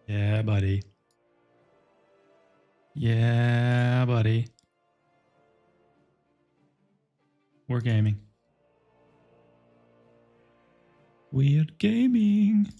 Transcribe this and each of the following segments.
Yeah, buddy. Yeah, buddy. We're gaming. We're gaming.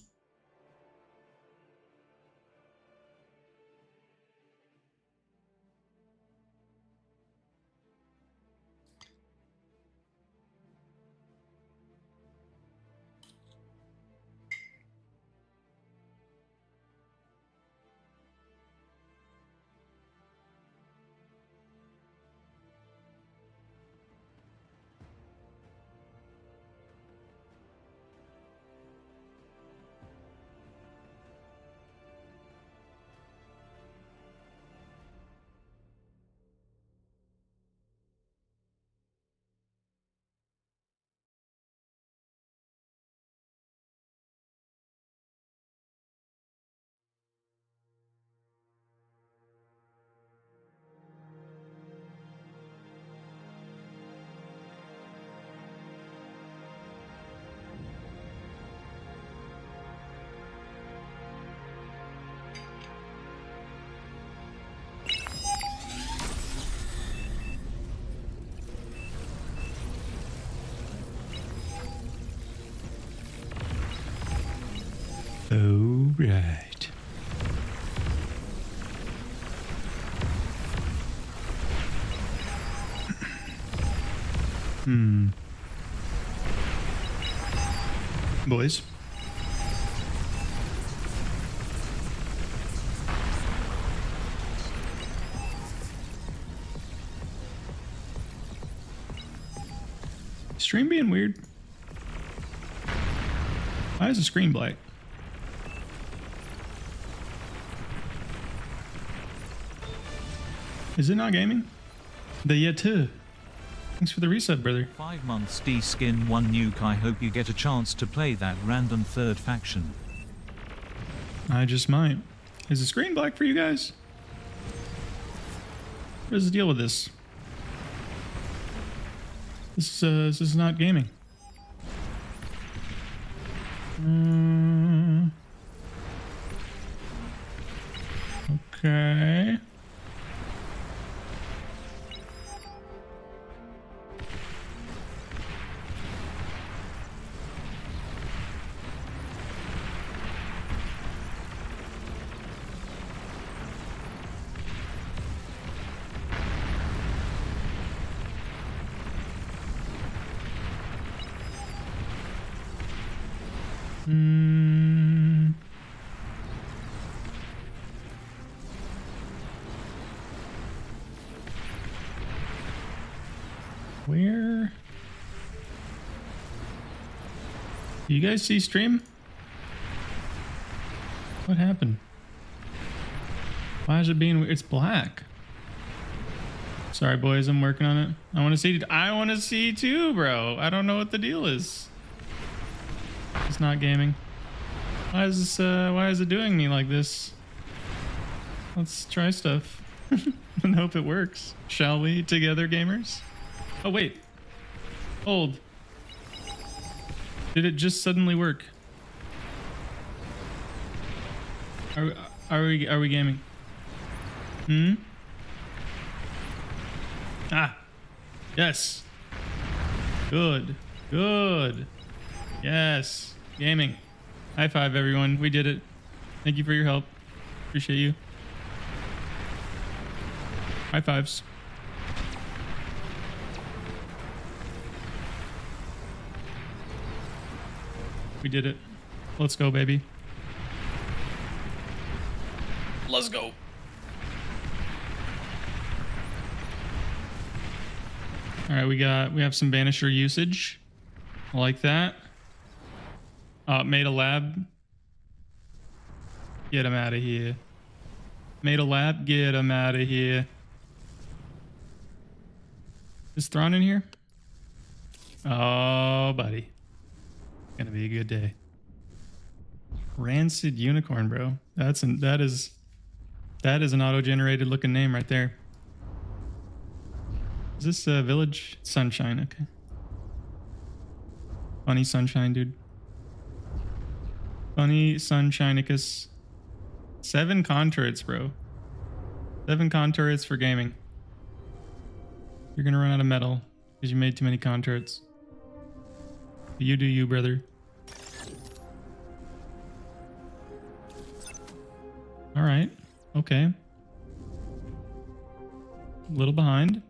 All right. Boys. Stream being weird. Why is the screen black? Is it not gaming? The yeah too. Thanks for the reset, brother. 5 months D-skin 1 nuke. I hope you get a chance to play that random third faction. I just might. Is the screen black for you guys? What is the deal with this? This is not gaming. Okay. Where? Do you guys see stream? What happened? Why is it being weird? It's black. Sorry, boys. I'm working on it. I want to see too, bro. I don't know what the deal is. It's not gaming. Why is this? Why is it doing me like this? Let's try stuff and hope it works. Shall we, together, gamers? Oh wait. Hold. Did it just suddenly work? Are we gaming? Ah. Yes. Good. Good. Yes. Gaming. High five, everyone. We did it. Thank you for your help. Appreciate you. High fives. We did it. Let's go, baby. Let's go. All right, we have some Vanisher usage. I like that. Made a lab. Get him out of here. Made a lab. Get him out of here. Is Thrawn in here? Oh, buddy. Gonna be a good day. Rancid Unicorn, bro. That is an auto-generated looking name right there. Is this Village Sunshine? Okay. Funny Sunshine, dude. Funny Sunshinicus. 7 con turrets, bro. 7 con turrets for gaming. You're gonna run out of metal because you made too many con turrets. You do you, brother. All right. Okay. A little behind.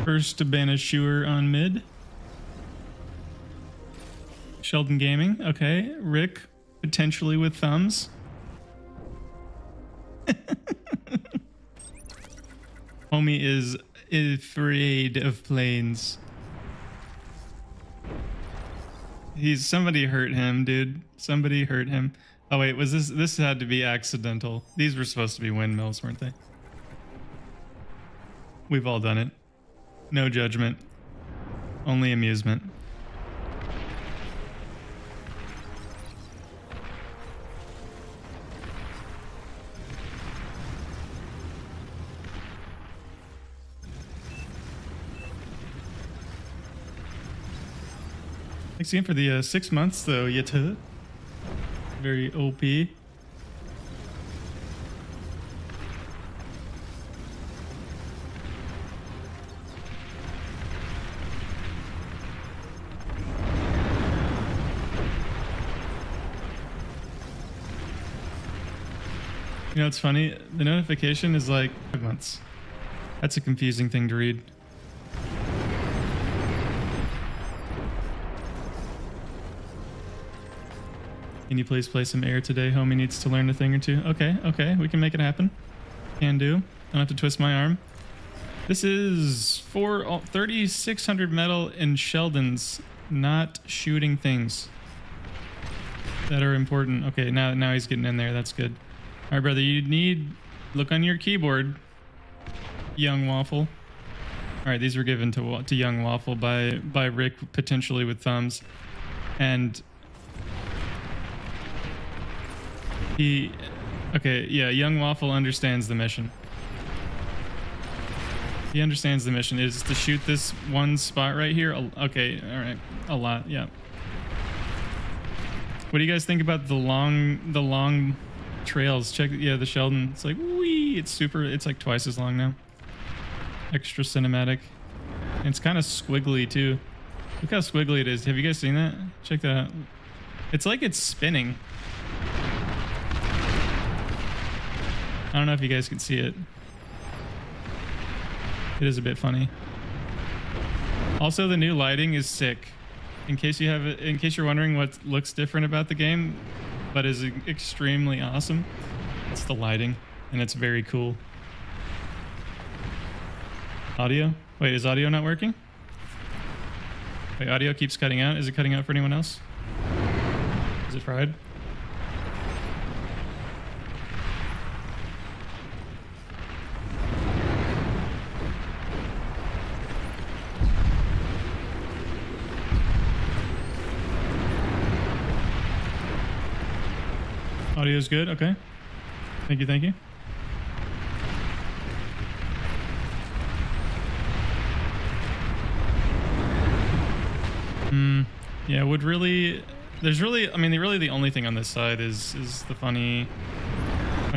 First to Banisher on mid. Sheldon Gaming. Okay. Rick, potentially with thumbs. Homie is afraid of planes. Somebody hurt him, dude. Somebody hurt him. Oh wait, was this had to be accidental. These were supposed to be windmills, weren't they? We've all done it. No judgment. Only amusement. Thanks again for the 6 months, though, Yeta. Very OP. You know, it's funny. The notification is like 5 months. That's a confusing thing to read. Can you please play some air today? Homie needs to learn a thing or two. Okay, okay, we can make it happen. Can do. Don't have to twist my arm. This is for 3,600 metal in Sheldon's, not shooting things that are important. Okay, now he's getting in there. That's good. All right, brother, you need look on your keyboard, Young Waffle. All right, these were given to Young Waffle by Rick, potentially with thumbs, and okay, yeah, Young Waffle understands the mission. He understands the mission is to shoot this one spot right here. Okay, all right, a lot, yeah. What do you guys think about the long trails? Check, yeah, the Sheldon. It's like, wee, it's like twice as long now. Extra cinematic. And it's kind of squiggly too. Look how squiggly it is. Have you guys seen that? Check that out. It's like it's spinning. I don't know if you guys can see it. It is a bit funny. Also, the new lighting is sick. In case you're wondering what looks different about the game, but is extremely awesome, it's the lighting, and it's very cool. Audio? Wait, is audio not working? Wait, audio keeps cutting out. Is it cutting out for anyone else? Is it fried? Audio's good, okay. Thank you, thank you. Yeah, there's really, I mean, really the only thing on this side is the funny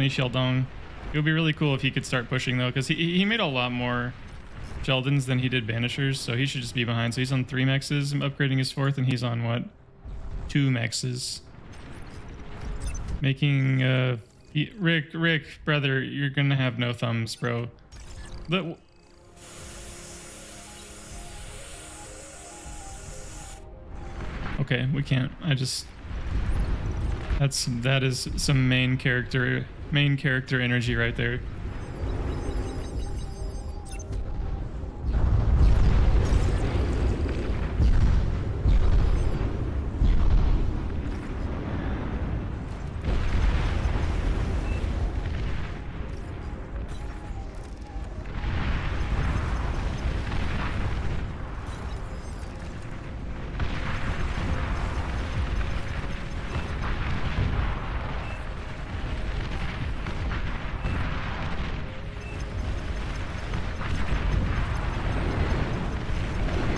Sheldon. It would be really cool if he could start pushing though, because he made a lot more Sheldons than he did Banishers, so he should just be behind. So he's on 3 mexes, I'm upgrading his 4th, and he's on what? 2 mexes. Making Rick, brother, you're gonna have no thumbs, bro. Okay, we can't. That is some main character energy right there.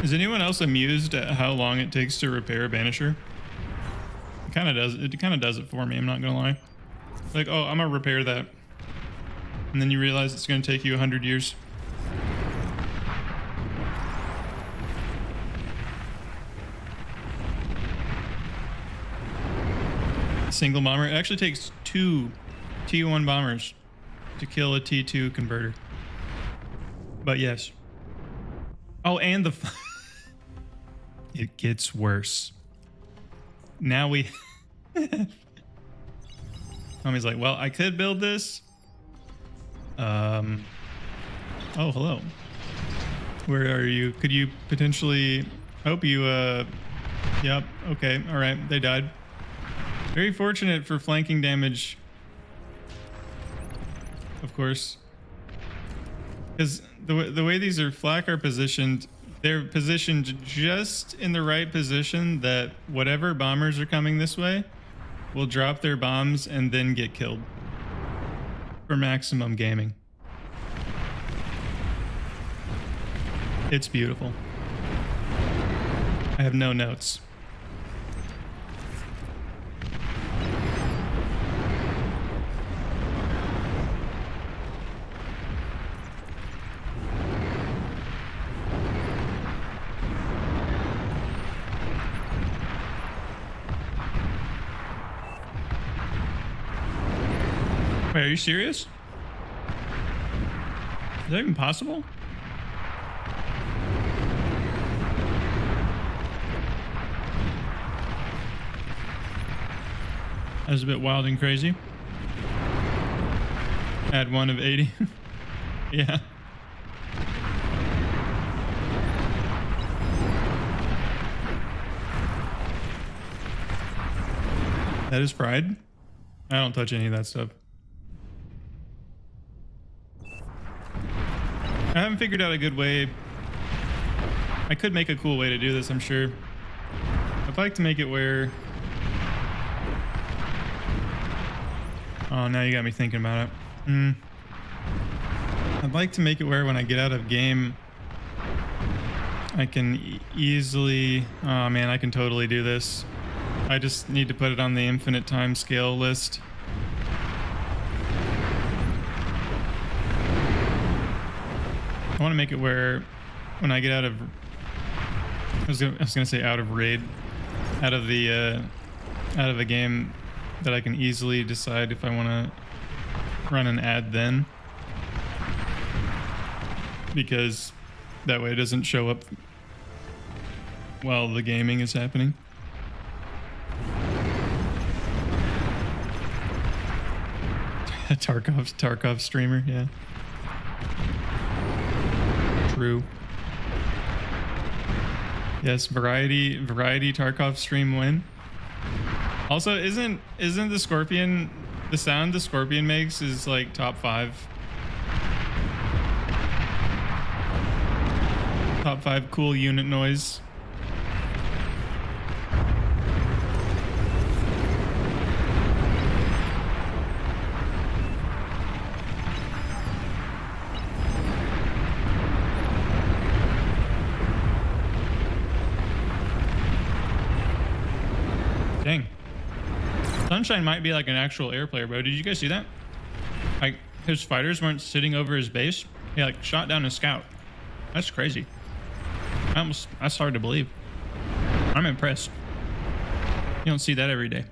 Is anyone else amused at how long it takes to repair a Banisher? kind of does. It kind of does it for me. I'm not gonna lie. Like, oh, I'm gonna repair that, and then you realize it's gonna take you 100 years. Single bomber. It actually takes 2 T1 bombers to kill a T2 converter. But yes. Oh, and the it gets worse. Now we Tommy's like, well, I could build this. Oh, hello. Where are you? Could you potentially hope you yep, okay, all right, they died. Very fortunate for flanking damage, of course, because the way these are flak are positioned, they're positioned just in the right position that whatever bombers are coming this way will drop their bombs and then get killed for maximum gaming. It's beautiful. I have no notes. Wait, are you serious? Is that even possible? That was a bit wild and crazy. Add 1 of 80. Yeah. That is pride. I don't touch any of that stuff. I haven't figured out a good way. I could make a cool way to do this, I'm sure. I'd like to make it where... Oh, now you got me thinking about it. I'd like to make it where when I get out of game, I can easily... Oh man, I can totally do this. I just need to put it on the infinite time scale list. I want to make it where when I get out of... I was gonna say out of raid. Out of a game that I can easily decide if I want to run an ad then. Because that way it doesn't show up while the gaming is happening. Tarkov streamer, yeah. True. Yes, variety Tarkov stream win. Also, isn't the Scorpion, the sound the Scorpion makes is like top 5. Top 5 cool unit noise. Dang. Sunshine might be like an actual air player, bro. Did you guys see that? Like, his fighters weren't sitting over his base. He like shot down a scout. That's crazy. That's hard to believe. I'm impressed. You don't see that every day.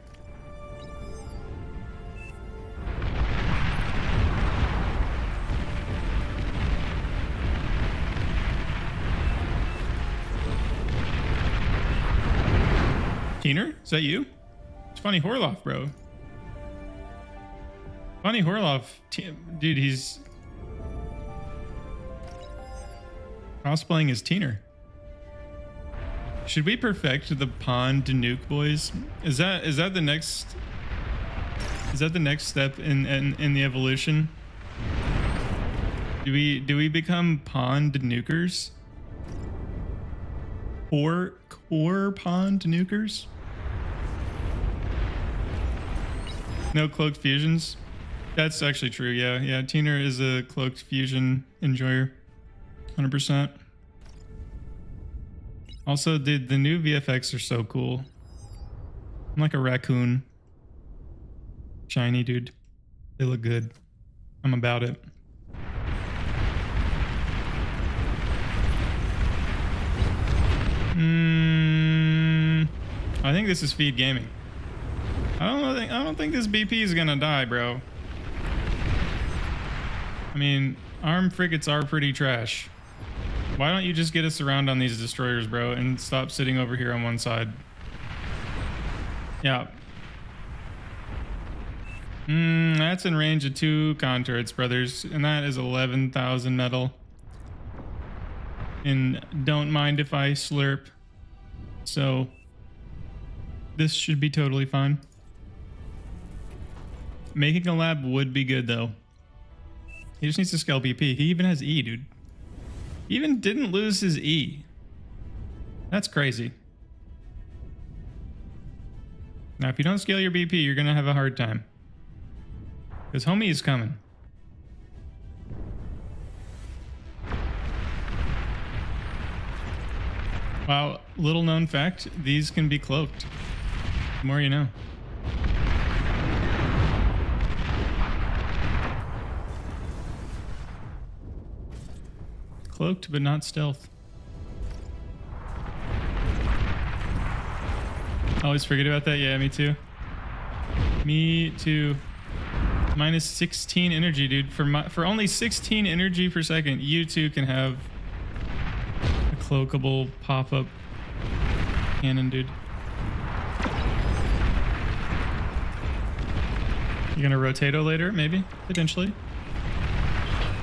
Keener? Is that you? It's Funny Horloff, bro. Funny Horloff, dude, he's cosplaying as Teener. Should we perfect the pond to nuke, boys? Is that the next step in the evolution? Do we become pond nukers? Core pond nukers? No cloaked fusions? That's actually true, yeah. Yeah, Teener is a cloaked fusion enjoyer. 100%. Also, the new VFX are so cool. I'm like a raccoon. Shiny, dude. They look good. I'm about it. I think this is feed gaming. I don't think this BP is gonna die, bro. I mean, armed frigates are pretty trash. Why don't you just get us around on these destroyers, bro, and stop sitting over here on one side? Yeah. That's in range of 2 con-turrets, brothers, and that is 11,000 metal. And don't mind if I slurp. So this should be totally fine. Making a lab would be good though. He just needs to scale BP. He even has E, dude. He even didn't lose his E. That's crazy. Now, if you don't scale your BP, you're gonna have a hard time. Because homie is coming. Wow, little known fact, these can be cloaked. The more you know. Cloaked, but not stealth. Always forget about that. Yeah, me too. Me too. Minus 16 energy, dude. For only 16 energy per second, you two can have a cloakable pop-up cannon, dude. You gonna Rotato later? Maybe, potentially.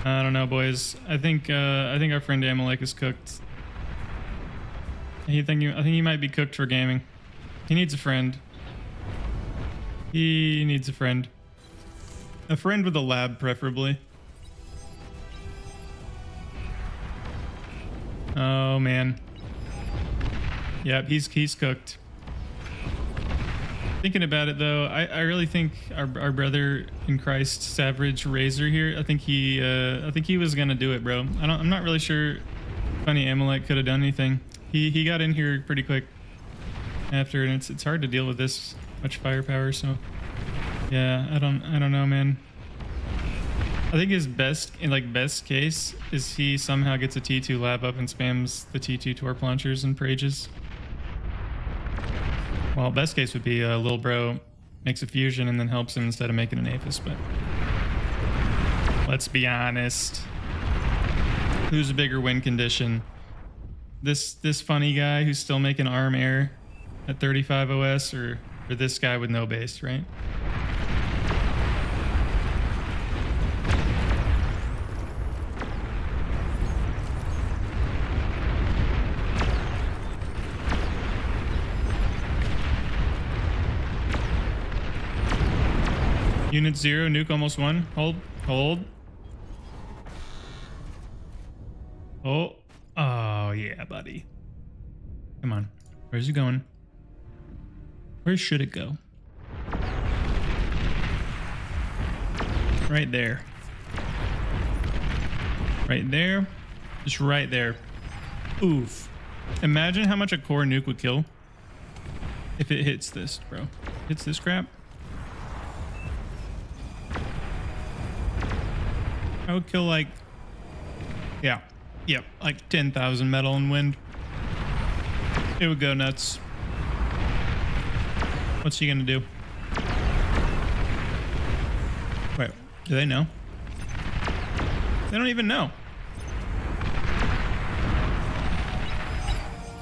I don't know, boys. I think our friend Amalek is cooked. I think he might be cooked for gaming. He needs a friend. He needs a friend. A friend with a lab, preferably. Oh man. Yep, he's cooked. Thinking about it though, I really think our brother in Christ, Savage Razor here, I think he was gonna do it, bro. I'm not really sure Funny Amalek could have done anything. He got in here pretty quick after, and it's hard to deal with this much firepower, so yeah, I don't know, man. I think his best case is he somehow gets a T2 lab up and spams the T2 torp launchers and prages. Well, best case would be little bro makes a fusion and then helps him instead of making an Aphis, but let's be honest. Who's a bigger win condition? This funny guy who's still making arm air at 35 OS or this guy with no base, right? Unit 0, nuke almost 1. Hold. Oh yeah, buddy. Come on. Where's it going? Where should it go? Right there. Right there. Just right there. Oof. Imagine how much a core nuke would kill if it hits this, bro. Hits this crap. I would kill like, like 10,000 metal and wind. It would go nuts. What's he gonna do? Wait, do they know? They don't even know.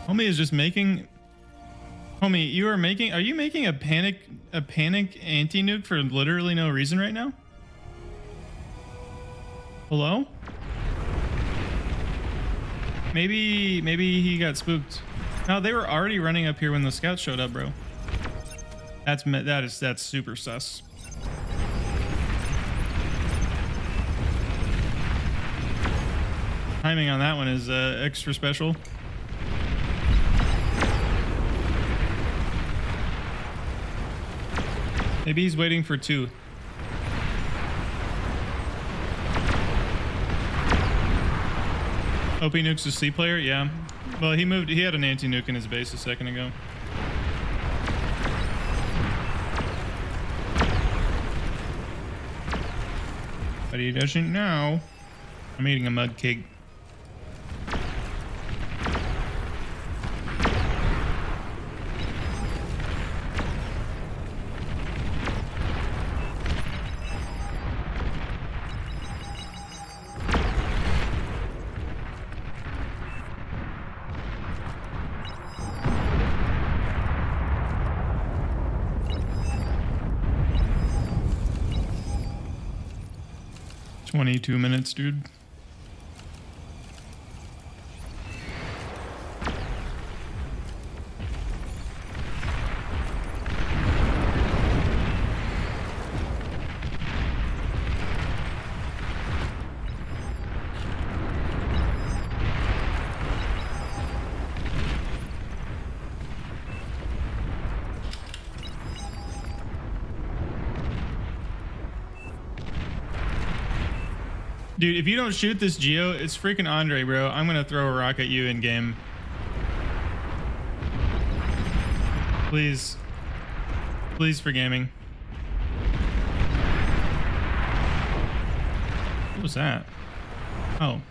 Homie is just making. Homie, are you making a panic anti-nuke for literally no reason right now? Hello? Maybe he got spooked. No, they were already running up here when the scouts showed up, bro. That's super sus. Timing on that one is extra special. Maybe he's waiting for 2. OP Nukes a C player? Yeah. Well, he had an anti-nuke in his base a second ago. But he doesn't know. I'm eating a mud cake. "22 minutes, dude." Dude, if you don't shoot this Geo, it's freaking Andre, bro. I'm gonna throw a rock at you in game. Please. Please for gaming. What was that? Oh.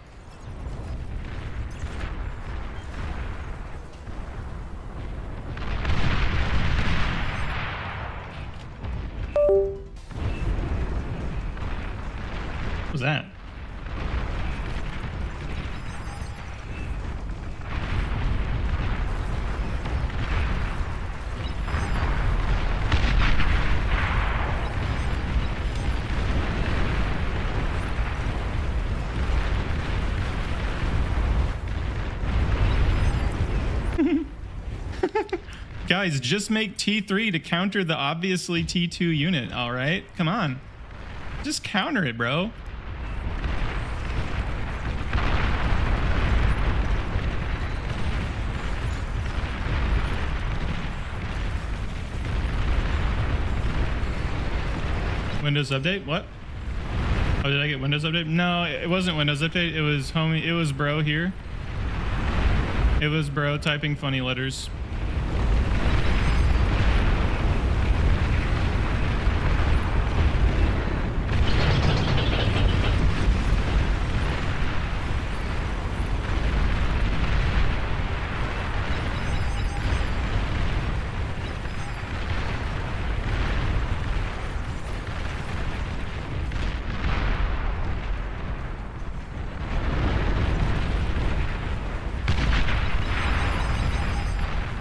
What was that? Guys, just make T3 to counter the obviously T2 unit, all right? Come on. Just counter it, bro. Windows update? What? Oh, did I get Windows update? No, it wasn't Windows update. It was homie. It was bro here. It was bro typing funny letters.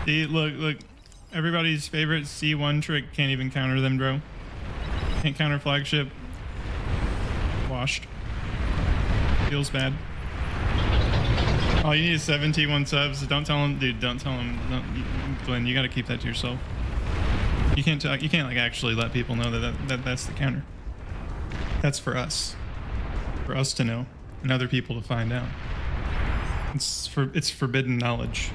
See, look, everybody's favorite C1 trick can't even counter them, bro. Can't counter flagship. Washed. Feels bad. Oh, you need a 71 subs. Don't tell him, dude. Don't tell him. No, Glenn, you gotta keep that to yourself. You can't talk. You can't like actually let people know that that's the counter. That's for us to know, and other people to find out. It's forbidden knowledge.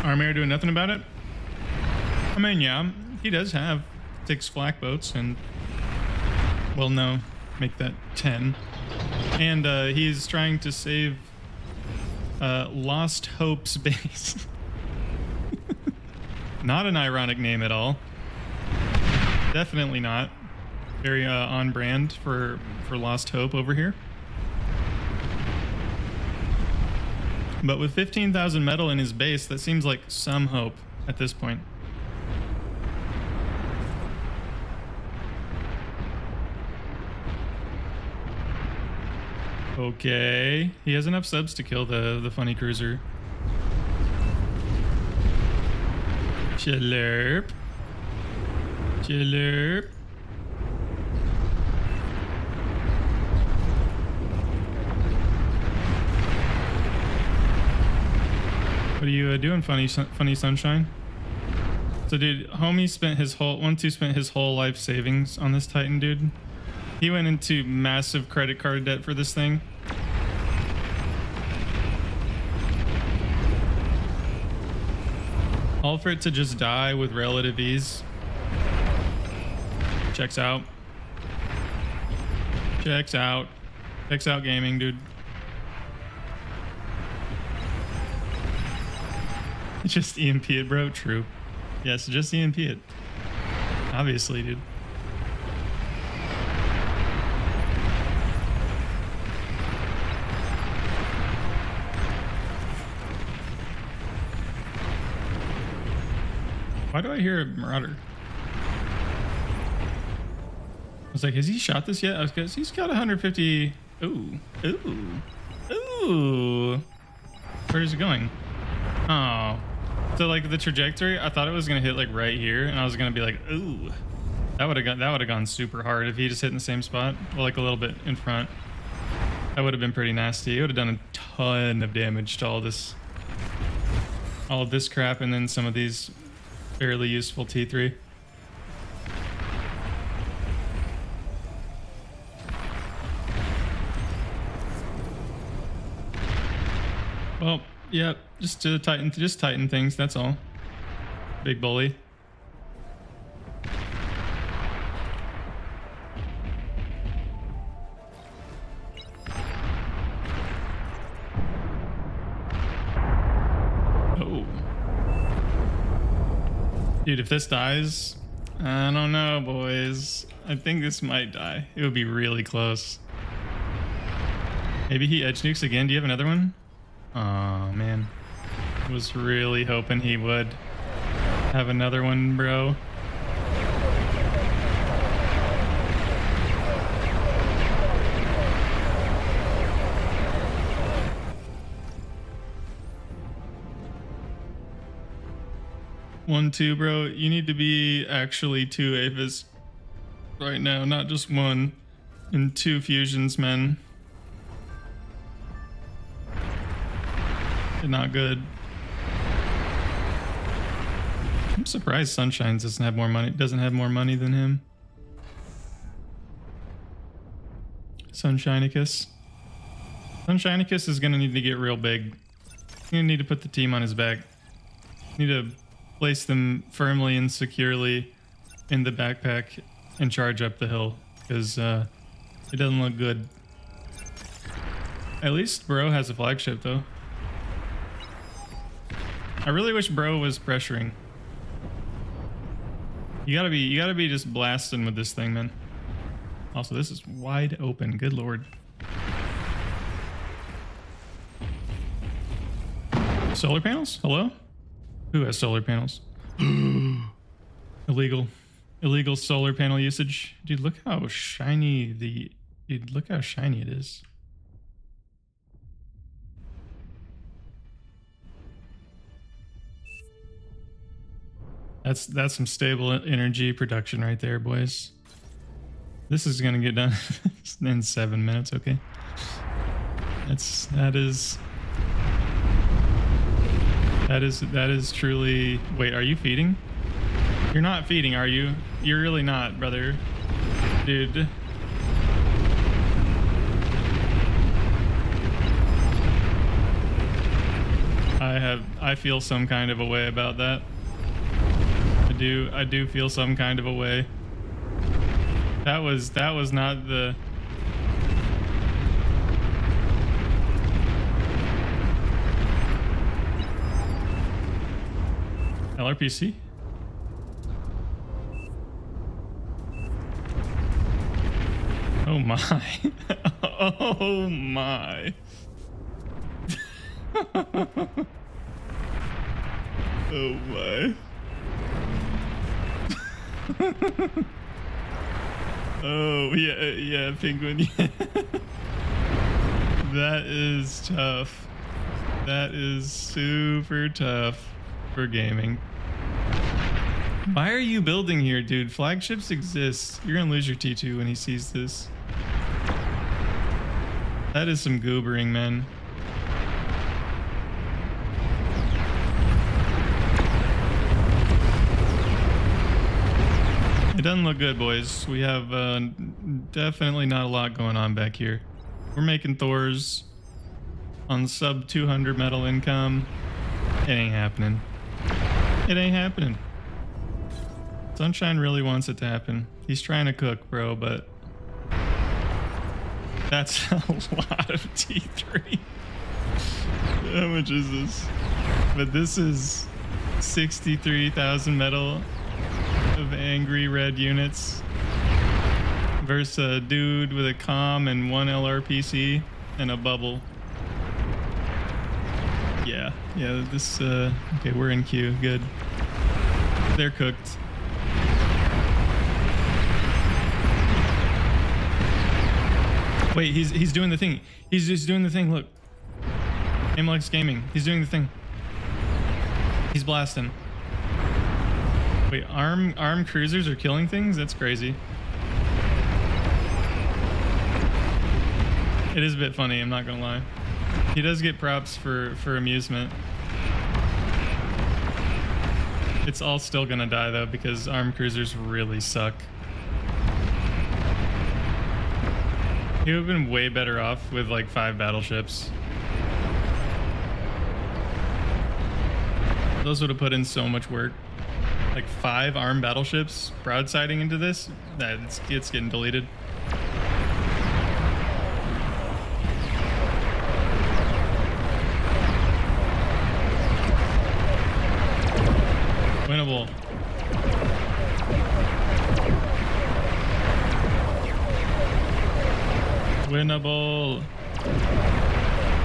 Armor doing nothing about it? I mean, yeah, he does have 6 flak boats and, well, no, make that 10. And he's trying to save Lost Hope's base. Not an ironic name at all. Definitely not. Very on brand for Lost Hope over here. But with 15,000 metal in his base, that seems like some hope at this point. Okay, he has enough subs to kill the funny cruiser. Chillerp. Chillerp. What are you doing, funny sunshine? So, dude, homie spent his whole life savings on this Titan, dude. He went into massive credit card debt for this thing. All for it to just die with relative ease. Checks out. Checks out. Checks out gaming, dude. Just EMP it, bro. True. Yeah, so just EMP it. Obviously, dude. Why do I hear a marauder? I was like, has he shot this yet? I was gonna, he's got 150. Ooh, ooh, ooh. Where is it going? Oh, so like the trajectory, I thought it was gonna hit like right here, and I was gonna be like, ooh, that would have gone super hard if he just hit in the same spot, well, like a little bit in front. That would have been pretty nasty. It would have done a ton of damage to all of this crap, and then some of these fairly useful T3. Well, yeah, just to tighten things, that's all. Big bully. Oh. Dude, if this dies, I don't know, boys. I think this might die. It would be really close. Maybe he edge nukes again. Do you have another one? Oh man, I was really hoping he would have another one, bro. One, two, bro. You need to be actually 2 Aphis right now, not just 1 and 2 fusions, men. Not good. I'm surprised Sunshine doesn't have more money than him. Sunshinicus. Sunshinicus is gonna need to get real big. He's gonna need to put the team on his back. Need to place them firmly and securely in the backpack and charge up the hill, because it doesn't look good. At least Bro has a flagship though. I really wish Bro was pressuring. You gotta be just blasting with this thing, man. Also, this is wide open. Good lord. Solar panels? Hello? Who has solar panels? Illegal solar panel usage. Dude, look how shiny look how shiny it is. That's some stable energy production right there, boys. This is gonna get done in 7 minutes, okay? That is truly. Wait, are you feeding? You're not feeding, are you? You're really not, brother. Dude. I feel some kind of a way about that. I do feel some kind of a way. That was not the LRPC. Oh my. Oh my. Oh my. Oh yeah, Penguin. Yeah. That is tough. That is super tough for gaming. Why are you building here, dude? Flagships exist. You're gonna lose your T2 when he sees this. That is some goobering, man. It doesn't look good, boys. We have definitely not a lot going on back here. We're making Thors on sub 200 metal income. It ain't happening. It ain't happening. Sunshine really wants it to happen. He's trying to cook, bro, but that's a lot of T3. How much is this? But this is 63,000 metal of angry red units versus a dude with a comm and 1 LRPC and a bubble. Yeah, this, okay, we're in queue, good. They're cooked. Wait, he's doing the thing. He's just doing the thing, look. Amalek's gaming, he's doing the thing. He's blasting. Wait, armed cruisers are killing things? That's crazy. It is a bit funny, I'm not gonna lie. He does get props for amusement. It's all still gonna die though because armed cruisers really suck. He would have been way better off with like 5 battleships. Those would have put in so much work. Like 5 armed battleships broadsiding into this, it's getting deleted. Winnable. Winnable.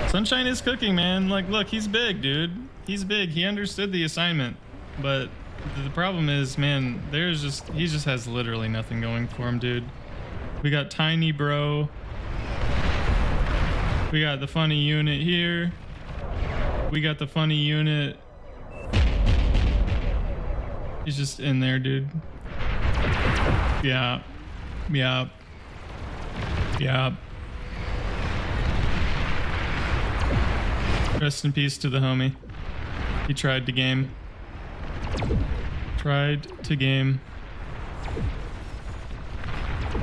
Sunshine is cooking, man. Like, look, he's big, dude. He's big. He understood the assignment. But the problem is, man, he just has literally nothing going for him, dude. We got Tiny Bro. We got the funny unit here. We got the funny unit. He's just in there, dude. Yeah. Rest in peace to the homie. He tried to game. Tried to game.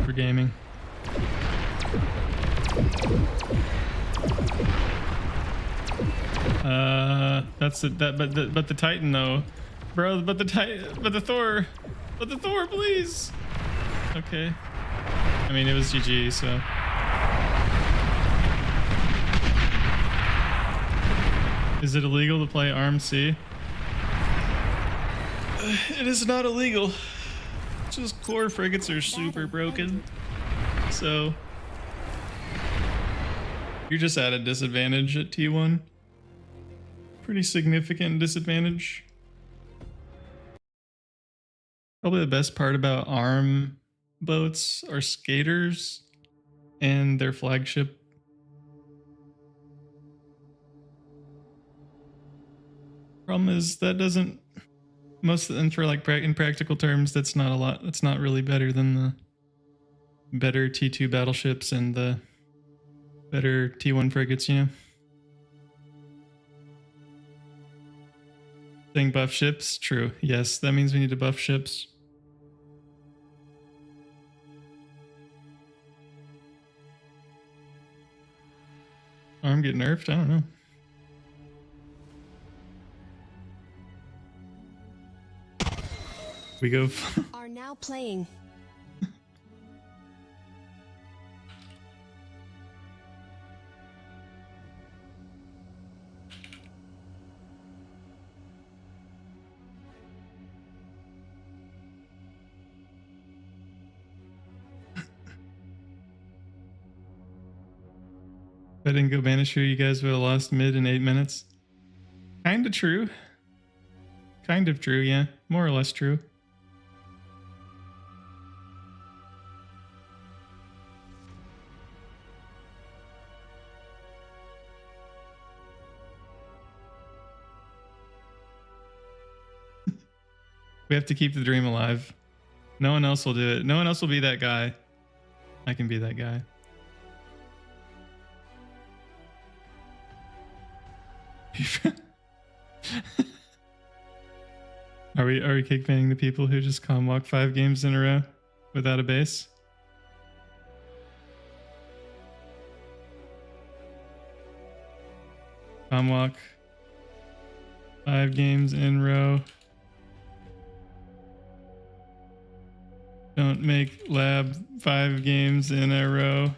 For gaming. That's it. But the Titan though, bro. But the Thor, please. Okay. I mean, it was GG, so. Is it illegal to play Arm C? It is not illegal. Just core frigates are super broken. So you're just at a disadvantage at T1. Pretty significant disadvantage. Probably the best part about ARM boats are skaters and their flagship. Problem is that doesn't and for like in practical terms, that's not a lot. That's not really better than the better T2 battleships and the better T1 frigates, you know. Saying buff ships, true. Yes, that means we need to buff ships. Arm get nerfed? I don't know. We go. Are now playing. If I didn't go Banisher, you guys would have lost mid in 8 minutes. Kinda true. Kind of true, yeah. More or less true. We have to keep the dream alive. No one else will do it. No one else will be that guy. I can be that guy. Are we kick banning the people who just com walk 5 games in a row without a base? Com walk 5 games in a row. Don't make lab 5 games in a row.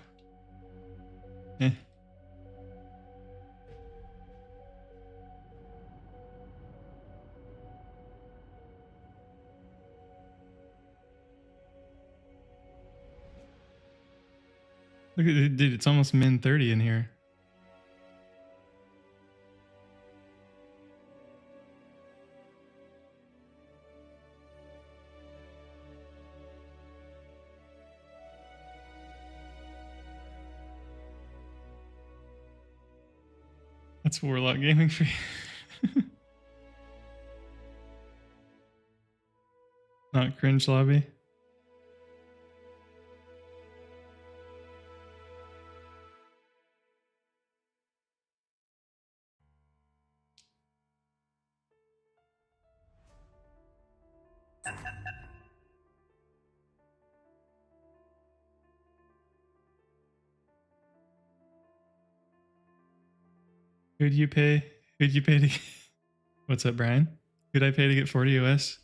Eh. Look at it, dude. It's almost min 30 in here. That's Warlock Gaming for you. Not cringe lobby. Who'd you pay? Who'd you pay to get... What's up, Brian? Who'd I pay to get 40 OS?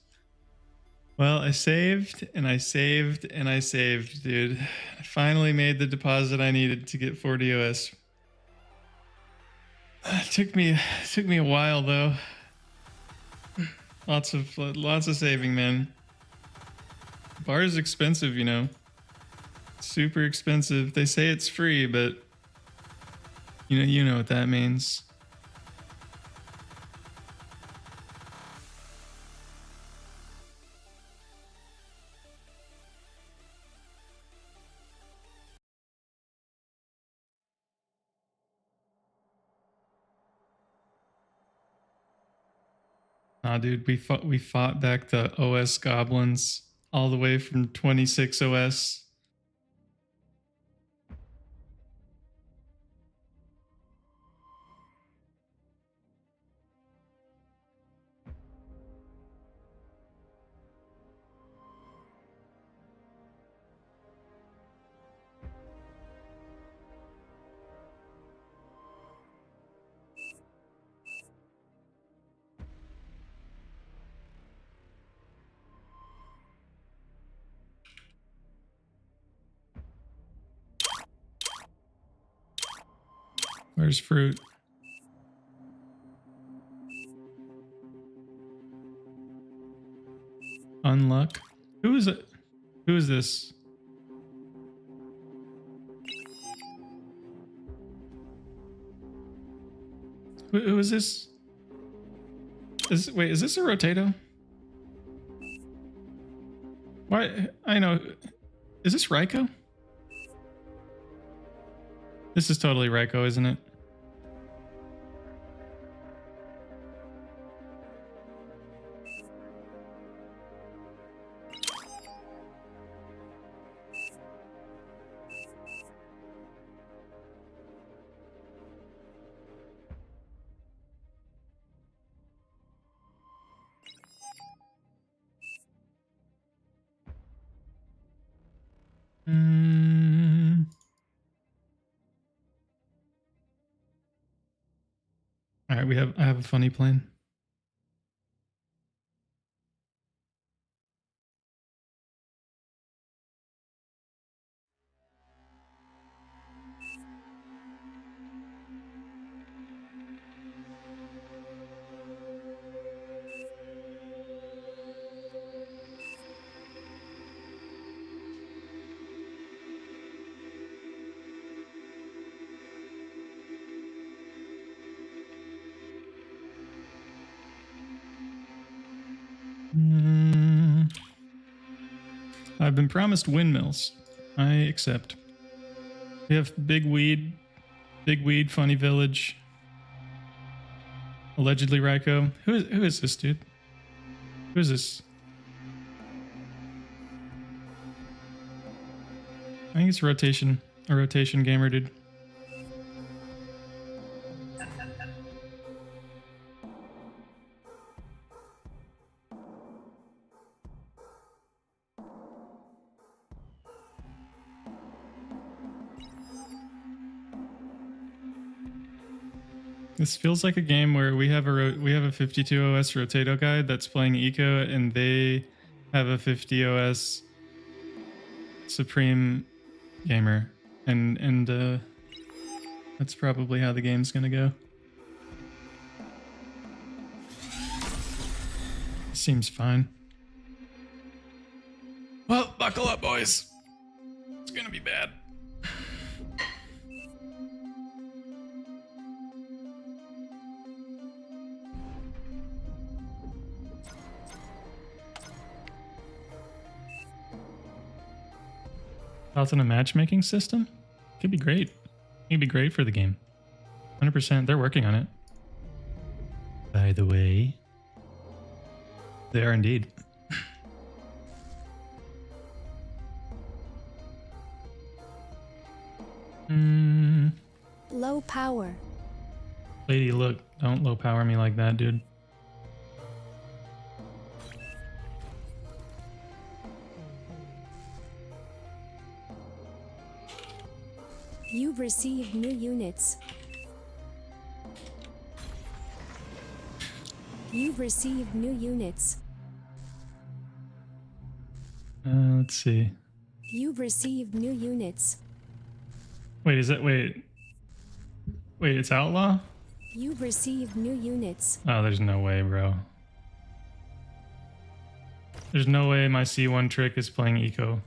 Well, I saved and I saved and I saved, dude. I finally made the deposit I needed to get 40 OS. It took me a while though. Lots of saving, man. Bar is expensive, you know. Super expensive. They say it's free, but you know what that means. Nah, dude, we fought back the OS goblins all the way from 26 OS. Where's fruit? Unluck. Who is it? Who is this? Who is this? Wait, is this a Rotato? Why? I know. Is this Raiko? This is totally Raiko, isn't it? All right, I have a funny plan. I've been promised windmills. I accept. We have big weed, funny village. Allegedly Raiko. Who is this dude? Who is this? I think it's a rotation gamer dude. This feels like a game where we have a 52 OS Rotato guide that's playing Eco, and they have a 50 OS Supreme gamer, and that's probably how the game's gonna go. Seems fine. Well, buckle up, boys. It's gonna be bad. Thoughts on a matchmaking system? Could be great. It'd be great for the game. 100%. They're working on it. By the way, they are indeed. Low power. Lady, look, don't low power me like that, dude. You've received new units. You've received new units. Let's see. You've received new units. Wait, is it? Wait, it's outlaw? You've received new units. Oh, there's no way, bro. There's no way my C1 trick is playing eco.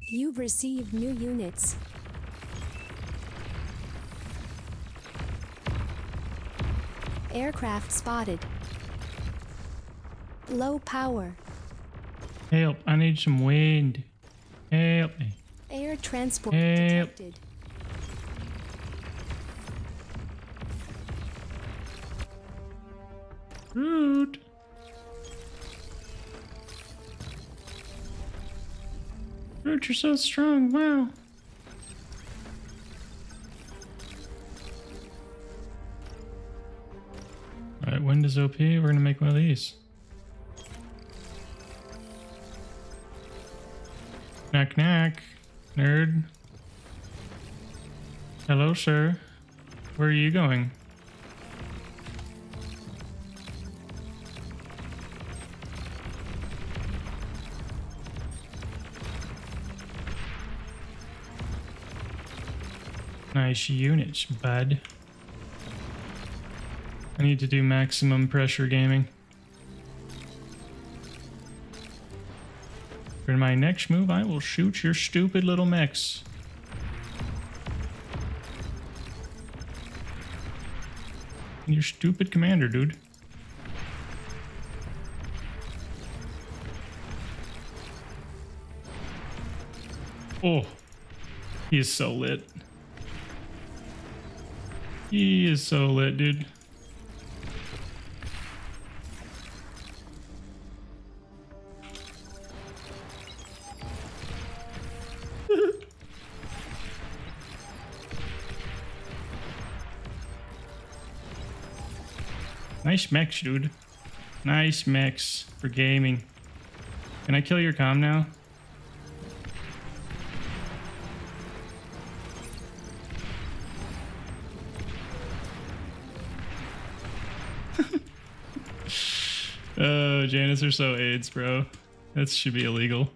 You've received new units. Aircraft spotted. Low power. Help, I need some wind. Help me. Air transport Help. detected. Rude. Root, you're so strong. Wow. Alright, wind is OP. We're gonna make one of these. Knack knack. Nerd. Hello, sir. Where are you going? Nice units, bud. I need to do maximum pressure gaming. For my next move, I will shoot your stupid little mechs. Your stupid commander, dude. Oh, he is so lit. He is so lit, dude. Nice mechs, dude. Nice mechs for gaming. Can I kill your comm now? Oh, Janice are so AIDS, bro. That should be illegal.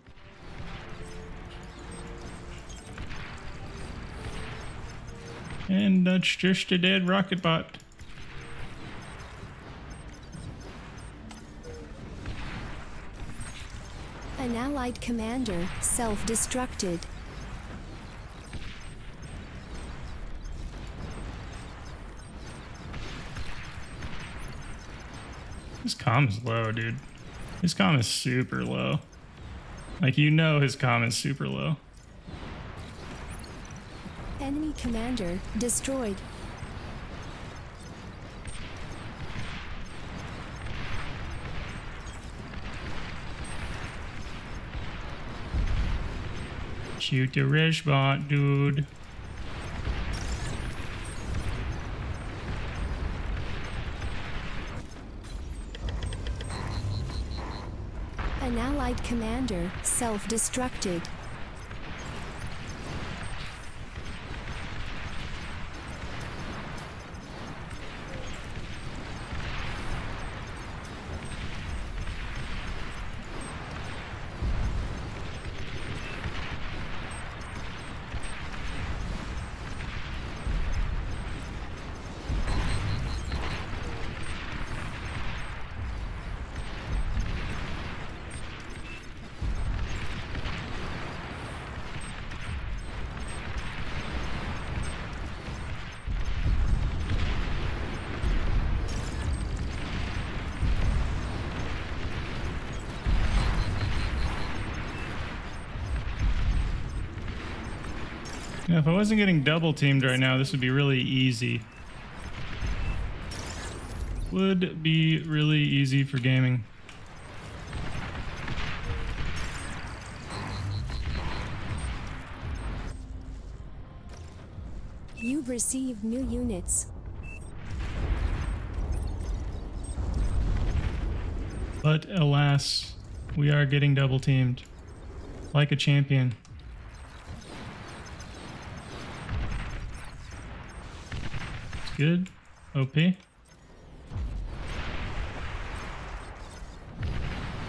And that's just a dead rocket bot. An allied commander self-destructed. His comm is low, dude. His comm is super low. Like, you know his comm is super low. Enemy commander destroyed. Shoot the Rish bot, dude. An allied commander self-destructed. Yeah, if I wasn't getting double teamed right now, this would be really easy. Would be really easy for gaming. You've received new units. But alas, we are getting double teamed. Like a champion. It's good. OP.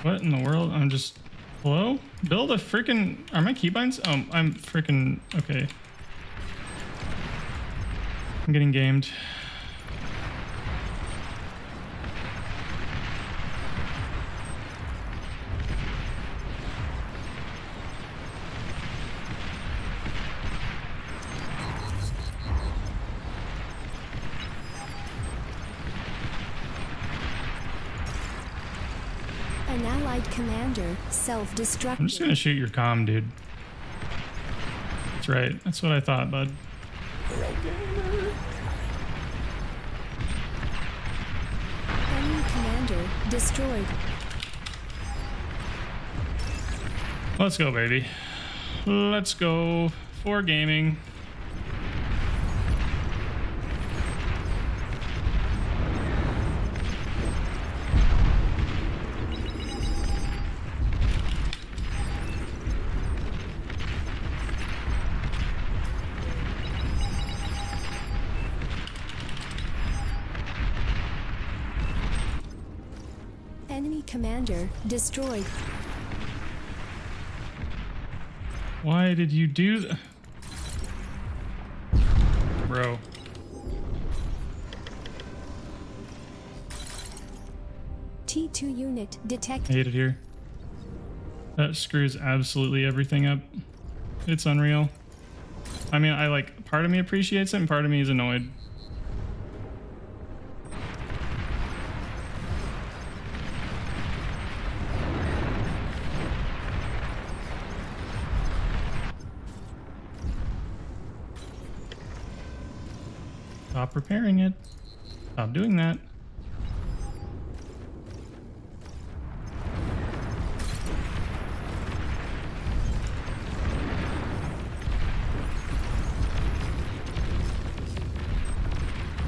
What in the world? I'm just... Hello? Build a freaking... Are my keybinds? Oh, I'm freaking... Okay. I'm getting gamed. An allied commander self-destructed. I'm just gonna shoot your comm, dude. That's right. That's what I thought, bud. Enemy commander destroyed. Let's go, baby. Let's go for gaming. Enemy commander destroyed. Why did you do that? Bro. T2 unit I detected. hate it here. That screws absolutely everything up. It's unreal. I mean, I like, part of me appreciates it and part of me is annoyed. Stop repairing it. Stop doing that.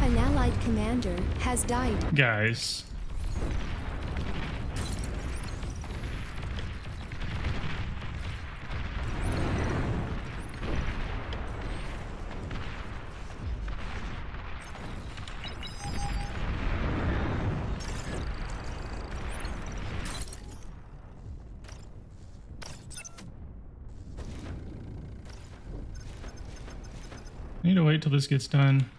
An allied commander has died. Guys. I need to wait till this gets done.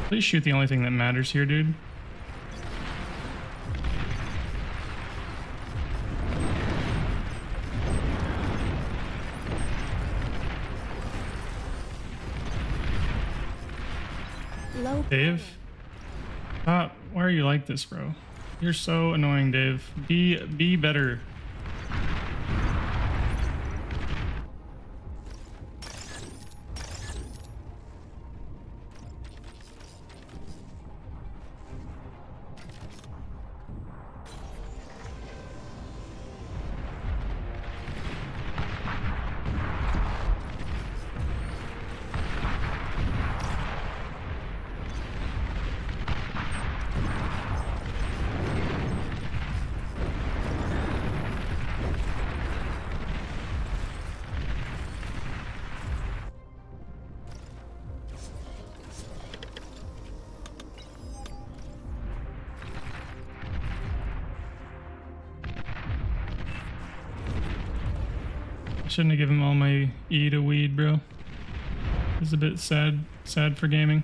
Please shoot the only thing that matters here, dude. Low Dave? Stop. Why are you like this, bro? You're so annoying, Dave. Be better. Shouldn't have given him all my E to weed, bro. is a bit sad for gaming.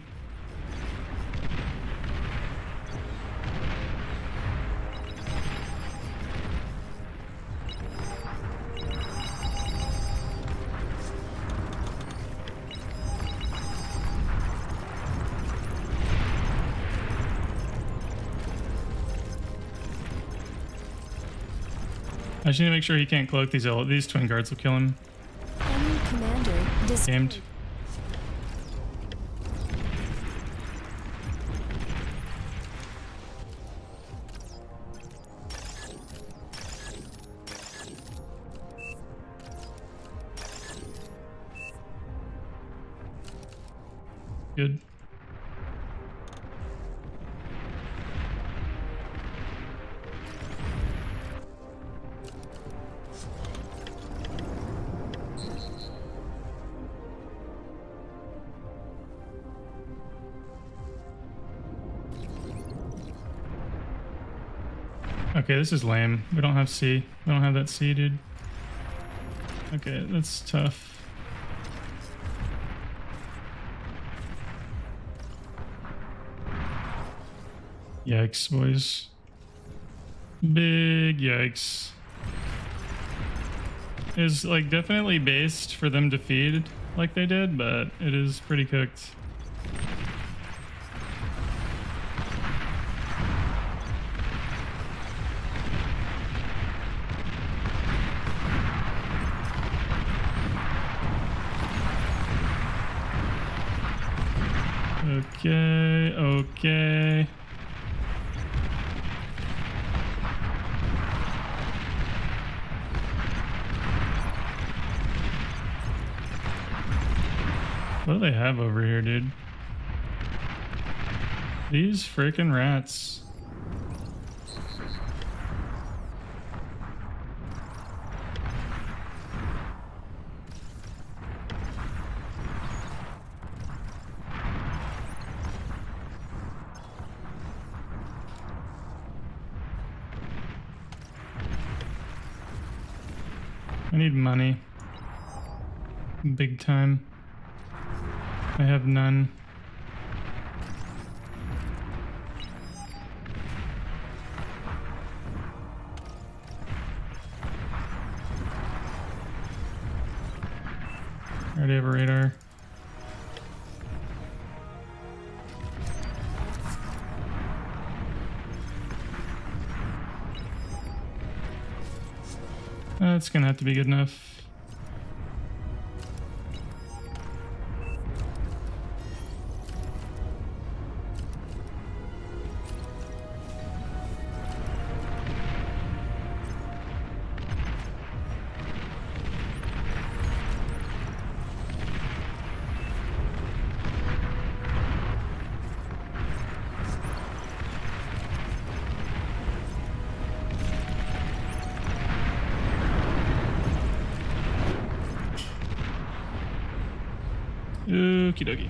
I just need to make sure he can't cloak these twin guards will kill him. Enemy commander destroyed. Gamed. Good. Okay, this is lame. We don't have C. We don't have that C, dude. Okay, that's tough. Yikes, boys. Big yikes. It's like definitely based for them to feed like they did, but it is pretty cooked. Okay, okay. What do they have over here, dude? These freaking rats. I need money. Big time. I have none. I already have a radar. That's gonna have to be good enough. Okie dokie.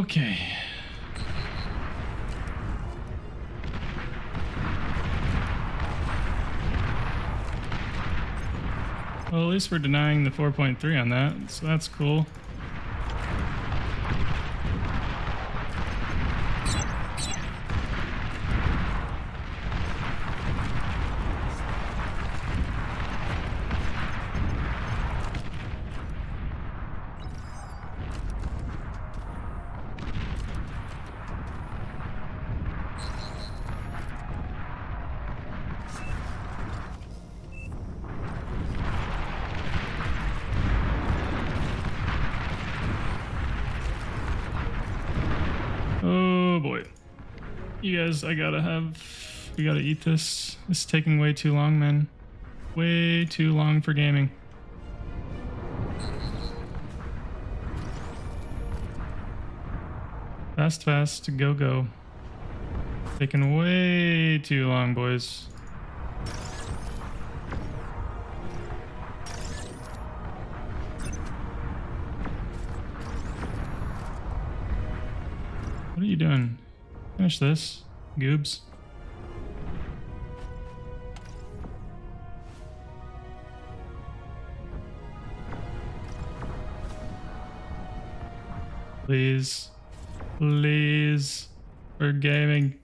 Okay. Well, at least we're denying the 4.3 on that, so that's cool. Oh boy. You guys, we gotta eat this. This is taking way too long, man. Way too long for gaming. Fast, fast, go, go. Taking way too long, boys. What are you doing? Finish this, goobs. Please. Please. For gaming.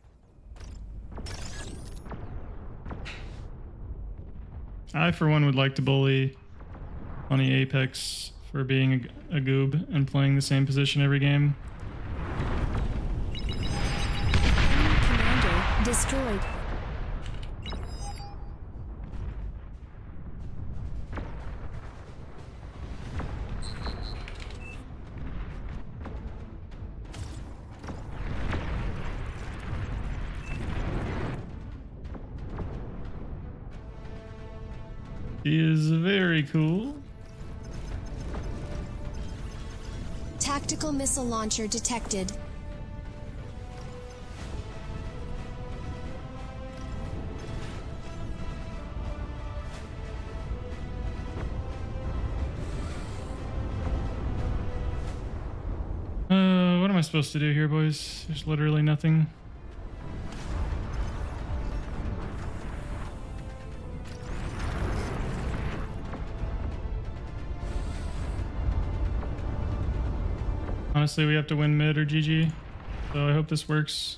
I, for one, would like to bully Funny Apex for being a goob and playing the same position every game. Commander destroyed. He is very cool. Tactical missile launcher detected. What am I supposed to do here, boys? There's literally nothing. Honestly, we have to win mid or GG, so I hope this works.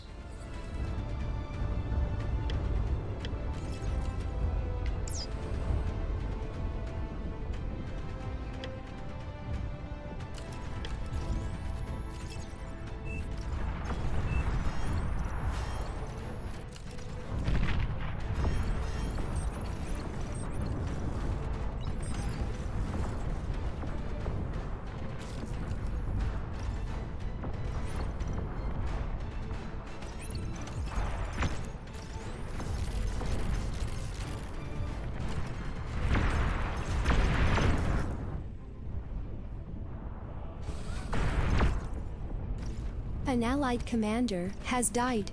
An allied commander has died.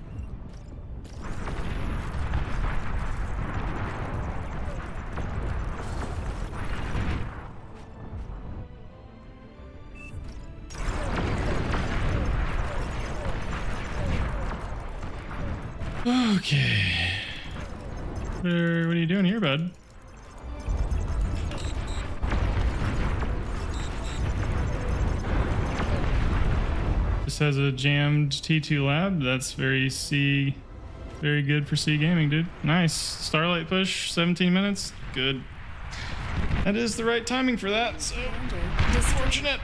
Okay. What are you doing here, bud? This has a jammed T2 lab. That's very good for C gaming, dude. Nice. Starlight push, 17 minutes. Good. That is the right timing for that, so fortunate.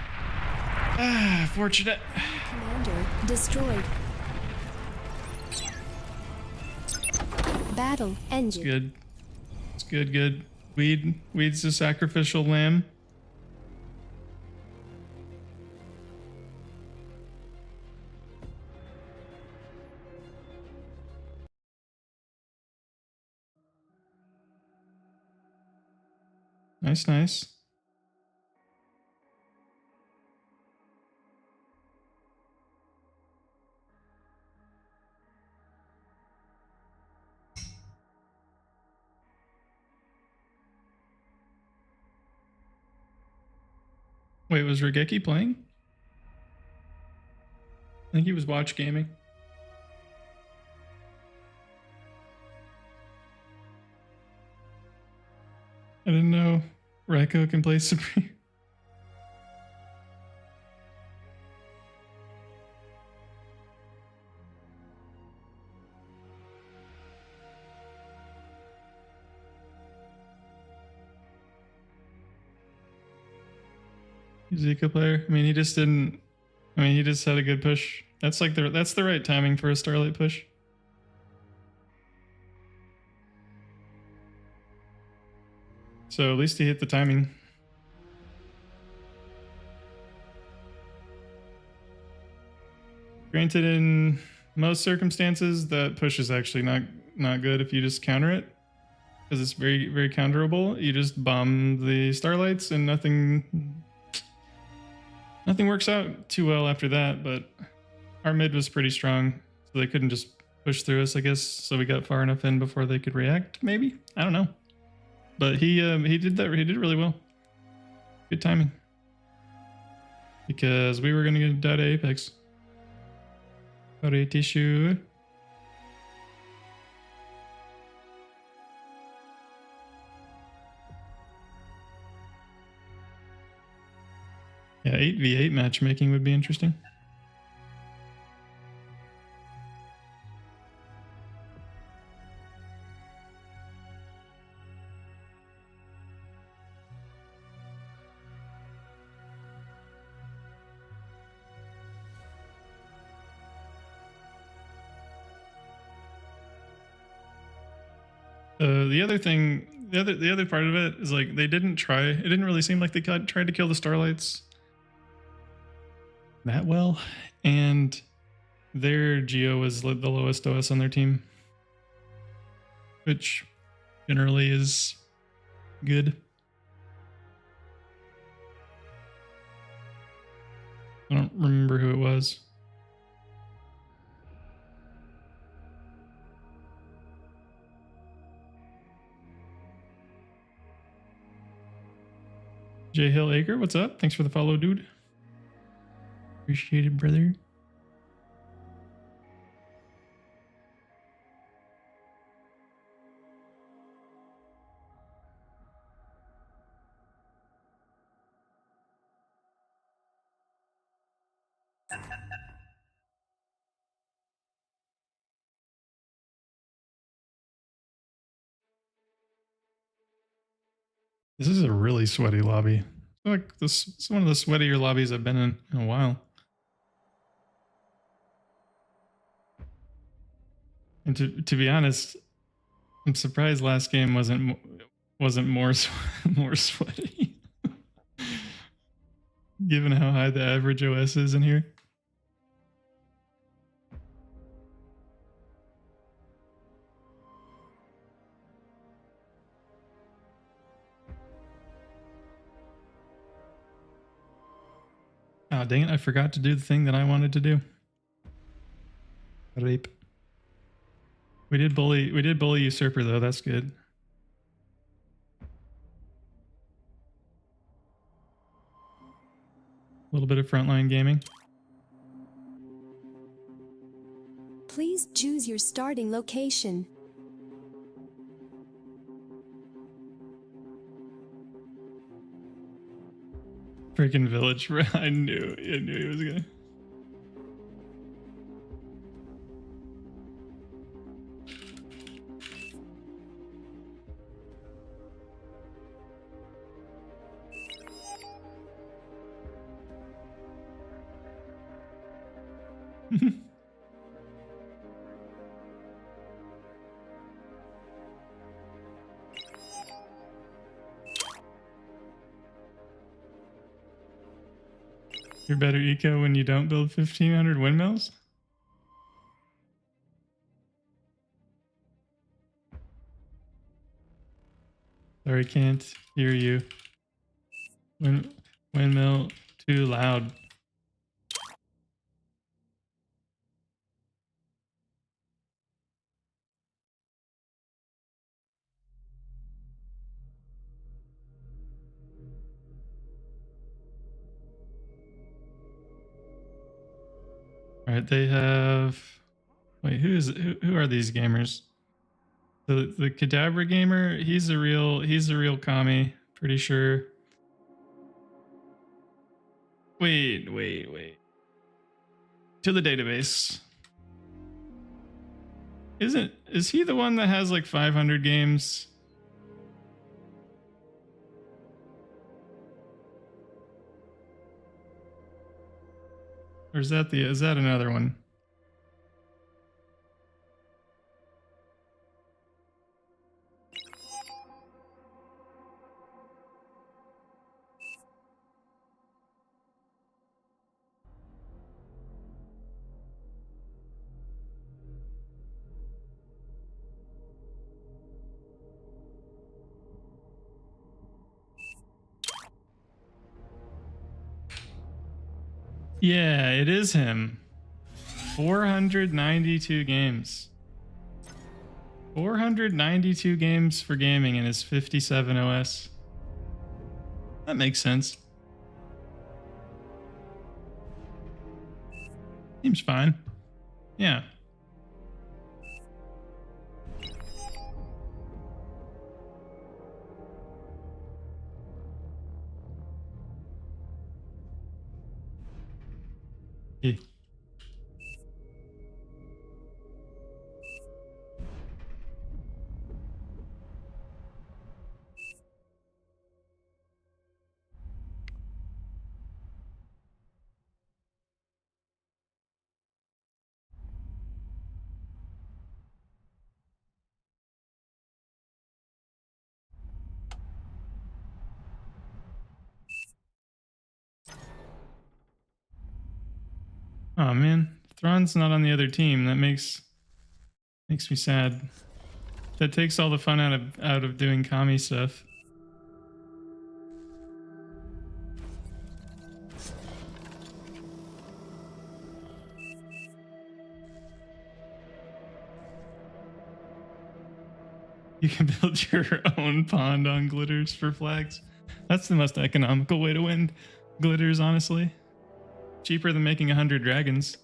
Fortunate. Commander destroyed. Battle engine. Good. It's good. Weed's a sacrificial lamb. Nice. Wait, was Regeki playing? I think he was watch gaming. I didn't know Raiko can play Supreme. Zika player. I mean, he just didn't. I mean, he just had a good push. That's like that's the right timing for a Starlight push. So at least he hit the timing. Granted, in most circumstances, that push is actually not good if you just counter it, because it's very counterable. You just bomb the Starlights and nothing works out too well after that. But our mid was pretty strong, so they couldn't just push through us, I guess. So we got far enough in before they could react. Maybe, I don't know. But he did that. He did really well. Good timing. Because we were gonna get die to Apex. Sorry, tissue. Yeah, 8v8 matchmaking would be interesting. The other thing, the other part of it is like they didn't try. It didn't really seem like they tried to kill the Starlights that well, and their Geo was the lowest OS on their team, which generally is good. I don't remember who it was. J Hill Acre, what's up? Thanks for the follow, dude. Appreciate it, brother. This is a really sweaty lobby. I feel like this is one of the sweatier lobbies I've been in a while. And to be honest, I'm surprised last game wasn't more more sweaty, given how high the average OS is in here. Oh, dang it, I forgot to do the thing that I wanted to do. Rape. We did bully usurper though, that's good. A little bit of frontline gaming. Please choose your starting location. Freaking village. I knew he was gonna. You're better eco when you don't build 1,500 windmills? Sorry, can't hear you. Windmill too loud. All right, they have. Wait, who are these gamers? The Cadabra gamer. He's a real commie. Pretty sure. Wait. To the database. Is he the one that has like 500 games? Or is that another one? Yeah, it is him. 492 games. 492 games for gaming and his 57 OS. That makes sense. Seems fine. Yeah. Yeah. Oh man, Thrawn's not on the other team. That makes me sad. That takes all the fun out of doing commie stuff. You can build your own pond on glitters for flags. That's the most economical way to win glitters, honestly. Cheaper than making 100 dragons.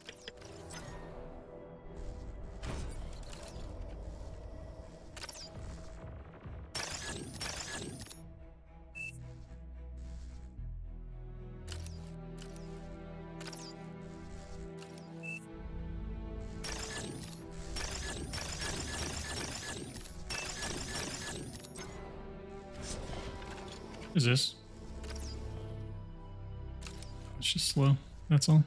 Is this? It's just slow. That's all.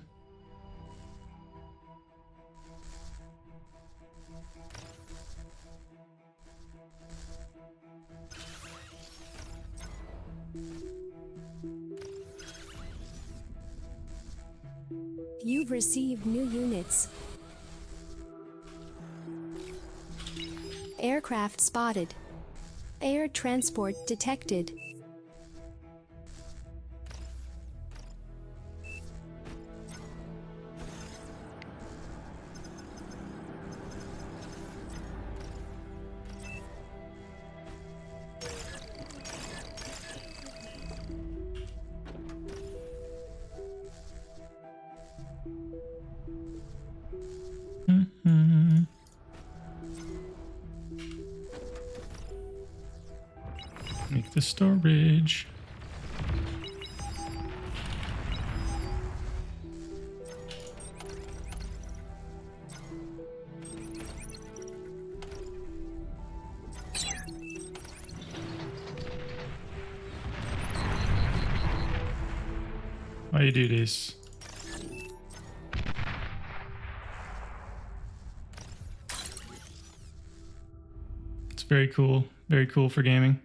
You've received new units. Aircraft spotted. Air transport detected. Make the storage. Why you do this? It's very cool. Very cool for gaming.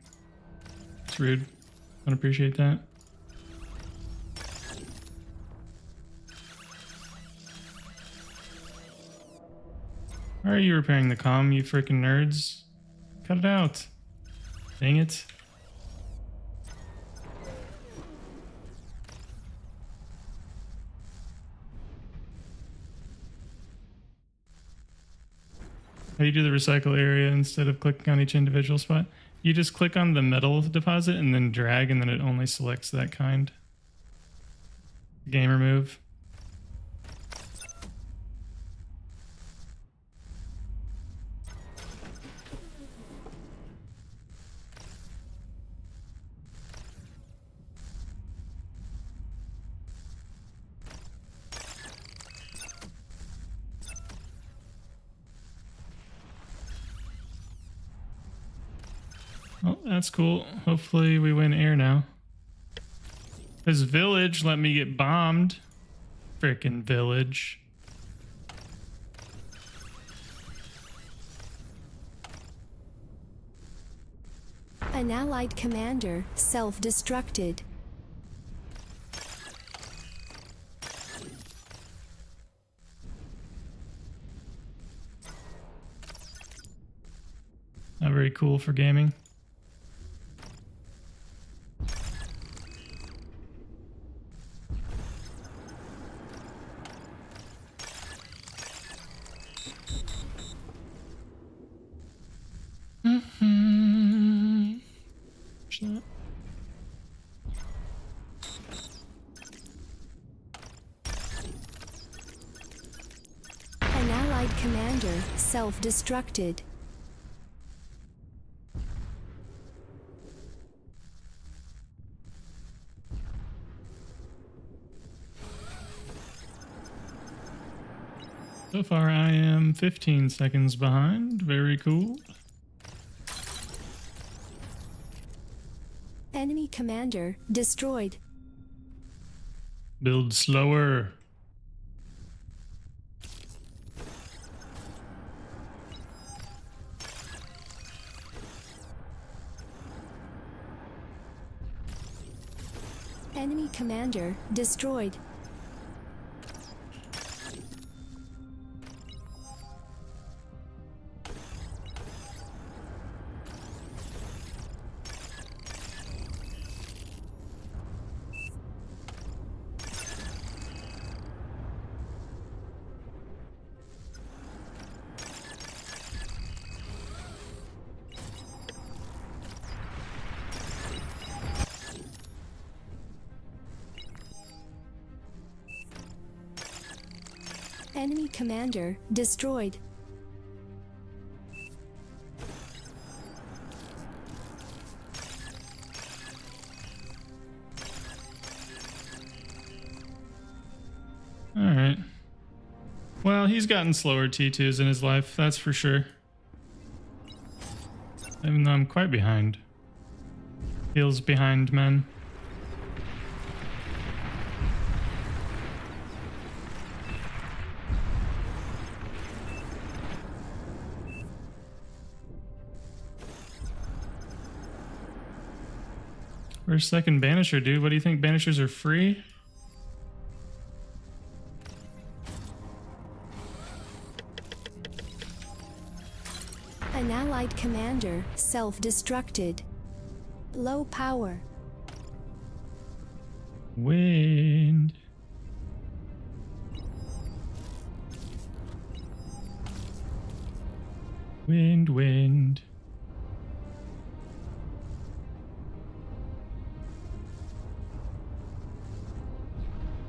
It's rude. I don't appreciate that. Why are you repairing the comm, you freaking nerds? Cut it out. Dang it. How do you do the recycle area instead of clicking on each individual spot? You just click on the metal deposit and then drag, and then it only selects that kind. Gamer move. Oh, that's cool. Hopefully we win air now. This village let me get bombed. Frickin' village. An allied commander self-destructed. Not very cool for gaming. An allied commander self-destructed. So far I am 15 seconds behind. Very cool. Enemy commander destroyed. Build slower. Enemy commander destroyed. Enemy commander destroyed. All right. Well, he's gotten slower T2s in his life, that's for sure. Even though I'm quite behind. Feels behind, men. Where's second Banisher, dude? What do you think? Banishers are free? An allied commander self-destructed. Low power. Wind. Wind, wind.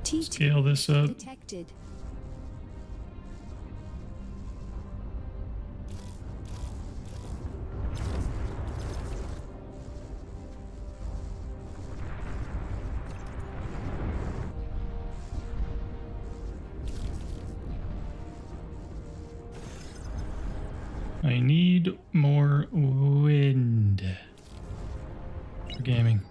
T2 Scale this up. detected. I need more wind for gaming.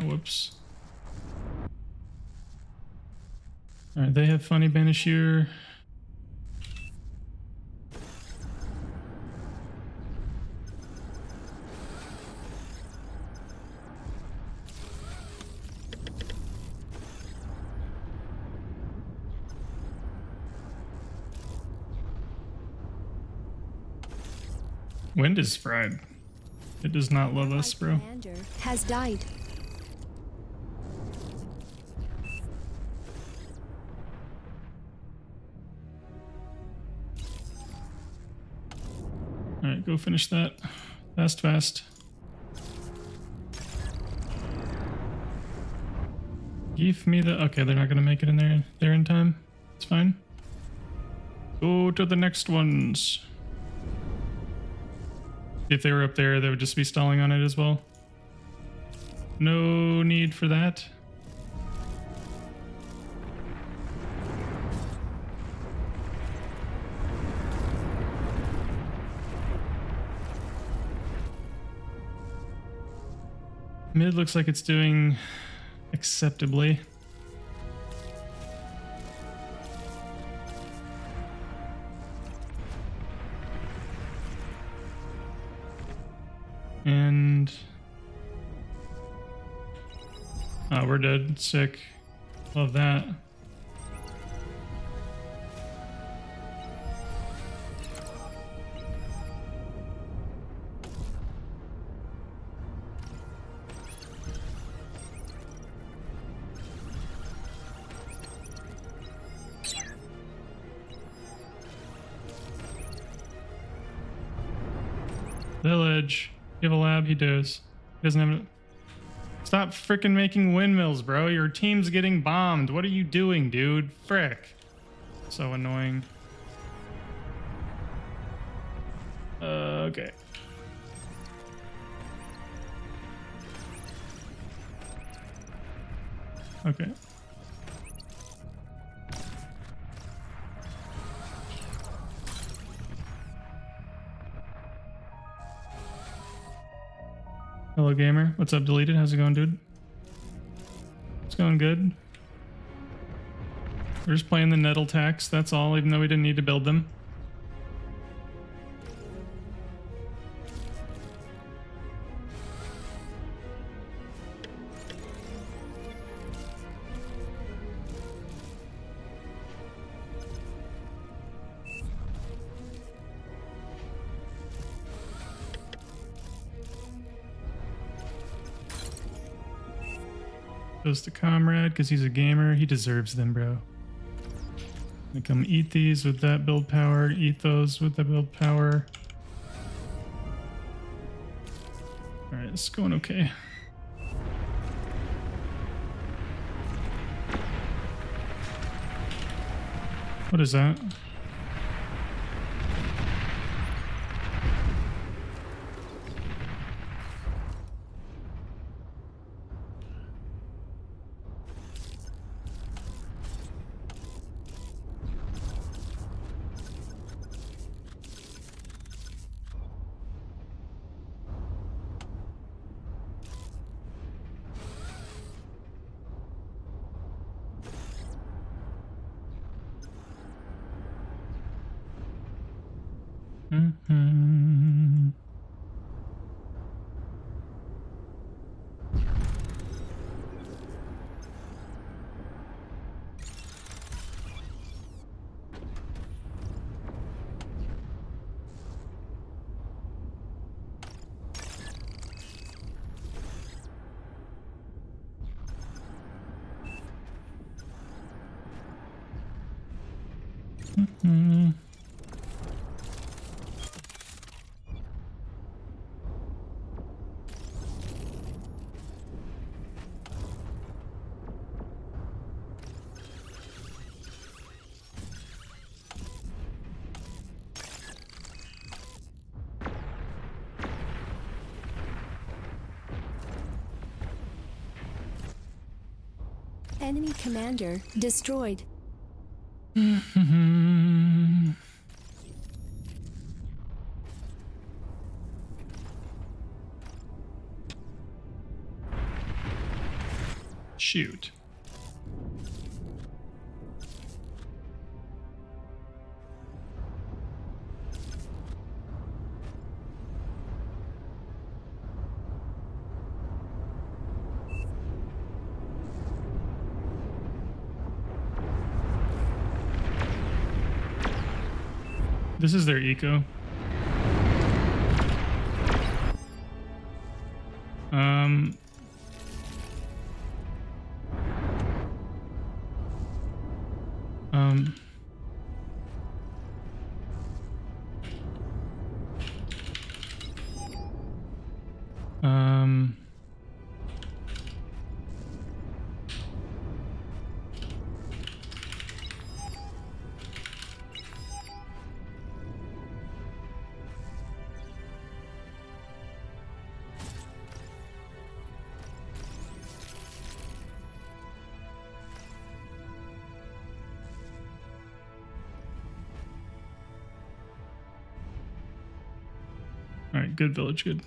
Whoops. All right, they have funny Banisher. Wind is fried. It does not love us, bro. Commander has died. All right, go finish that. Fast, fast. Give me the... Okay, they're not going to make it in there in time. It's fine. Go to the next ones. If they were up there, they would just be stalling on it as well. No need for that. Mid looks like it's doing acceptably. And oh, we're dead. Sick. Love that. Village. You have a lab? He does. He doesn't have it. Stop freaking making windmills, bro. Your team's getting bombed. What are you doing, dude? Frick. So annoying. Okay. Okay. Hello, gamer. What's up, deleted? How's it going, dude? It's going good. We're just playing the nettle tax, that's all, even though we didn't need to build them. Goes to Comrade because he's a gamer. He deserves them, bro. I come eat these with that build power, eat those with the build power. Alright, it's going okay. What is that? Mm-hmm. Mm-hmm. Enemy commander destroyed. Shoot. This is their eco. Um, um, um, all right, good village, good.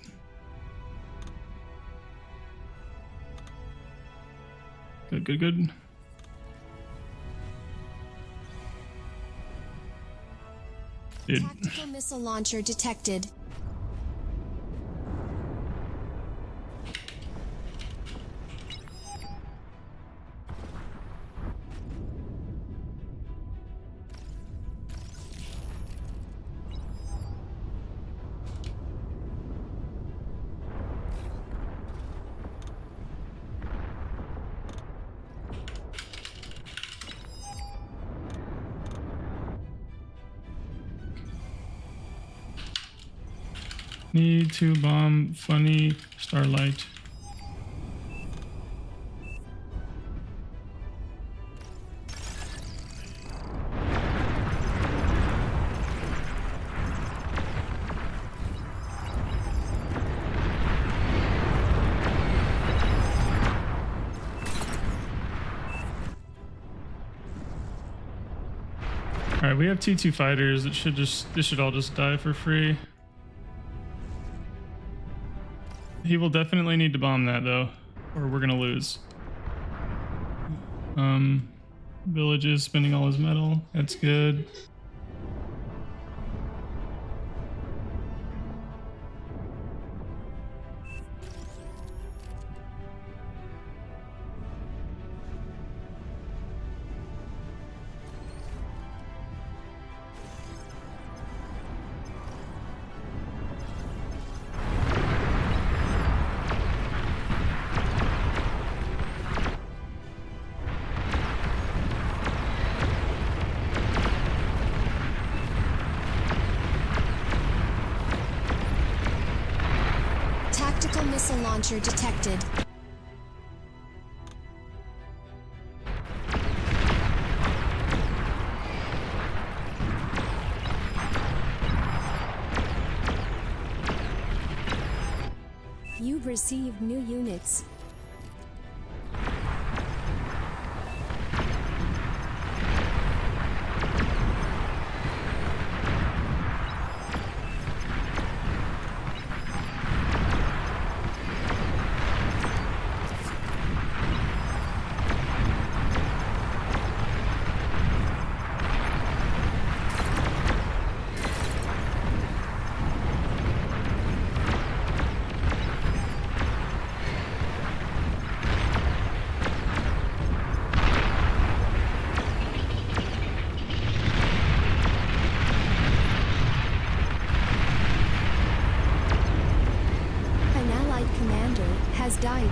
Good, good, good. Dude. Tactical missile launcher detected. Need to bomb funny starlight. All right, we have T2 fighters. It should just, this should all just die for free. He will definitely need to bomb that though, or we're gonna lose. Village is spending all his metal. That's good. Tactical missile launcher detected. You've received new units. Has died.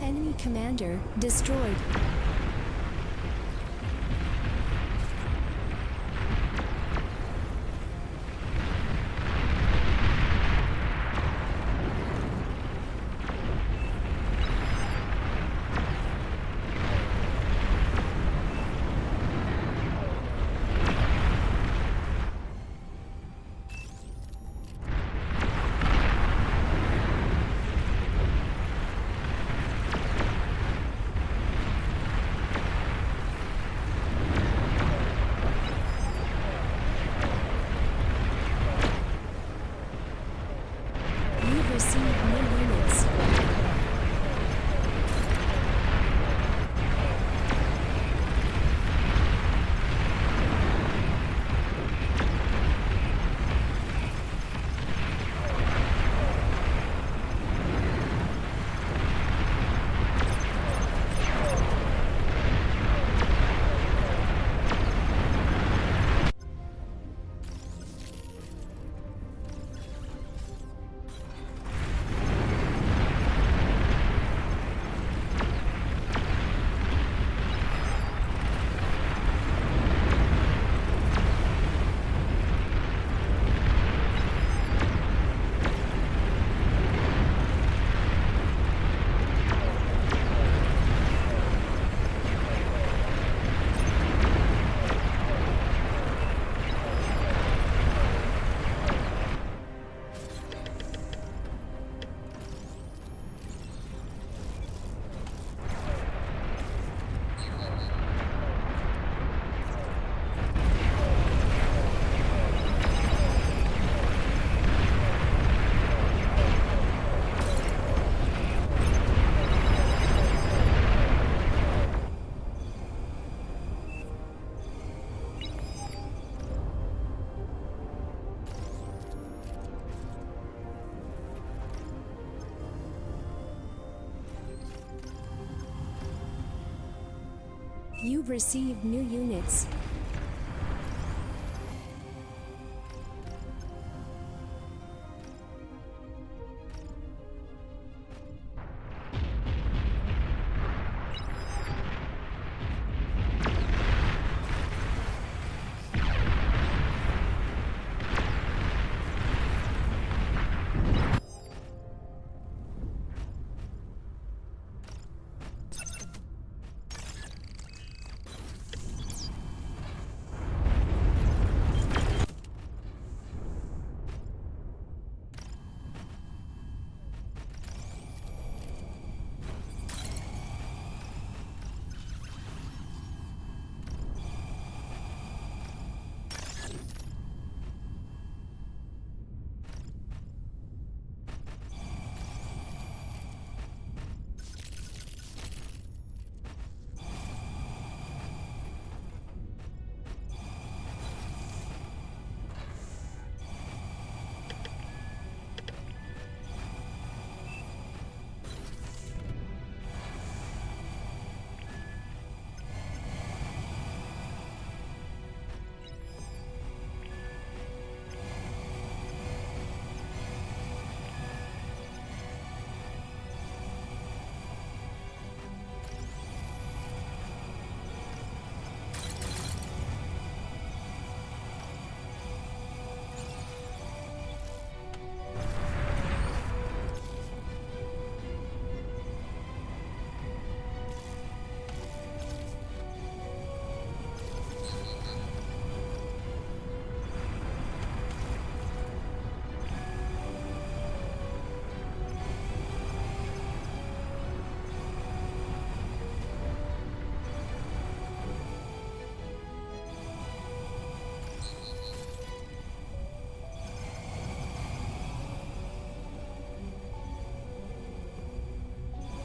Enemy commander destroyed. You've received new units.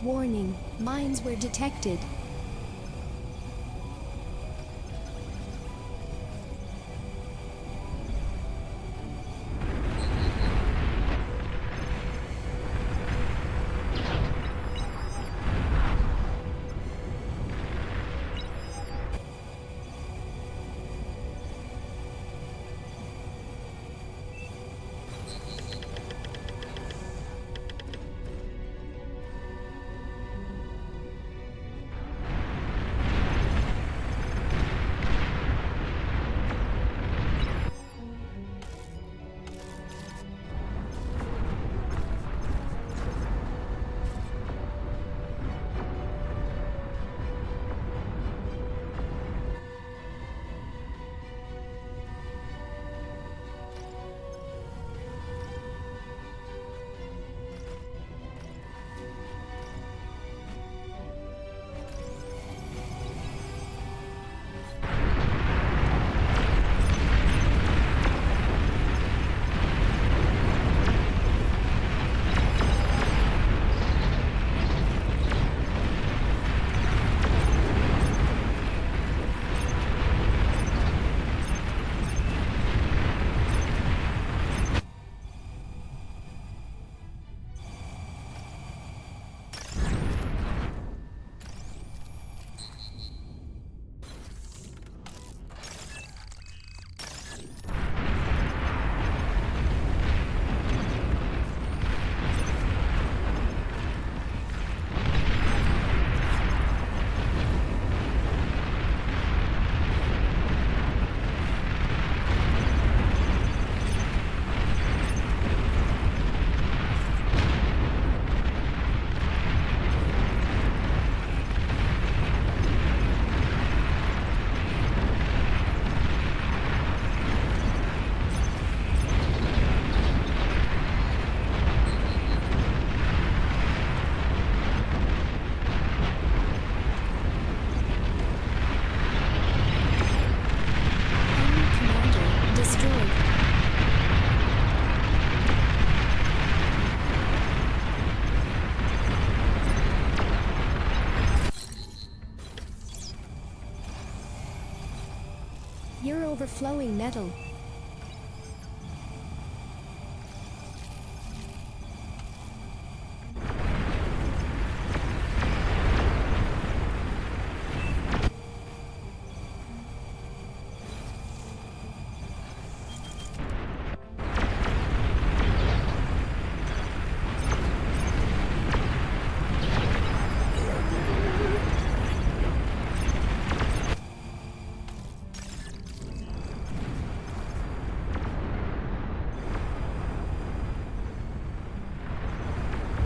Warning, mines were detected. You're overflowing metal.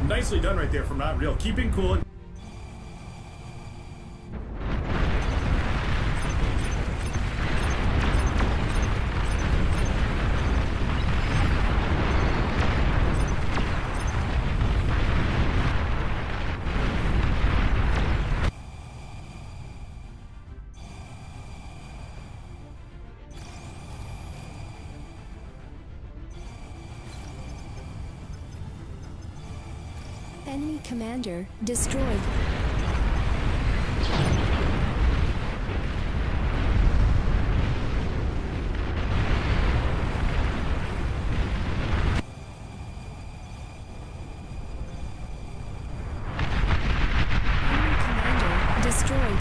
Nicely done right there from Not Real. Keeping cool. Enemy commander destroyed. Enemy commander destroyed.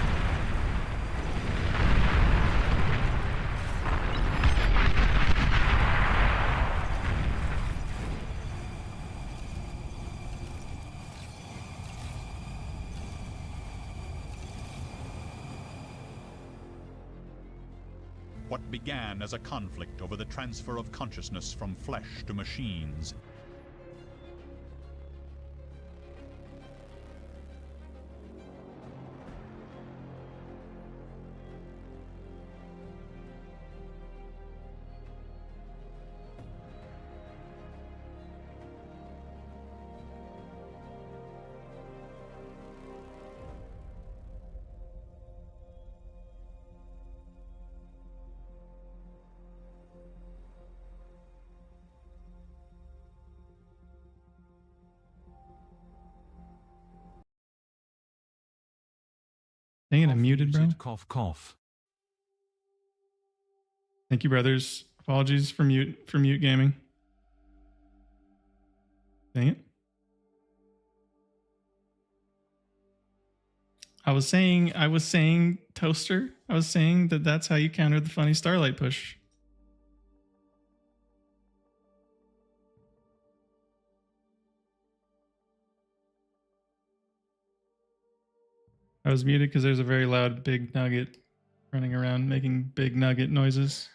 What began as a conflict over the transfer of consciousness from flesh to machines Dang it, I'm muted, bro. Cough, cough. Thank you, brothers. Apologies for mute gaming. Dang it. I was saying, Toaster. I was saying that that's how you counter the funny Starlight push. I was muted because there's a very loud big nugget running around making big nugget noises.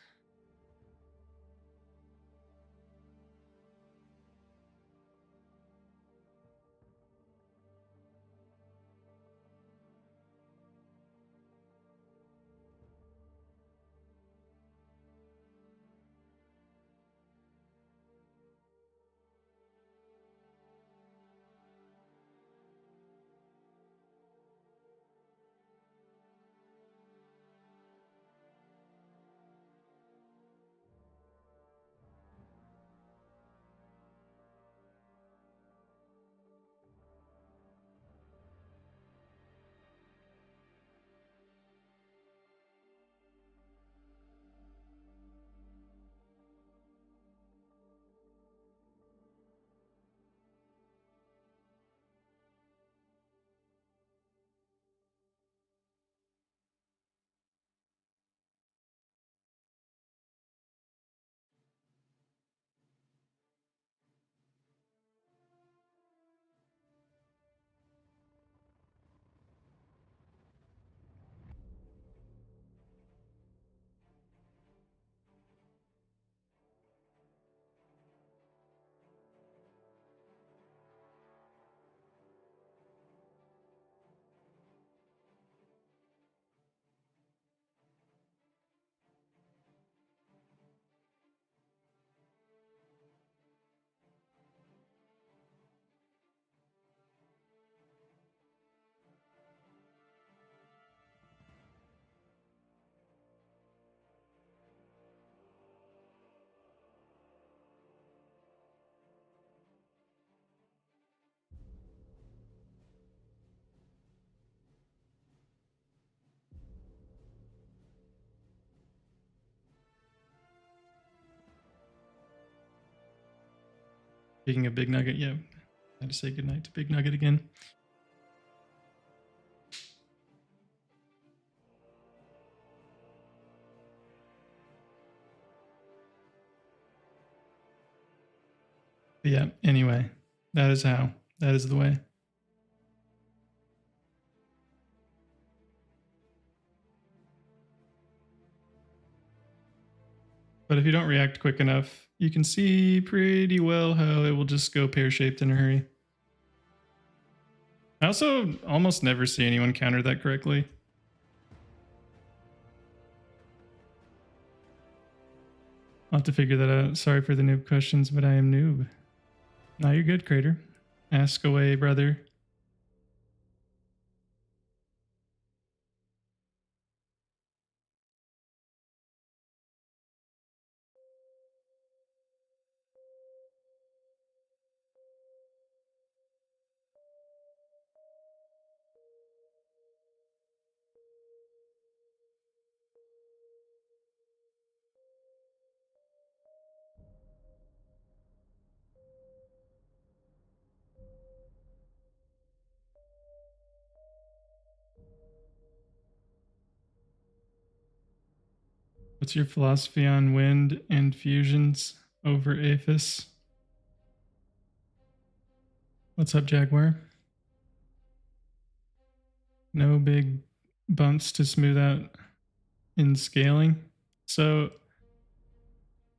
Speaking of Big Nugget, yeah, I had to say goodnight to Big Nugget again. But yeah, anyway, that is how. That is the way. But if you don't react quick enough, you can see pretty well how it will just go pear-shaped in a hurry. I also almost never see anyone counter that correctly. I'll have to figure that out. Sorry for the noob questions, but I am noob. Now you're good, Crater. Ask away, brother. What's your philosophy on wind and fusions over Aphis? What's up, Jaguar? No big bumps to smooth out in scaling. So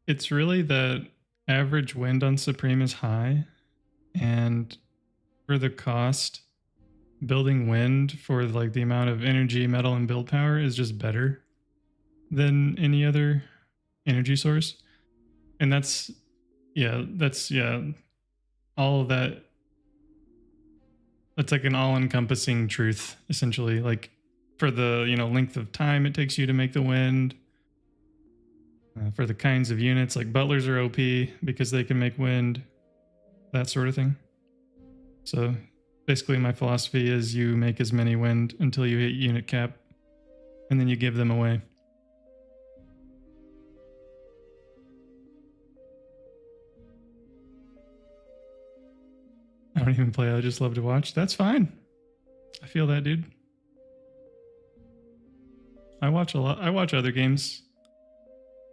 it's really that average wind on Supreme is high, and for the cost, building wind for like the amount of energy, metal, and build power is just better than any other energy source. And that's all of that. That's like an all-encompassing truth, essentially. Like for the length of time it takes you to make the wind, for the kinds of units, like butlers are OP because they can make wind, that sort of thing. So basically my philosophy is you make as many wind until you hit unit cap, and then you give them away. I don't even play, I just love to watch. That's fine. I feel that, dude. I watch a lot. I watch other games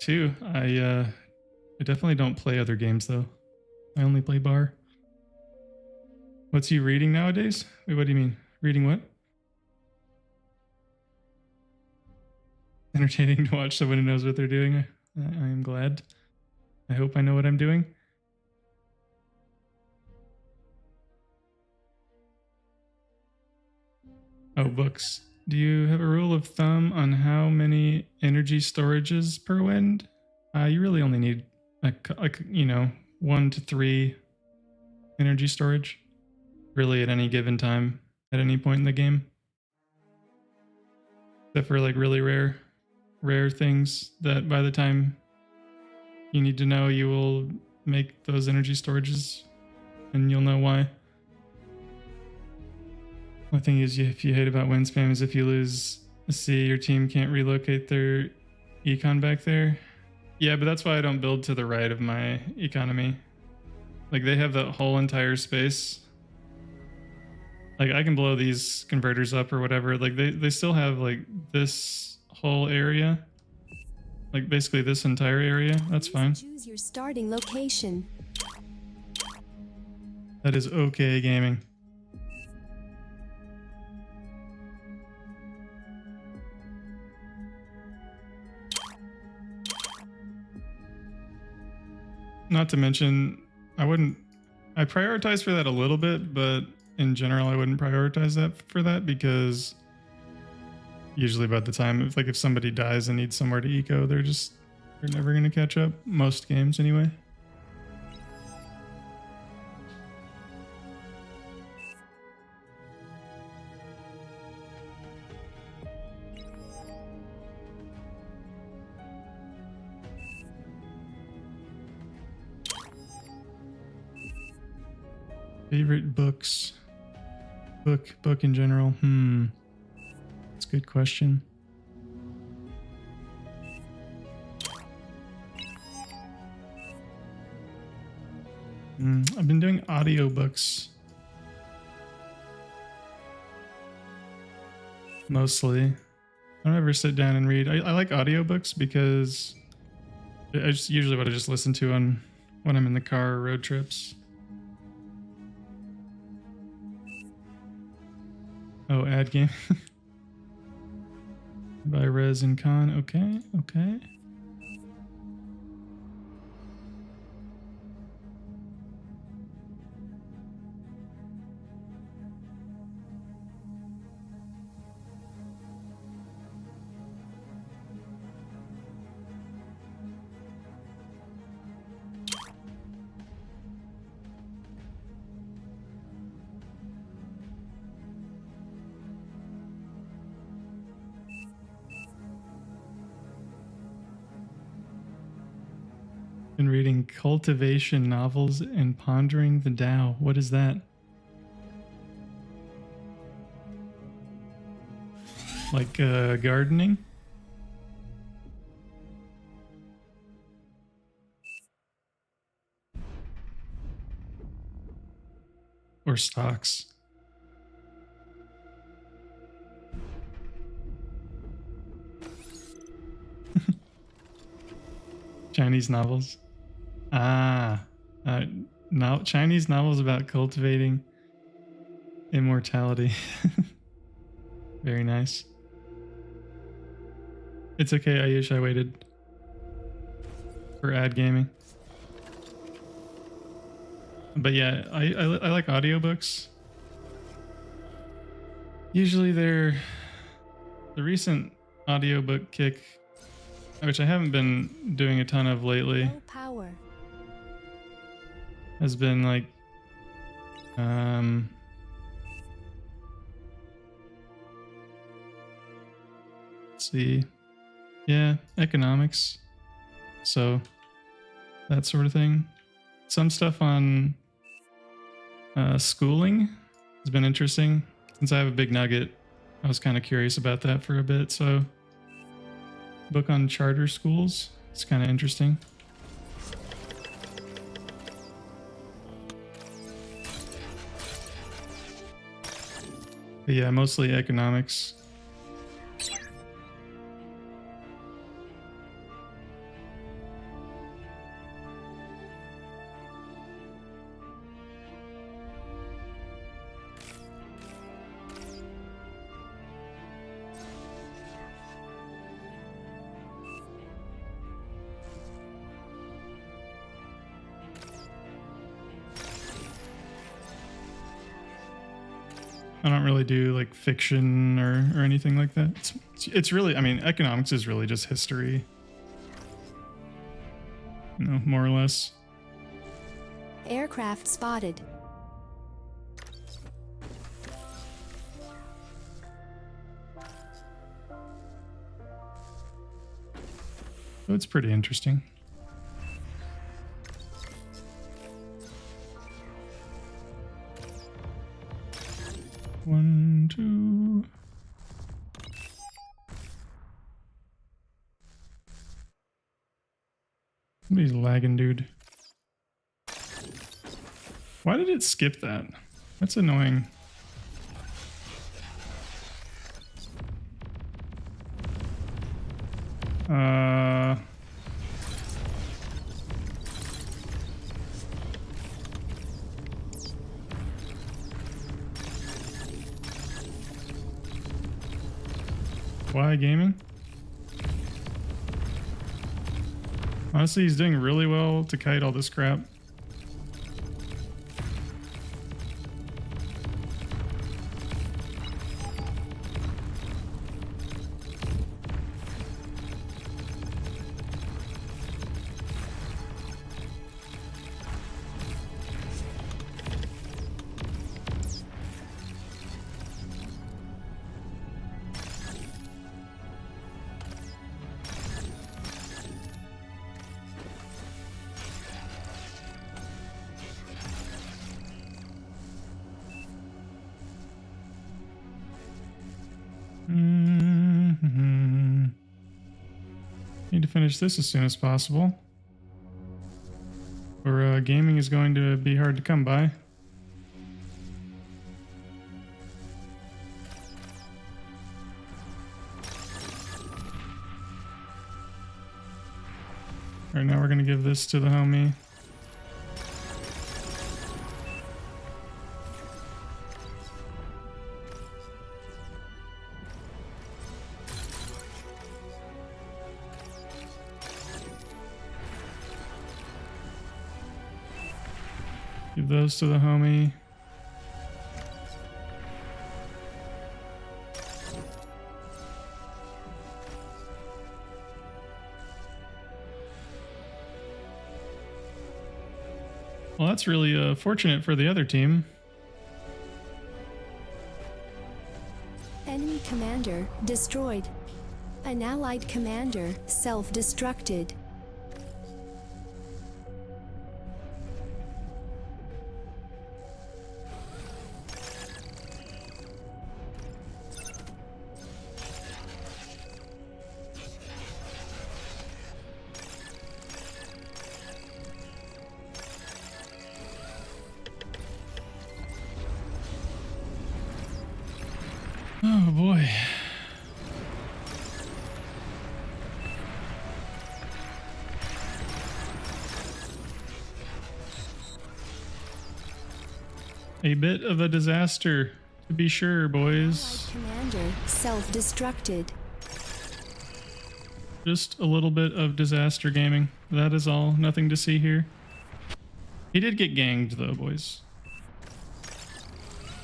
too. I definitely don't play other games though. I only play bar. What's you reading nowadays? Wait, what do you mean? Reading what? Entertaining to watch someone who knows what they're doing. I am glad. I hope I know what I'm doing. Oh, books. Do you have a rule of thumb on how many energy storages per wind? You really only need like 1 to 3 energy storage, really, at any given time, at any point in the game. Except for like really rare things that by the time you need to know, you will make those energy storages, and you'll know why. One thing is, if you hate about wind spam is if you lose a sea, your team can't relocate their econ back there. Yeah, but that's why I don't build to the right of my economy. Like, they have that whole entire space. Like, I can blow these converters up or whatever. Like, they still have, like, this whole area. Like, basically this entire area. That's fine. Choose your starting location. That is okay gaming. Not to mention, I prioritize for that a little bit, but in general, I wouldn't prioritize that for that, because usually by the time, if somebody dies and needs somewhere to eco, they're never going to catch up. Most games anyway. Favorite books? Book in general? That's a good question. I've been doing audiobooks. Mostly. I don't ever sit down and read. I like audiobooks because I just usually what I just listen to when I'm in the car or road trips. Oh, ad game. By Rez and Con. Okay. Been reading cultivation novels and pondering the Tao. What is that? Like gardening? Or stocks? Chinese novels. Chinese novels about cultivating immortality. Very nice. It's okay, Ayush, I waited for ad gaming. But yeah, I like audiobooks. Usually they're the recent audiobook kick, which I haven't been doing a ton of lately. Low power. Has been like let's see. Yeah, economics. So that sort of thing. Some stuff on schooling has been interesting. Since I have a big nugget, I was kind of curious about that for a bit. So, book on charter schools. It's kind of interesting. But yeah, mostly economics. I don't really do like fiction or anything like that. It's really, I mean, economics is really just history. You know, more or less. Aircraft spotted. So it's pretty interesting. One, two. Somebody's lagging, dude. Why did it skip that? That's annoying. Why gaming? Honestly, he's doing really well to kite all this crap. Need to finish this as soon as possible, or gaming is going to be hard to come by. All right, now we're going to give this to the homie. Give those to the homie. Well, that's really fortunate for the other team. Enemy commander destroyed. An allied commander self-destructed. Oh boy. A bit of a disaster, to be sure, boys. Allied commander self-destructed. Just a little bit of disaster gaming. That is all. Nothing to see here. He did get ganged, though, boys.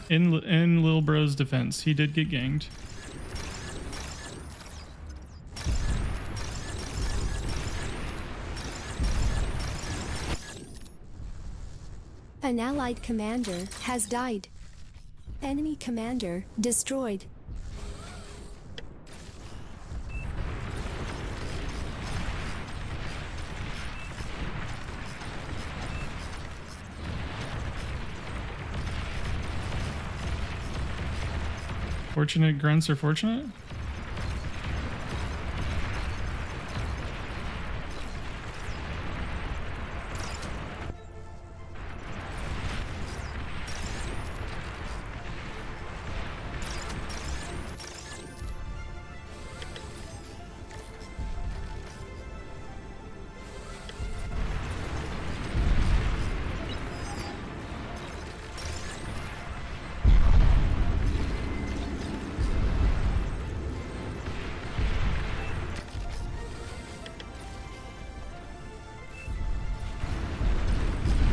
In Lil Bro's defense, he did get ganged. An allied commander has died. Enemy commander destroyed. Fortunate grunts are fortunate?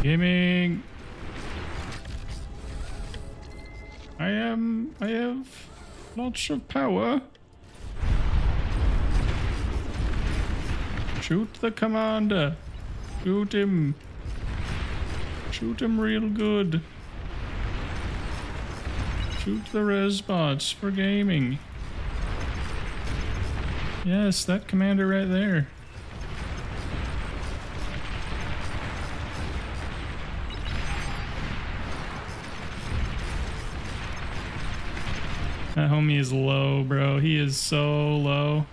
Gaming. I have lots of power. Shoot the commander. Shoot him. Shoot him real good. Shoot the res bots for gaming. Yes, that commander right there. That homie is low, bro. He is so low.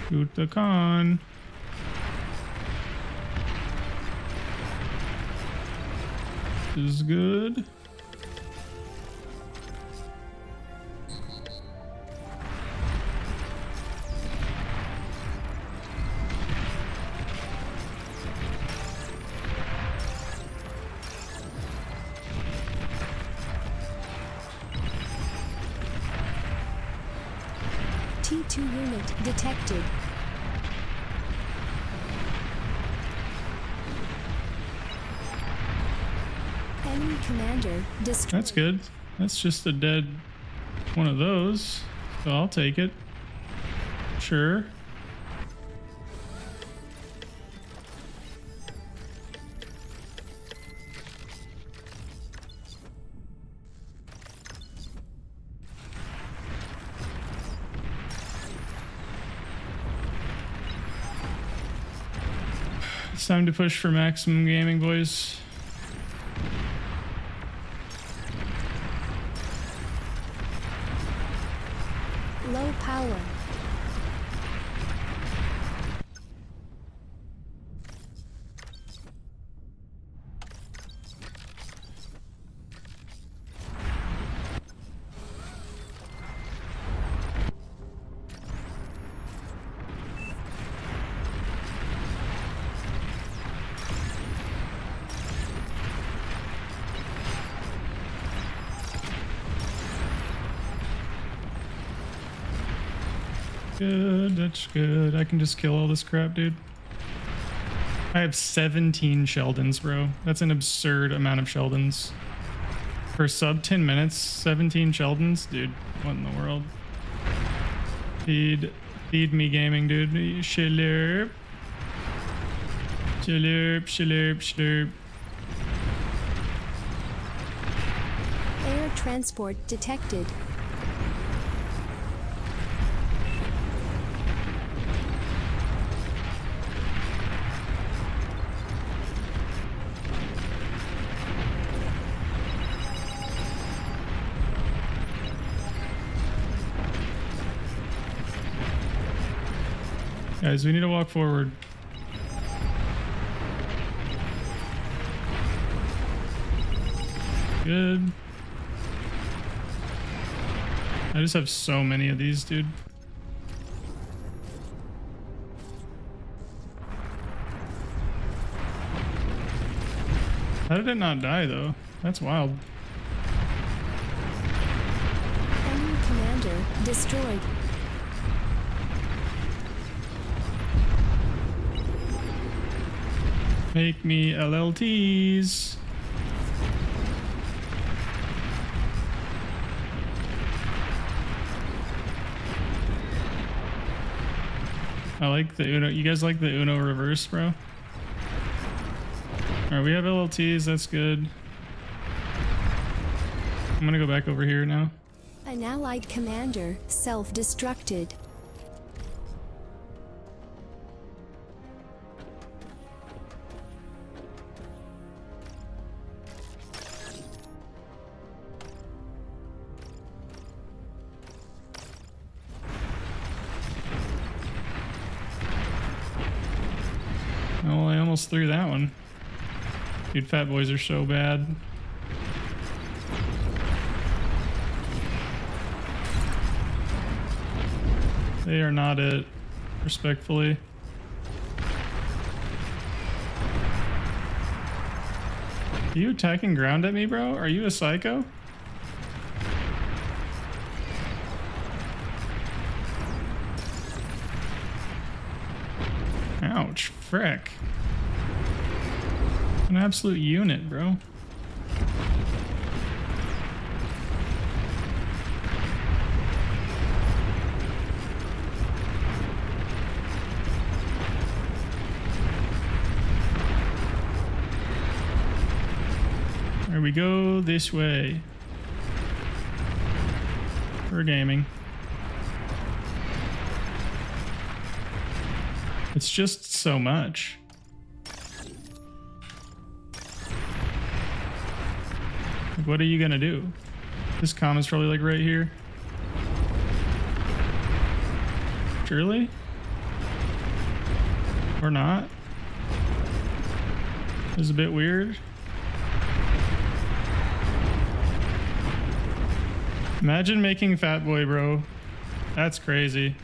Shoot the con. This is good. T2 unit detected. Enemy commander destroyed. That's good. That's just a dead one of those. So I'll take it. Sure. It's time to push for maximum gaming, boys. Low power. Good, that's good. I can just kill all this crap, dude. I have 17 Sheldons, bro. That's an absurd amount of Sheldons. For sub 10 minutes, 17 Sheldons? Dude, what in the world? Feed me gaming, dude. Shilurp. Shilurp, shilurp, shilurp. Air transport detected. Guys, we need to walk forward. Good. I just have so many of these, dude. How did it not die, though? That's wild. Enemy commander destroyed. Make me LLTs. I like the Uno. You guys like the Uno reverse, bro? Alright, we have LLTs. That's good. I'm gonna go back over here now. An allied commander self-destructed. Oh, I almost threw that one. Dude, fat boys are so bad. They are not it, respectfully. Are you attacking ground at me, bro? Are you a psycho? Ouch, frick. An absolute unit, bro. There we go, this way. For gaming. It's just so much. Like, what are you gonna do? This comment's probably like right here. Surely? Or not? This is a bit weird. Imagine making Fat Boy, bro. That's crazy.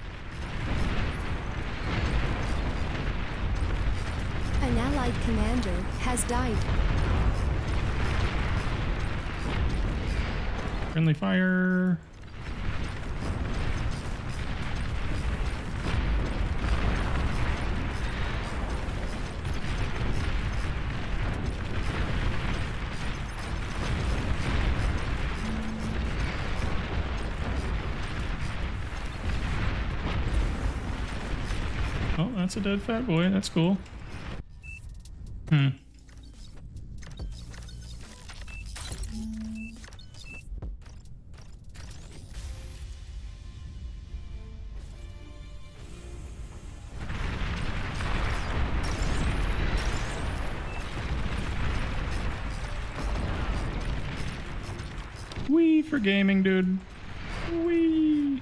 An allied commander has died. Friendly fire. Oh, that's a dead Fat Boy. That's cool. Wee for gaming, dude. Wee.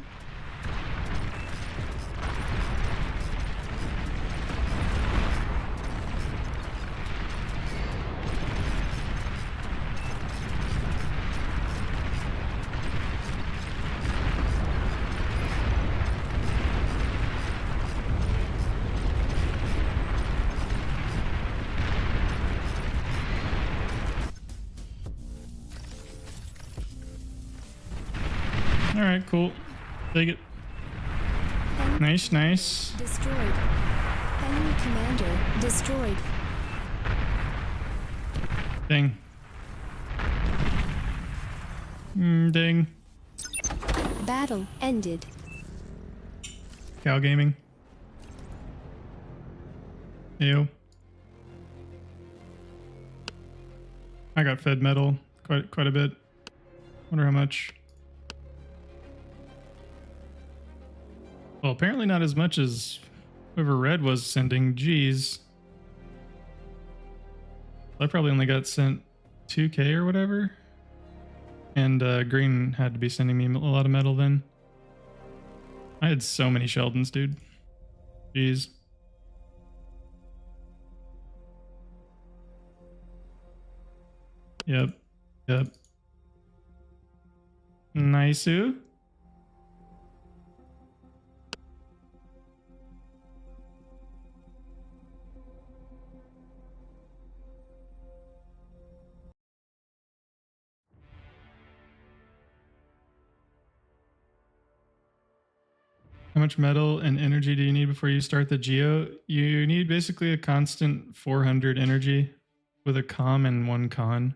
All right, cool. Take it. Nice, nice. Destroyed. Enemy commander destroyed. Ding. Ding. Battle ended. Cow gaming. Ew. I got fed metal quite a bit. Wonder how much. Well, apparently not as much as whoever red was sending. Jeez. I probably only got sent 2K or whatever. And green had to be sending me a lot of metal then. I had so many Sheldons, dude. Jeez. Yep. Yep. Nice-oo. How much metal and energy do you need before you start the geo? You need basically a constant 400 energy with a com and 1 con.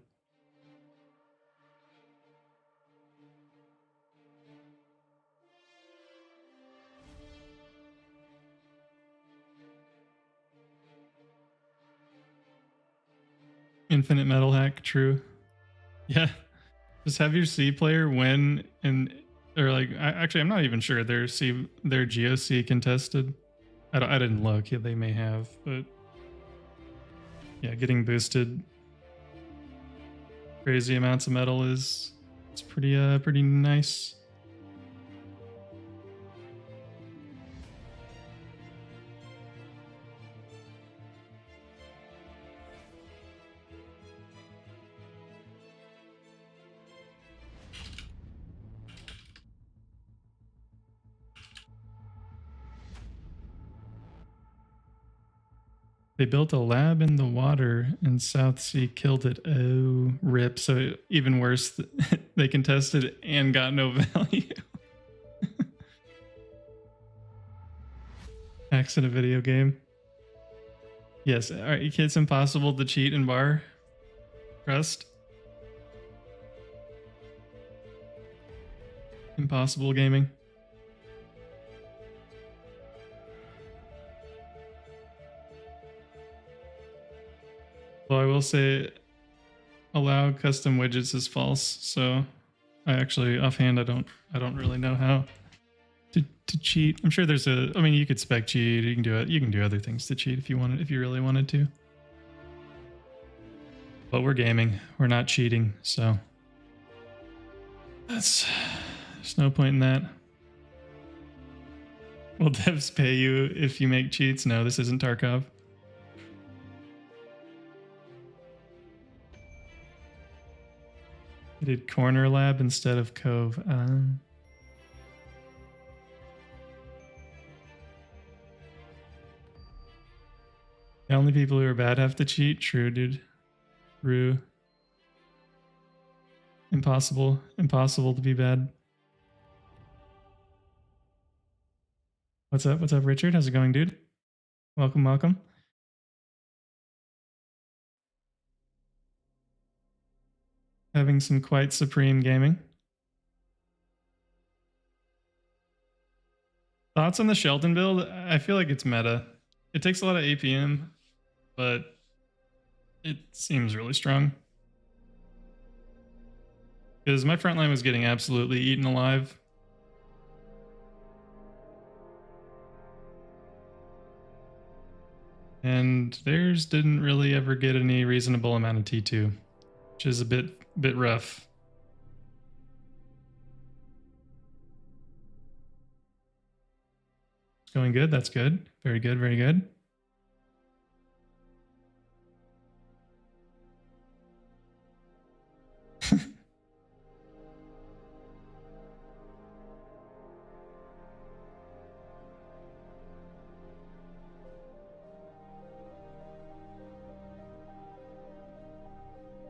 Infinite metal hack, true. Yeah. Just have your C player win or like actually I'm not even sure their GOC contested. I didn't look. Yeah, they may have, but yeah, getting boosted crazy amounts of metal it's pretty nice. They built a lab in the water and South Sea killed it. Oh, rip. So even worse, they contested and got no value. Hacks in a video game. Yes, all right, it's impossible to cheat in bar. Trust. Impossible gaming. Well, I will say allow custom widgets is false. So I actually offhand I don't really know how to cheat. I'm sure there's I mean you could spec cheat, you can do it, you can do other things to cheat if you really wanted to. But we're gaming. We're not cheating, so there's no point in that. Will devs pay you if you make cheats? No, this isn't Tarkov. I did corner lab instead of cove. The only people who are bad have to cheat. True, dude. True. Impossible to be bad. What's up, Richard? How's it going, dude? Welcome. Having some quite supreme gaming. Thoughts on the Shelton build? I feel like it's meta. It takes a lot of APM, but it seems really strong. Because my front line was getting absolutely eaten alive. And theirs didn't really ever get any reasonable amount of T2, which is a bit rough. It's going good. That's good. Very good. Very good.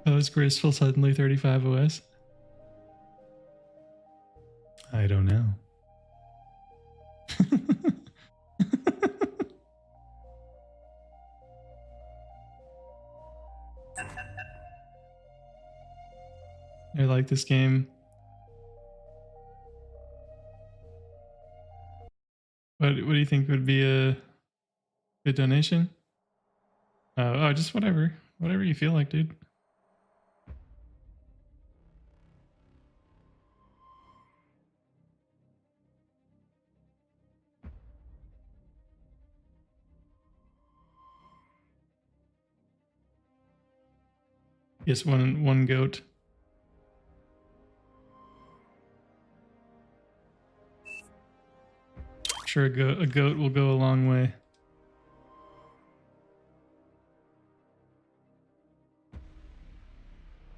Oh, is Graceful suddenly 35 OS? I don't know. I like this game. What do you think would be a good donation? Oh, just whatever you feel like, dude. Yes, one goat. Sure, a goat will go a long way.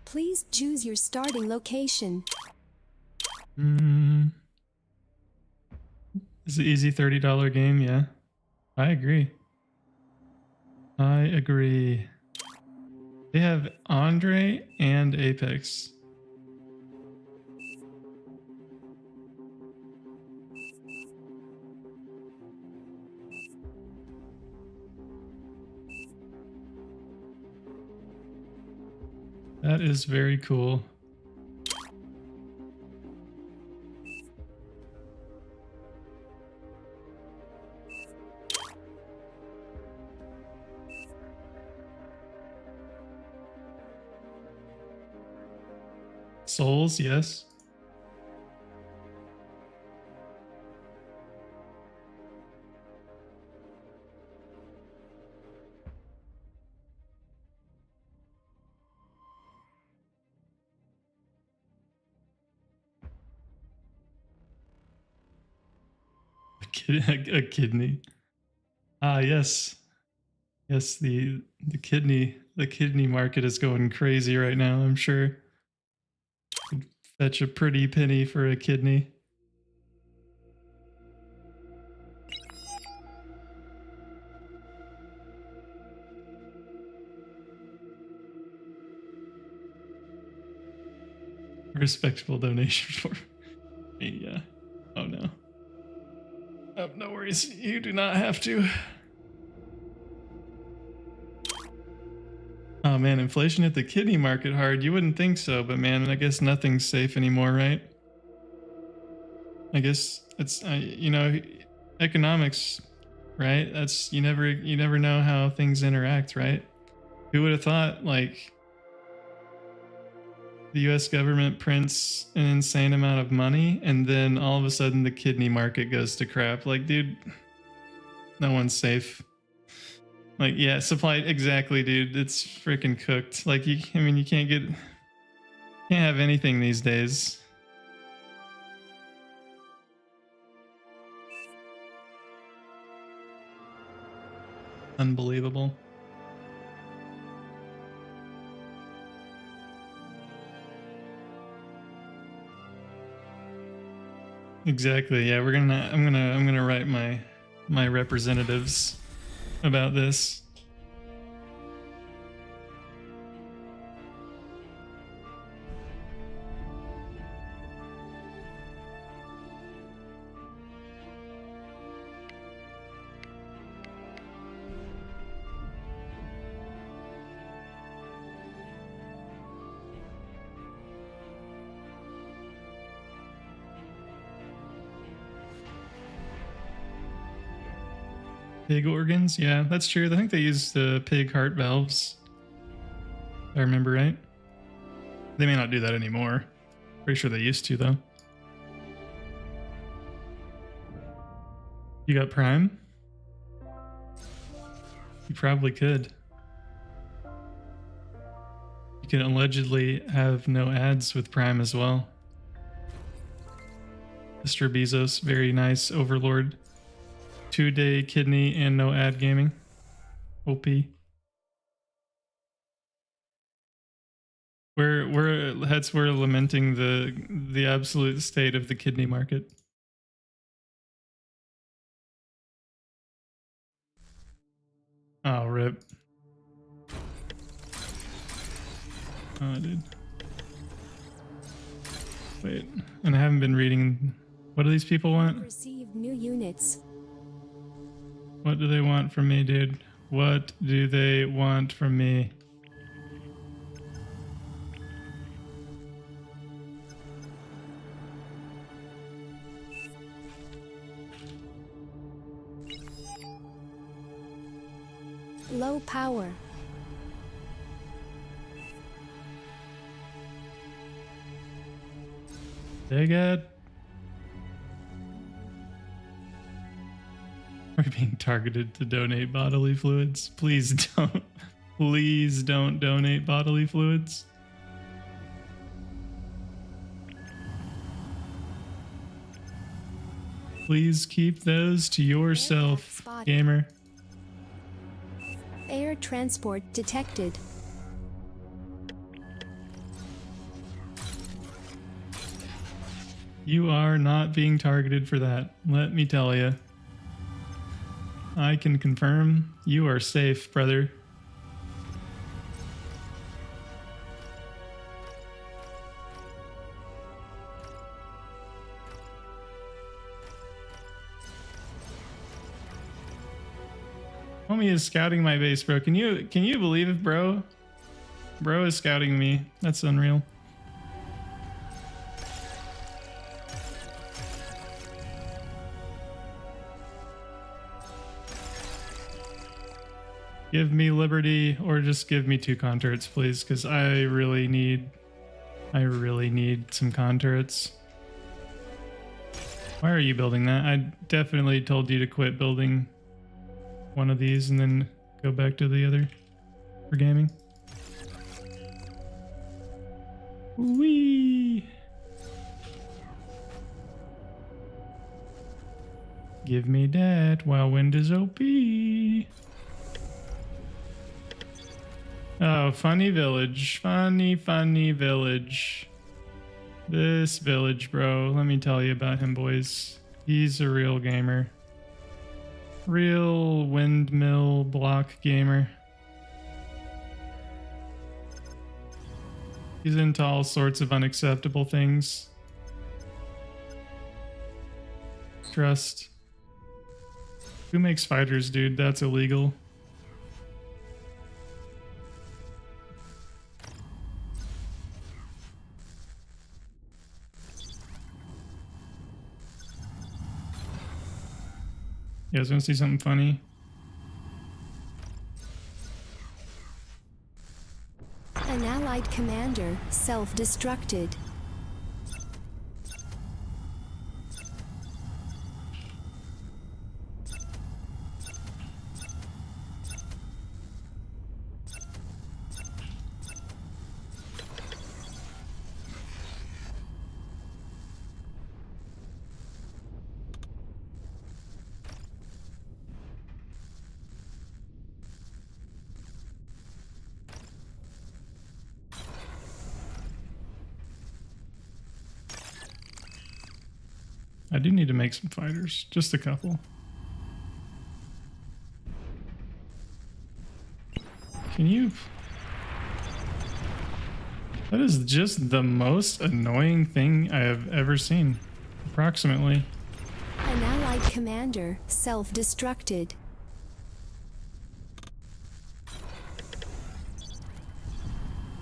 Please choose your starting location. It's an easy $30 game, yeah. I agree. They have Andre and Apex. That is very cool. Souls, yes. A kidney. Ah, yes. Yes, the kidney market is going crazy right now, I'm sure. Could fetch a pretty penny for a kidney. Respectable donation for me, yeah. Oh no. Oh, no worries. You do not have to. Oh man, inflation hit the kidney market hard. You wouldn't think so, but man, I guess nothing's safe anymore, right? I guess it's you know, economics, right? That's you never know how things interact, right? Who would have thought like the US government prints an insane amount of money and then all of a sudden the kidney market goes to crap. Like, dude, no one's safe. Like, yeah, supply exactly, dude. It's freaking cooked. Like, you can't have anything these days. Unbelievable. Exactly. Yeah, I'm gonna write my representatives about this. Pig organs? Yeah, that's true. I think they use the pig heart valves. If I remember right. They may not do that anymore. Pretty sure they used to, though. You got Prime? You probably could. You can allegedly have no ads with Prime as well. Mr. Bezos, very nice overlord. 2-day kidney and no ad gaming. OP. We're lamenting the absolute state of the kidney market. Oh, rip. Oh, dude. Wait, and I haven't been reading. What do these people want? Receive new units. What do they want from me, dude? What do they want from me? Low power. They got. We're being targeted to donate bodily fluids. Please don't. Please don't donate bodily fluids. Please keep those to yourself, gamer. Air transport detected. You are not being targeted for that. Let me tell you. I can confirm you are safe, brother. Homie is scouting my base, bro. Can you believe it, bro? Bro is scouting me. That's unreal. Give me liberty or just give me 2 concerts, please, because I really need I really need some con turrets. Why are you building that? I definitely told you to quit building one of these and then go back to the other for gaming. Whee! Give me that while wind is OP. Oh, funny village. Funny village. This village, bro. Let me tell you about him, boys. He's a real gamer. Real windmill block gamer. He's into all sorts of unacceptable things. Trust. Who makes fighters, dude? That's illegal. You guys want to see something funny? An allied commander self-destructed. I do need to make some fighters. Just a couple. Can you... That is just the most annoying thing I have ever seen. Approximately. An allied commander self-destructed.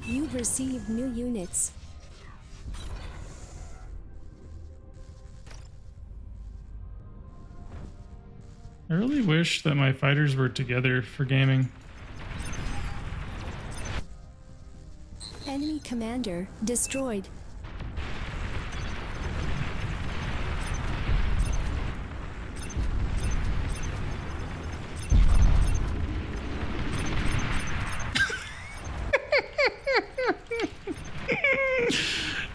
You've received new units. I really wish that my fighters were together for gaming. Enemy commander destroyed.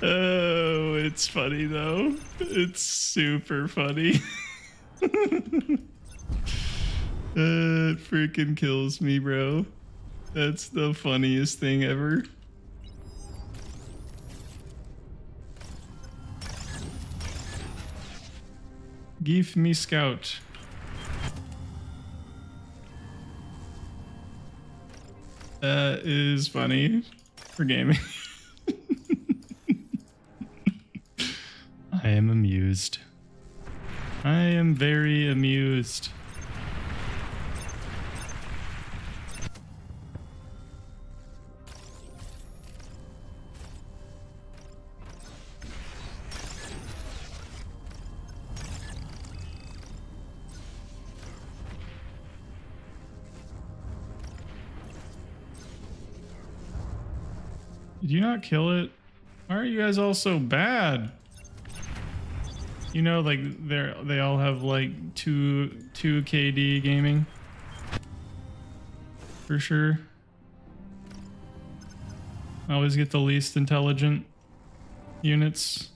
Oh, it's funny though. It's super funny. It freaking kills me, bro. That's the funniest thing ever. Give me scout. That is funny for gaming. I am amused. I am very amused. Did you not kill it? Why are you guys all so bad? You know, like they all have like two KD gaming. For sure. I always get the least intelligent units.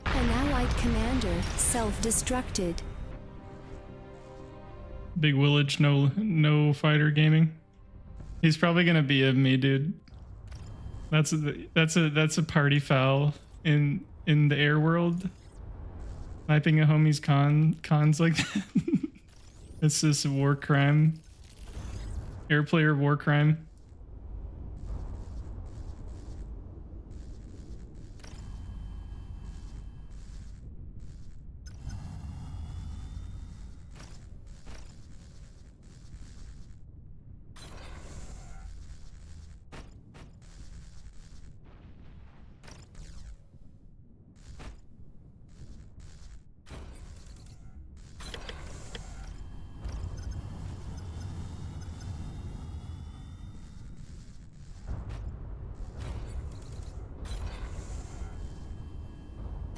An allied commander self-destructed. Big Willage, no fighter gaming. He's probably gonna be a me, dude. That's a party foul in the air world. Sniping a homie's cons like that. It's just a war crime. Air player war crime.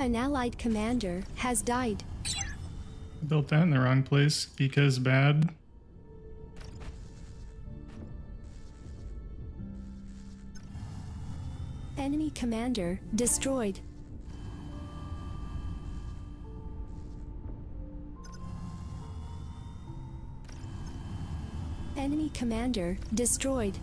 An allied commander has died. I built that in the wrong place because bad. Enemy commander destroyed. Enemy commander destroyed.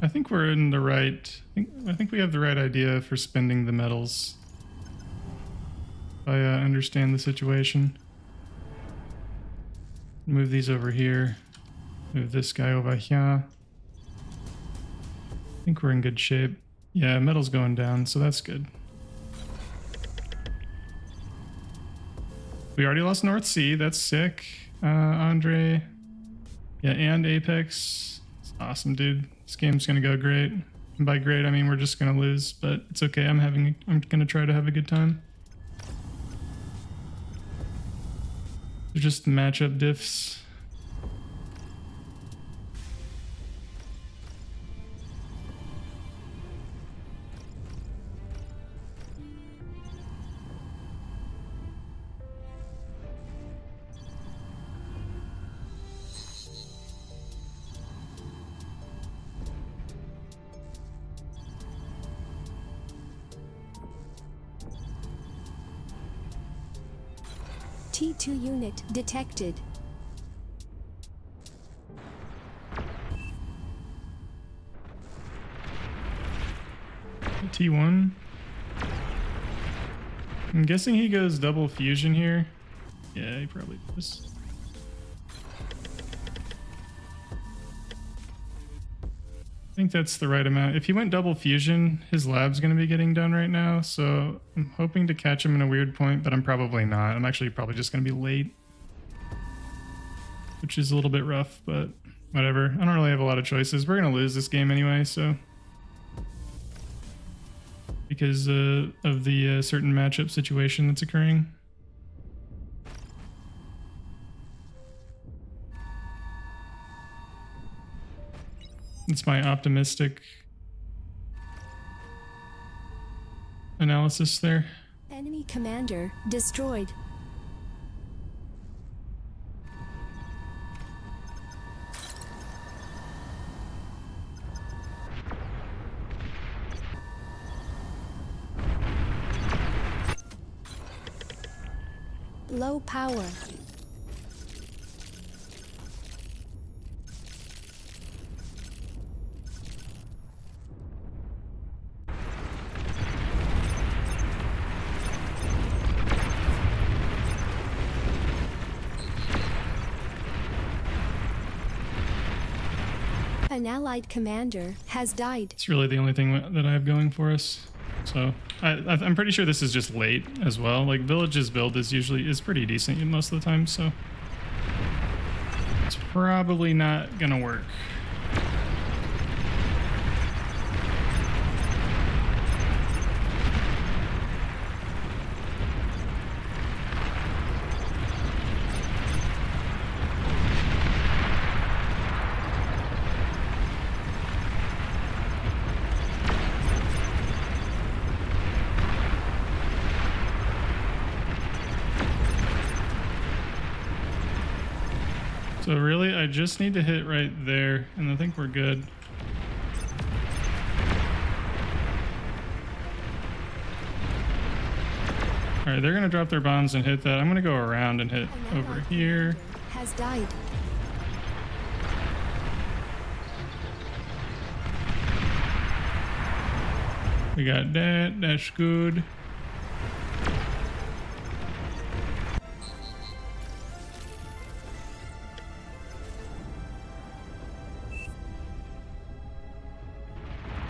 I think we're in the right. I think we have the right idea for spending the metals. If I understand the situation. Move these over here. Move this guy over here. I think we're in good shape. Yeah, metal's going down, so that's good. We already lost North Sea. That's sick. Andre. Yeah, and Apex. It's awesome, dude. This game's gonna go great. And by great, I mean we're just gonna lose, but it's okay. I'm gonna try to have a good time. They're just matchup diffs. T2 unit detected. T1. I'm guessing he goes double fusion here. Yeah, he probably does. I think that's the right amount. If he went double fusion, his lab's going to be getting done right now, so I'm hoping to catch him in a weird point, but I'm probably not. I'm actually probably just going to be late, which is a little bit rough, but whatever. I don't really have a lot of choices. We're going to lose this game anyway, so because of the certain matchup situation that's occurring. It's my optimistic analysis there. Enemy commander destroyed. Low power. An allied commander has died. It's really the only thing that I have going for us. So I'm pretty sure this is just late as well. Like Village's build is pretty decent most of the time, so it's probably not gonna work. So really, I just need to hit right there, and I think we're good. All right, they're gonna drop their bombs and hit that. I'm gonna go around and hit over here. Has died. We got that. That's good.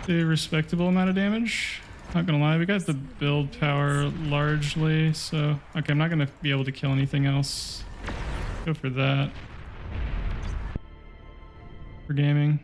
A respectable amount of damage. Not gonna lie, we got the build power largely, so okay, I'm not gonna be able to kill anything else. Go for that. For gaming.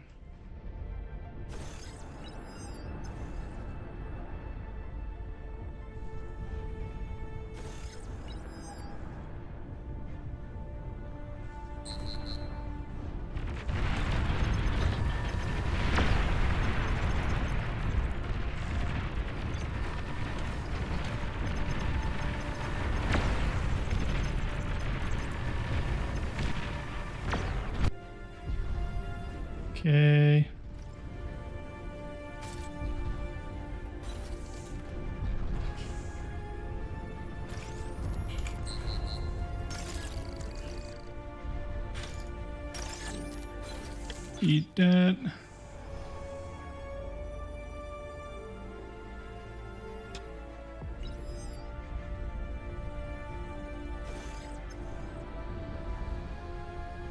Okay. Eat that.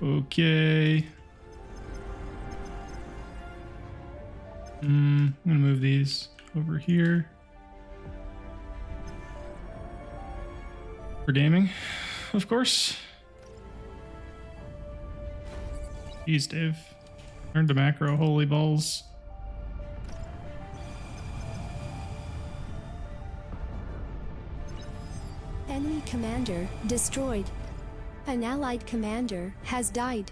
Okay. I'm gonna move these over here for gaming, of course. Jeez, Dave. Learned the macro, holy balls. Enemy commander destroyed. An allied commander has died.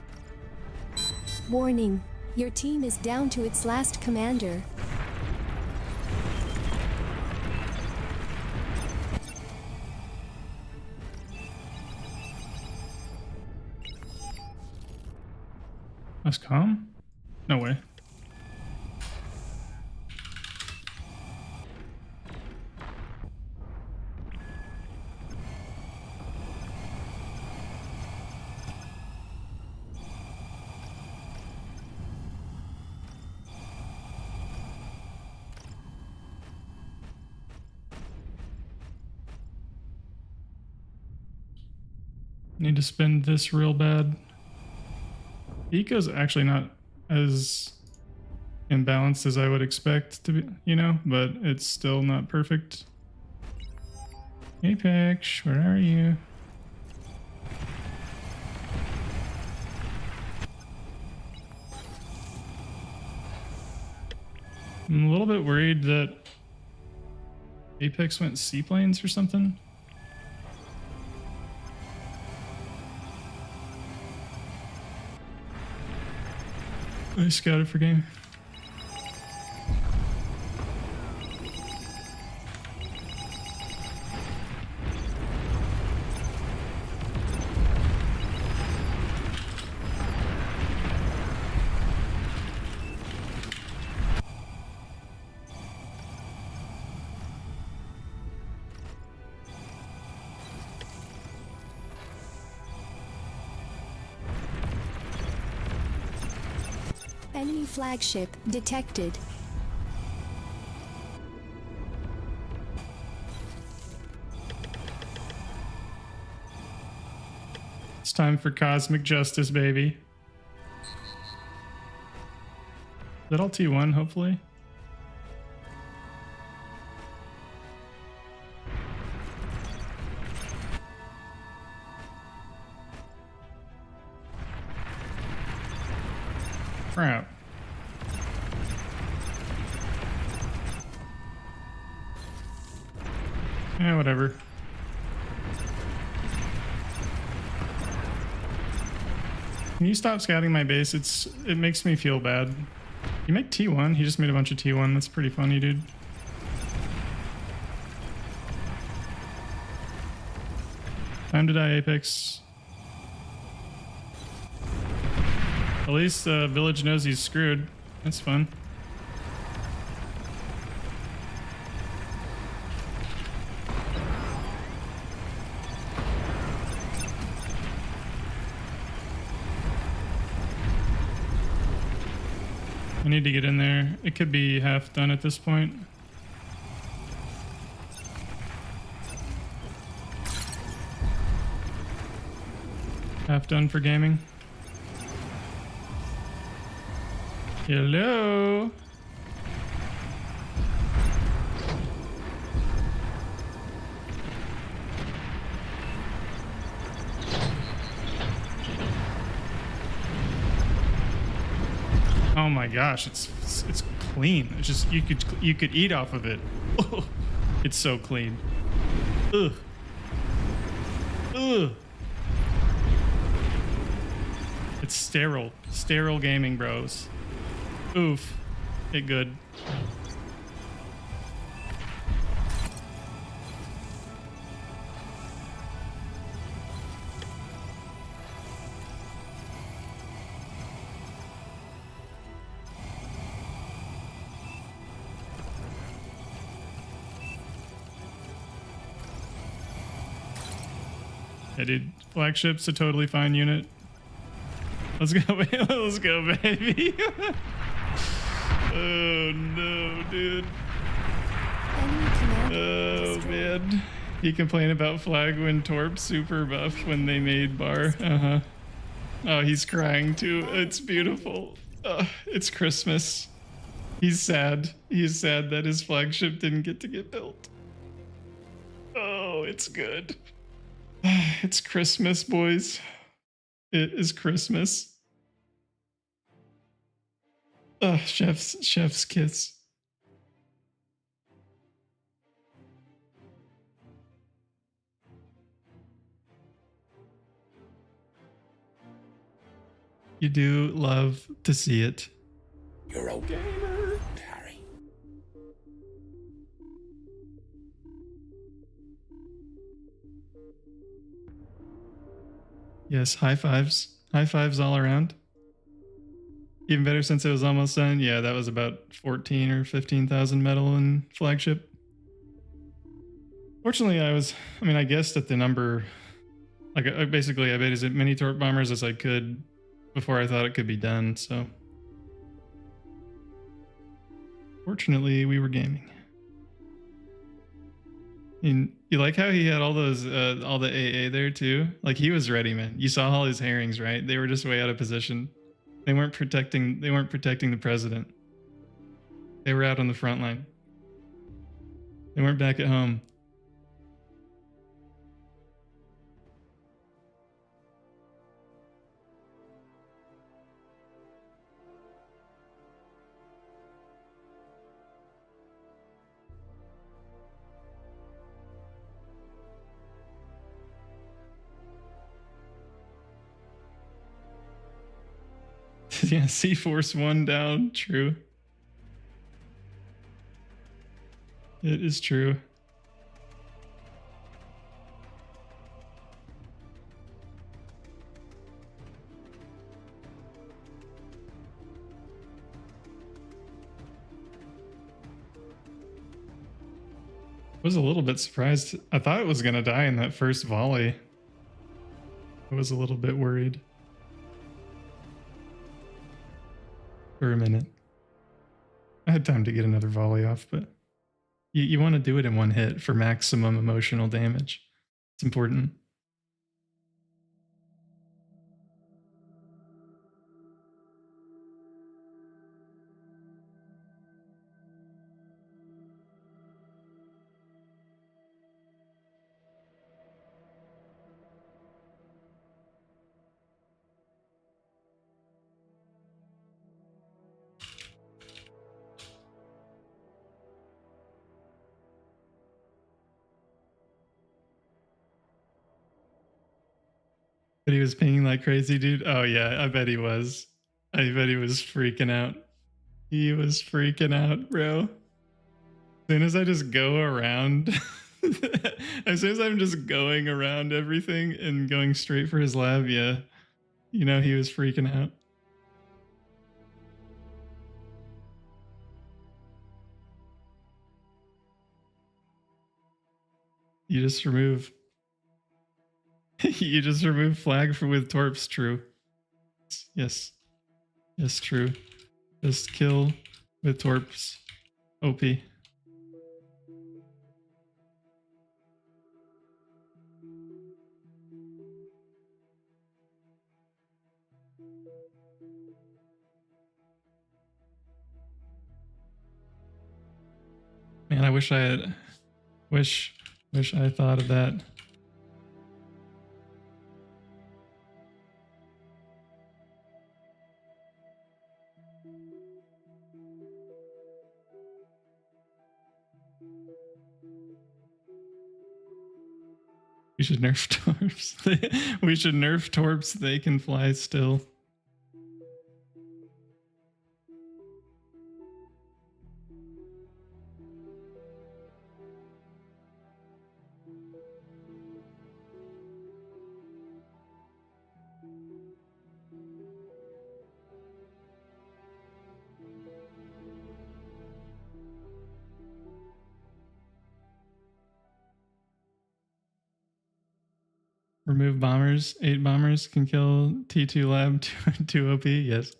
Warning, your team is down to its last commander. That's calm? No way. Need to spend this real bad. Eco's actually not as imbalanced as I would expect to be, you know, but it's still not perfect. Apex, where are you? I'm a little bit worried that Apex went seaplanes or something. I scouted for game. Enemy flagship detected. It's time for cosmic justice, baby. Is that all T1, hopefully? Crap. Yeah, whatever. Can you stop scouting my base? It makes me feel bad. You make T1? He just made a bunch of T1. That's pretty funny, dude. Time to die, Apex. At least Village knows he's screwed. That's fun. I need to get in there. It could be half done at this point. Half done for gaming. Hello. Oh my gosh, it's clean. It's just you could eat off of it. Oh, it's so clean. Ugh. Ugh. It's sterile. Sterile gaming, bros. Oof. It good. Yeah, dude. Flagship's a totally fine unit. Let's go, let's go, baby. Oh no, dude. Enemy commander Oh destroyed. man. He complained about flag when Torp super buff when they made bar. Uh-huh. Oh, he's crying too. It's beautiful. It's Christmas. He's sad. He's sad that his flagship didn't get built. Oh, it's good. It's Christmas, boys. It is Christmas. Chef's kiss. You do love to see it. You're a gamer, Harry. Yes, high fives. High fives all around. Even better since it was almost done. Yeah, that was about 14 or 15,000 metal in flagship. Fortunately, I guessed at the number, like I basically I made as many torp bombers as I could before I thought it could be done, so. Fortunately, we were gaming. And you like how he had all those, all the AA there too? Like he was ready, man. You saw all his herrings, right? They were just way out of position. They weren't protecting the president. They were out on the front line. They weren't back at home. Yeah, C-Force 1 down. True. It is true. I was a little bit surprised. I thought it was going to die in that first volley. I was a little bit worried. For a minute. I had time to get another volley off, but you want to do it in one hit for maximum emotional damage. It's important. But he was pinging like crazy, dude. Oh yeah, I bet he was. I bet he was freaking out. He was freaking out, bro. As soon as I just go around, as soon as I'm just going around everything and going straight for his lab, yeah, you know he was freaking out. You just remove. You just remove flag with torps. True. Yes. Yes, true. Just kill with torps. OP. Man, I wish I had. Wish I had thought of that. We should nerf torps. We should nerf torps. They can fly still. Remove bombers. 8 bombers can kill T2 lab 2 OP. Yes.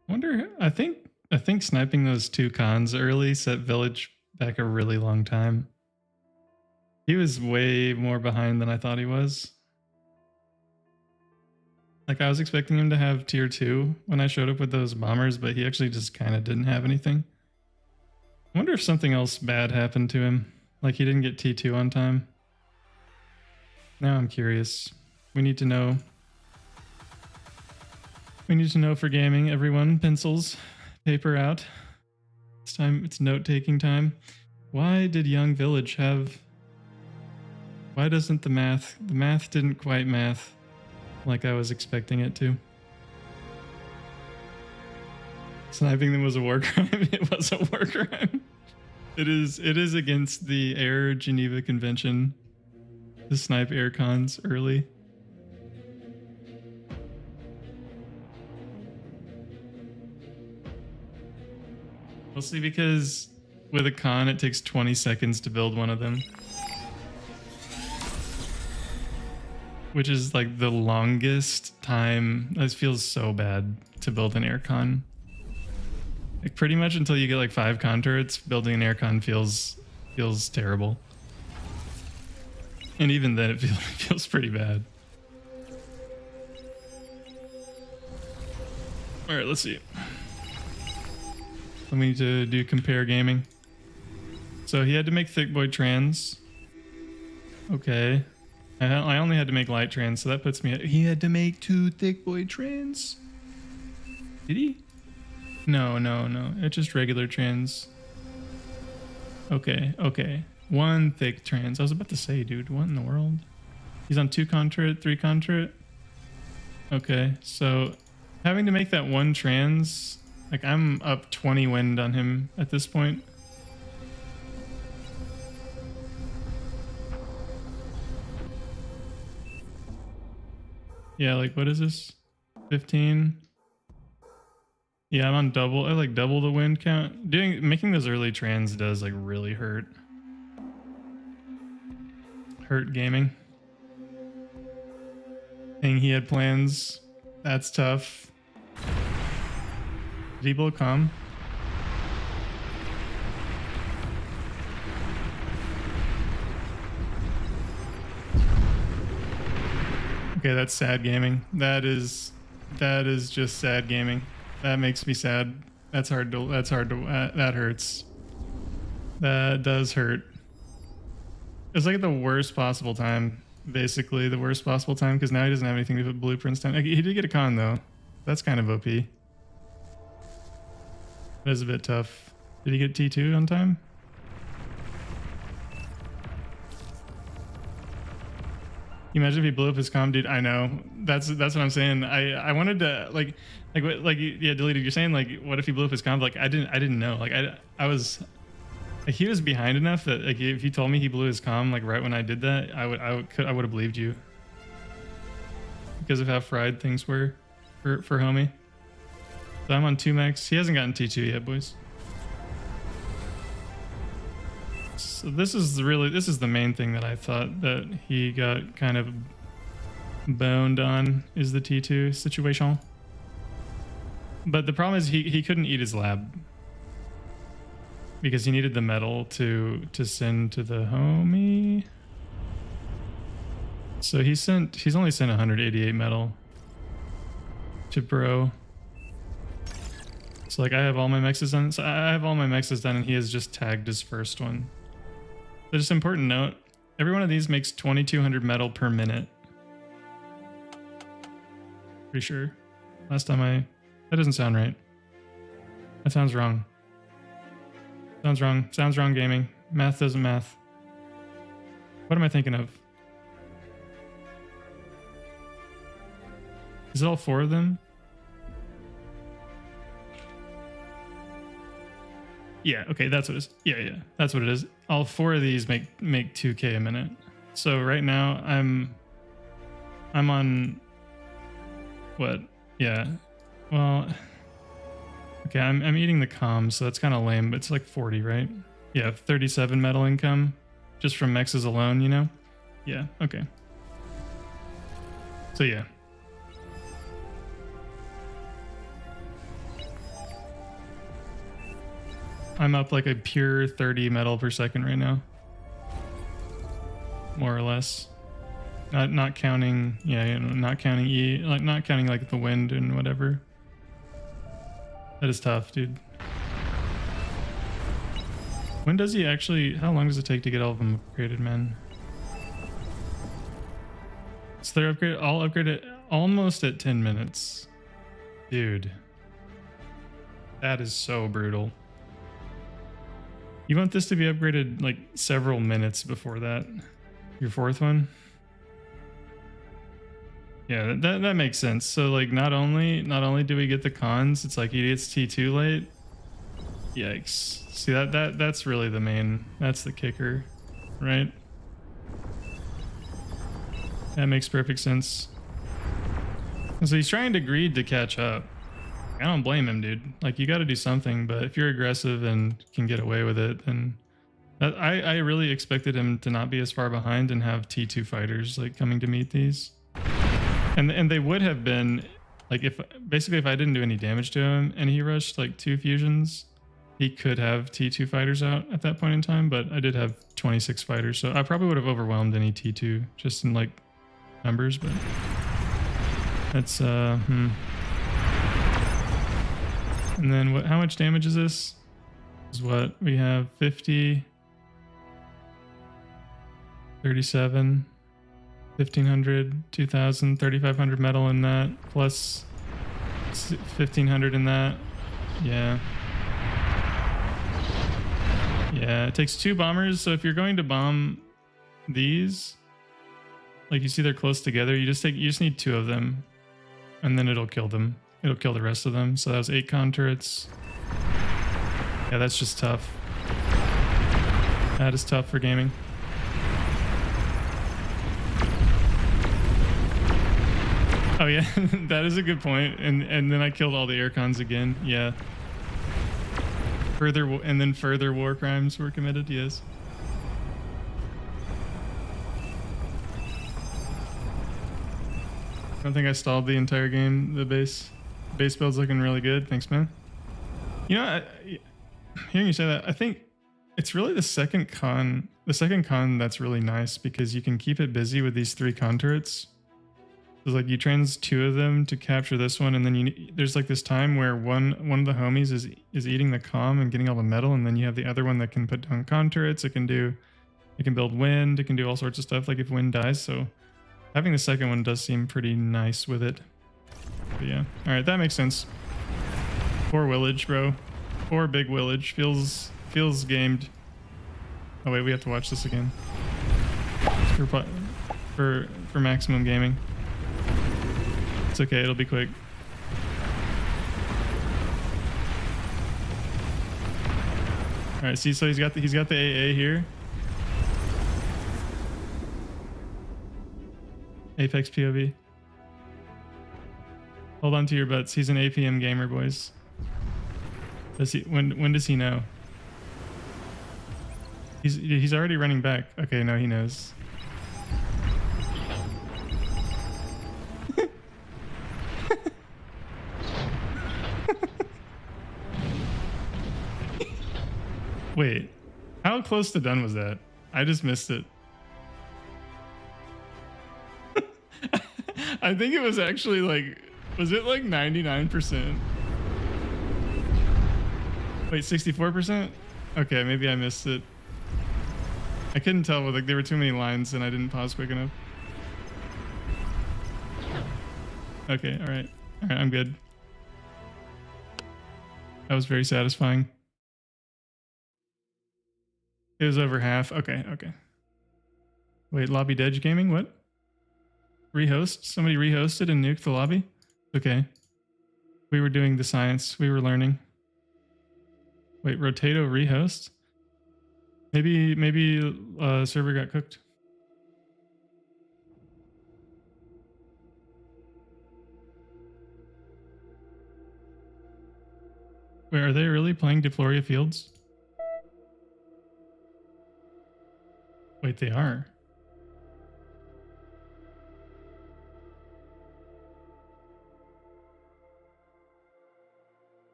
Wonder. I think sniping those 2 cons early set Village back a really long time. He was way more behind than I thought he was. Like I was expecting him to have tier 2 when I showed up with those bombers, but he actually just kind of didn't have anything. I wonder if something else bad happened to him. Like he didn't get T2 on time. Now I'm curious. We need to know. We need to know for gaming, everyone. Pencils, paper out. It's time. It's note-taking time. Why did Young Village have... Why doesn't the math... The math didn't quite math like I was expecting it to. Sniping them was a war crime. It was a war crime. It is against the Air Geneva Convention to snipe air cons early. Mostly because with a con, it takes 20 seconds to build one of them. Which is like the longest time. This feels so bad to build an air con. Like pretty much until you get like 5 con turrets, building an air con feels terrible. And even then it feels pretty bad. Alright, let's see. We need to do compare gaming. So he had to make thick boy trans. Okay. I only had to make light trans, so that puts me at... He had to make 2 thick boy trans. Did he? No. It's just regular trans. Okay. 1 thick trans. I was about to say, dude, what in the world? He's on 2 con turret, 3 con turret. Okay, so having to make that 1 trans... Like, I'm up 20 wind on him at this point. Yeah, like, what is this? 15? Yeah, I'm on double. I like double the wind count. Making those early trans does, like, really hurt. Hurt gaming. Saying he had plans. That's tough. Did he blow comm? Okay, that's sad gaming. That is just sad gaming. That makes me sad. That hurts. That does hurt. It's like at the worst possible time, basically the worst possible time, because now he doesn't have anything to put blueprints down. He did get a con though. That's kind of OP. That is a bit tough. Did he get T2 on time? Imagine if he blew up his comm, dude. I know. That's what I'm saying. I wanted to yeah, deleted. You're saying like, what if he blew up his comm? Like I didn't know. Like I was, like, he was behind enough that like if you told me he blew his comm like right when I did that, I would have believed you because of how fried things were for homie. So I'm on 2 max. He hasn't gotten T2 yet, boys. So this is the main thing that I thought that he got kind of boned on is the T2 situation. But the problem is he couldn't eat his lab because he needed the metal to send to the homie. So he's only sent 188 metal to bro. So like I have all my mexes done. So I have all my mexes done and he has just tagged his first one. So just important note, every one of these makes 2200 metal per minute. Pretty sure. Last time that doesn't sound right. That sounds wrong. Sounds wrong. Sounds wrong gaming. Math doesn't math. What am I thinking of? Is it all 4 of them? Yeah, okay, that's what it is. Yeah, that's what it is. All 4 of these make 2k a minute. So right now I'm on what? Yeah. Well, okay, I'm eating the comms, so that's kind of lame, but it's like 40, right? Yeah, 37 metal income just from mexes alone, you know? Yeah, okay. So yeah. I'm up like a pure 30 metal per second right now. More or less. Not counting, yeah, you know, not counting not counting like the wind and whatever. That is tough, dude. When does he actually, how long does it take to get all of them upgraded, man? So they're upgraded, all upgraded almost at 10 minutes. Dude. That is so brutal. You want this to be upgraded like several minutes before that. Your 4th one? Yeah, that makes sense. So like not only do we get the cons, it's like he gets T2 late. Yikes. See that's really the main, that's the kicker, right? That makes perfect sense. So he's trying to greed to catch up. I don't blame him, dude. Like you got to do something, but if you're aggressive and can get away with it, then I really expected him to not be as far behind and have T2 fighters like coming to meet these. And they would have been like if I didn't do any damage to him and he rushed like 2 fusions, he could have T2 fighters out at that point in time, but I did have 26 fighters, so I probably would have overwhelmed any T2 just in like numbers, but that's And then what, how much damage is this? Is what we have 50, 37, 1500, 2000, 3500 metal in that, plus 1500 in that. Yeah. Yeah, it takes 2 bombers, so if you're going to bomb these, like you see they're close together, you just need 2 of them, and then it'll kill them. It'll kill the rest of them. So that was 8 con turrets. Yeah, that's just tough. That is tough for gaming. Oh yeah, that is a good point. And then I killed all the air cons again. Yeah. Further war crimes were committed. Yes. I don't think I stalled the entire game. The base build's looking really good. Thanks, man. You know, hearing you say that, I think it's really the second con that's really nice because you can keep it busy with these 3 con turrets. It's like you trans 2 of them to capture this one, and then there's like this time where one of the homies is eating the comm and getting all the metal, and then you have the other one that can put down con turrets. It can build wind. It can do all sorts of stuff. Like if wind dies, so having the second one does seem pretty nice with it. But yeah, all right, that makes sense. Poor Willage, bro. Poor big Willage. Feels gamed. Oh wait, we have to watch this again. For maximum gaming. It's okay, it'll be quick. All right, see, so he's got the AA here. Apex POV. Hold on to your butts. He's an APM gamer, boys. Does he? When does he know? He's already running back. Okay, no, he knows. Wait, how close to done was that? I just missed it. I think it was actually like, was it like 99%? Wait, 64%? Okay, maybe I missed it. I couldn't tell, but like there were too many lines and I didn't pause quick enough. Okay, all right, I'm good. That was very satisfying. It was over half. Okay. Wait, Lobby Dedge Gaming? What? Rehost? Somebody rehosted and nuked the lobby? Okay. We were doing the science. We were learning. Wait, Rotato rehost? Maybe server got cooked. Wait, are they really playing Deploria Fields? Wait, they are.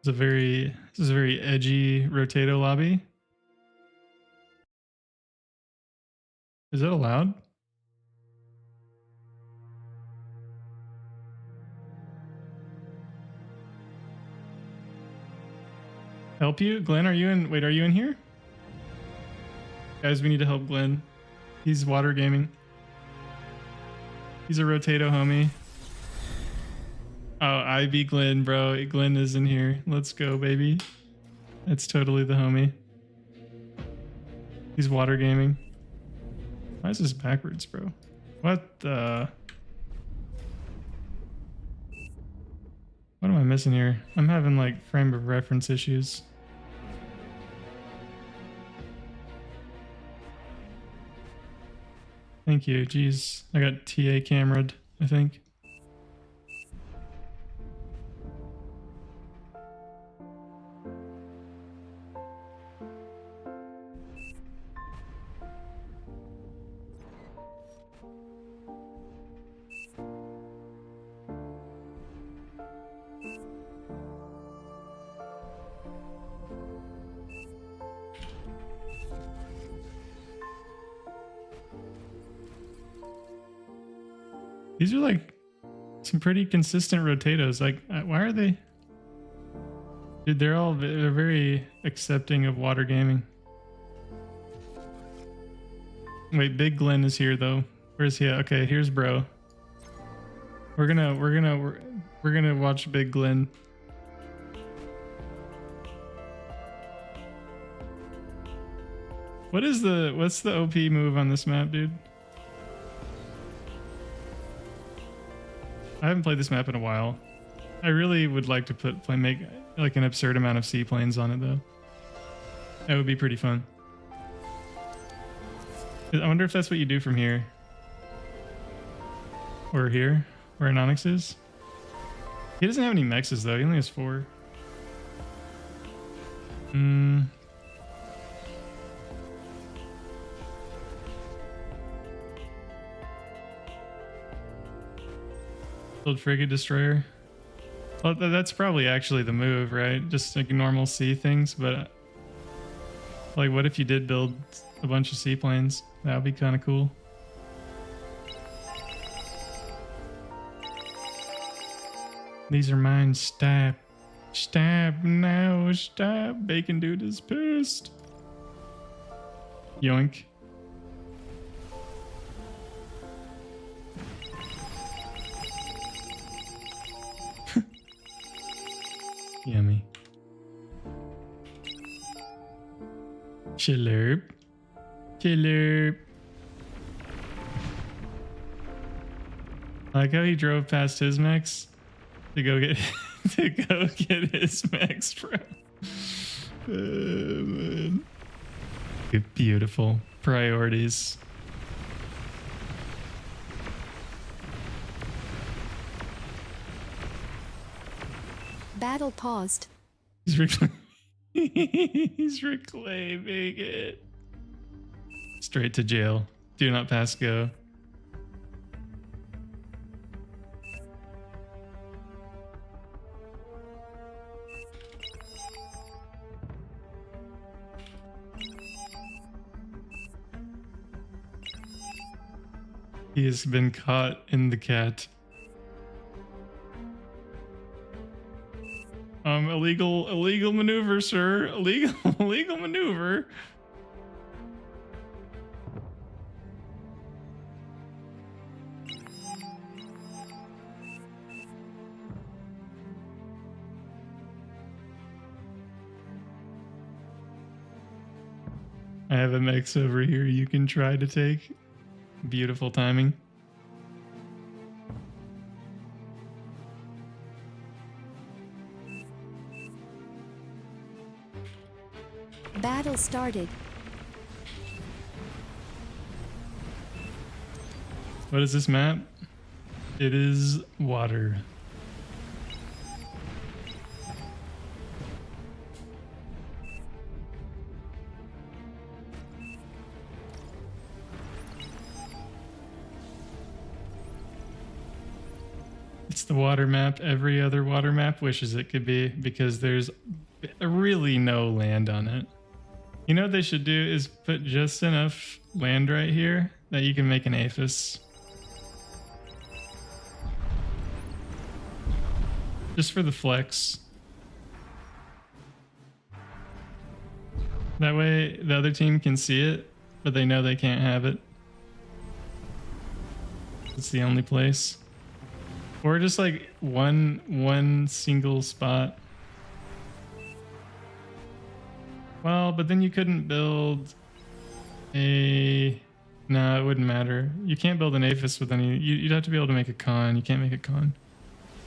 This is a very edgy Rotato lobby. Is that allowed? Help you? Glenn, are you in? Wait, are you in here? Guys, we need to help Glenn. He's water gaming. He's a Rotato homie. Oh, I beat Glenn, bro. Glenn is in here. Let's go, baby. That's totally the homie. He's water gaming. Why is this backwards, bro? What the... What am I missing here? I'm having like frame of reference issues. Thank you. Jeez, I got TA camera'd, I think. These are like some pretty consistent Rotatos. Like, why are they? Dude, they're very accepting of water gaming. Wait, Big Glenn is here though. Where's he at? Okay, here's bro. We're gonna watch Big Glenn. What's the OP move on this map, dude? I haven't played this map in a while. I really would like to make like an absurd amount of seaplanes on it though. That would be pretty fun. I wonder if that's what you do from here. Or here, where Anonyx is. He doesn't have any mexes though, he only has 4. Build frigate destroyer. Well, that's probably actually the move, right? Just like normal sea things, but like what if you did build a bunch of seaplanes? That would be kind of cool. These are mine. Stab. Stab now. Stab. Bacon dude is pissed. Yoink. Yummy. Chillerp. Chillerp. I like how he drove past his mechs to go get his mechs, bro. Oh, man. Beautiful priorities. Battle paused. He's reclaiming it. Straight to jail. Do not pass go. He has been caught in the cat. Illegal maneuver, sir. Illegal maneuver. I have a mix over here you can try to take. Beautiful timing. Battle started. What is this map? It is water. It's the water map every other water map wishes it could be, because there's really no land on it. You know what they should do is put just enough land right here that you can make an aphis. Just for the flex. That way the other team can see it, but they know they can't have it. It's the only place. Or just like one single spot. Well, but then you couldn't build a... No, it wouldn't matter. You can't build an aphis with any... You'd have to be able to make a con. You can't make a con.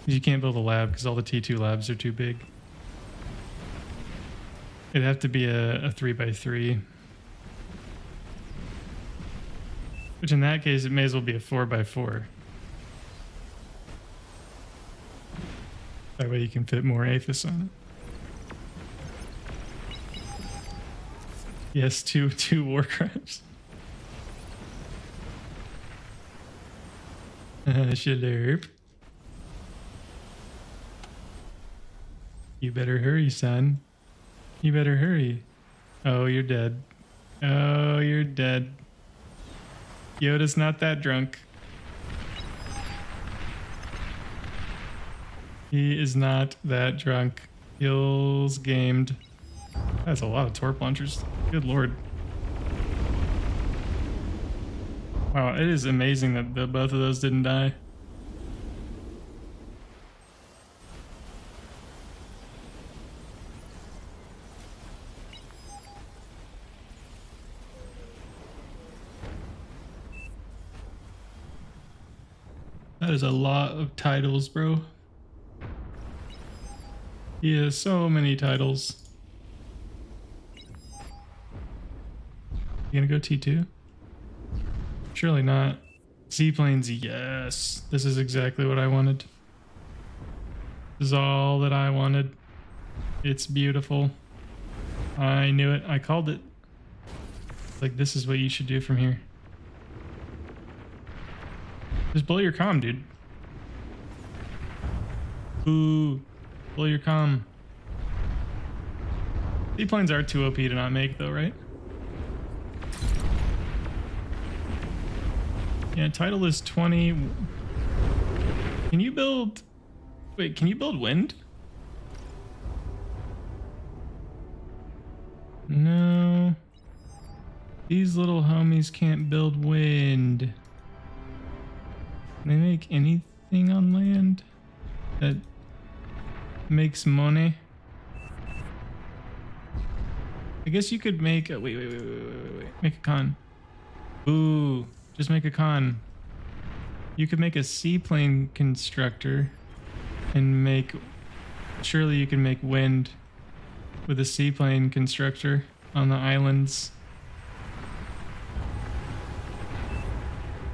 You can't build a lab because all the T2 labs are too big. It'd have to be a 3x3. Which in that case, it may as well be a 4x4. That way you can fit more aphis on it. Yes, two war crimes. Shalurp. You better hurry, son. You better hurry. Oh, you're dead. Oh, you're dead. Yoda's not that drunk. He is not that drunk. Kills gamed. That's a lot of torp launchers. Good lord. Wow, it is amazing that both of those didn't die. That is a lot of titles, bro. He has so many titles. You gonna go T2? Surely not. Seaplanes, yes. This is exactly what I wanted. This is all that I wanted. It's beautiful. I knew it. I called it. Like, this is what you should do from here. Just blow your comm, dude. Ooh. Blow your comm. Seaplanes are too OP to not make, though, right? Yeah, title is 20. Can you build... Wait, can you build wind? No. These little homies can't build wind. Can they make anything on land that makes money? I guess you could make a... Wait. Make a con. Ooh. Just make a con. You could make a seaplane constructor and make... Surely you can make wind with a seaplane constructor on the islands.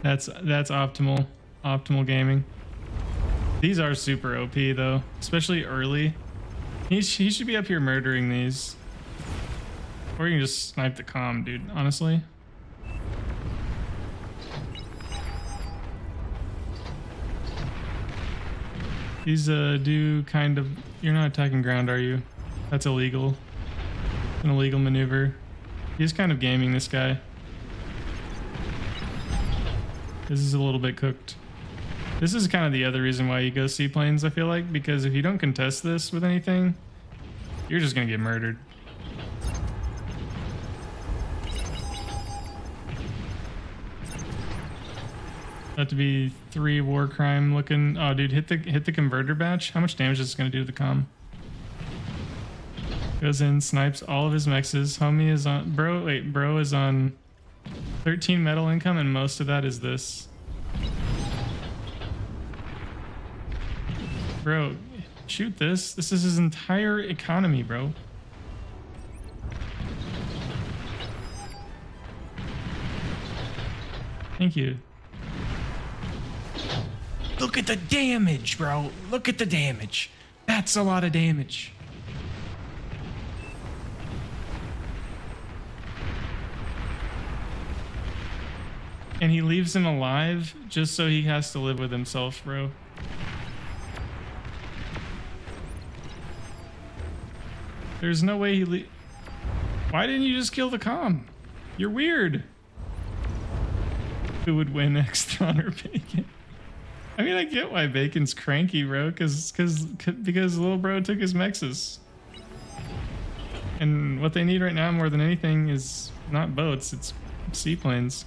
That's optimal. Optimal gaming. These are super OP though, especially early. He should be up here murdering these. Or you can just snipe the comm, dude, honestly. These do kind of... You're not attacking ground, are you? That's illegal. An illegal maneuver. He's kind of gaming this guy. This is a little bit cooked. This is kind of the other reason why you go seaplanes, I feel like, because if you don't contest this with anything, you're just gonna get murdered. That to be 3 war crime looking. Oh, dude, hit the converter batch. How much damage is this gonna do to the comm? Goes in, snipes all of his mexes. Homie is on... Bro is on 13 metal income, and most of that is this. Bro, shoot this. This is his entire economy, bro. Thank you. Look at the damage, bro. Look at the damage. That's a lot of damage. And he leaves him alive just so he has to live with himself, bro. There's no way he Why didn't you just kill the comm? You're weird. Who would win, X-Tron or Bacon? I mean, I get why Bacon's cranky, bro, because little bro took his Mexes. And what they need right now more than anything is not boats, it's seaplanes.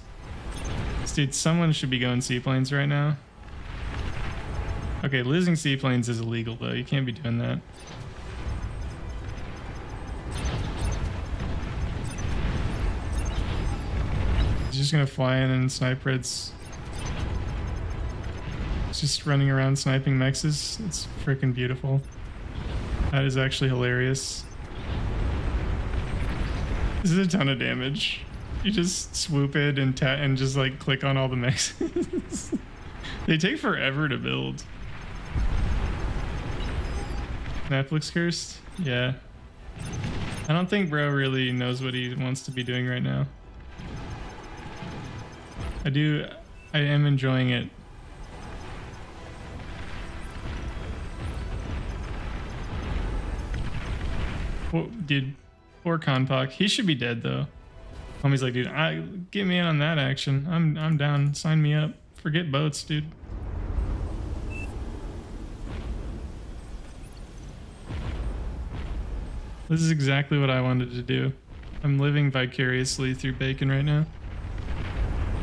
Dude, someone should be going seaplanes right now. Okay, losing seaplanes is illegal, though. You can't be doing that. He's just gonna fly in and snipe Reds. He's just running around sniping Mexes. It's freaking beautiful. That is actually hilarious. This is a ton of damage. You just swoop it and just like click on all the Mexes. They take forever to build. Map looks cursed? Yeah. I don't think bro really knows what he wants to be doing right now. I am enjoying it. Well, dude, poor Conpoc. He should be dead though. Homie's like, dude, get me in on that action. I'm down. Sign me up. Forget boats, dude. This is exactly what I wanted to do. I'm living vicariously through Bacon right now.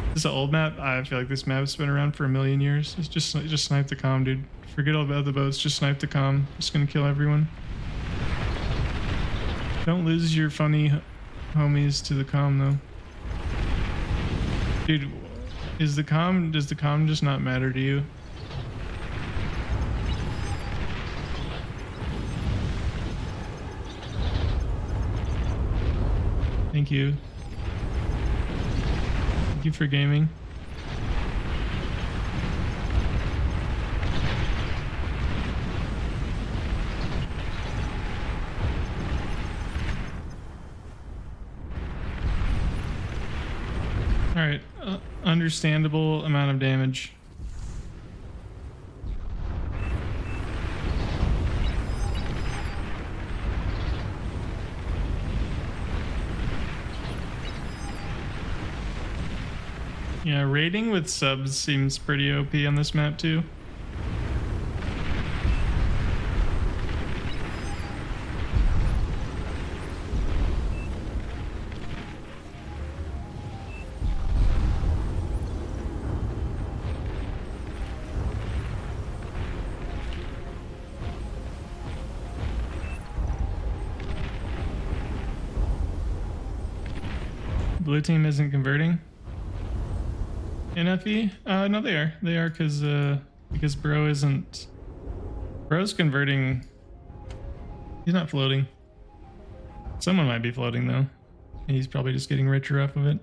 This is an old map. I feel like this map's been around for a million years. It's just snipe the comm, dude. Forget all about the boats. Just snipe the comm. Just gonna kill everyone. Don't lose your funny homies to the comm though. Dude, does the comm just not matter to you? Thank you. Thank you for gaming. All right, understandable amount of damage. Yeah, raiding with subs seems pretty OP on this map too. Blue team isn't converting. NFE? No, they are. They are because bro isn't. Bro's converting. He's not floating. Someone might be floating though. He's probably just getting richer off of it.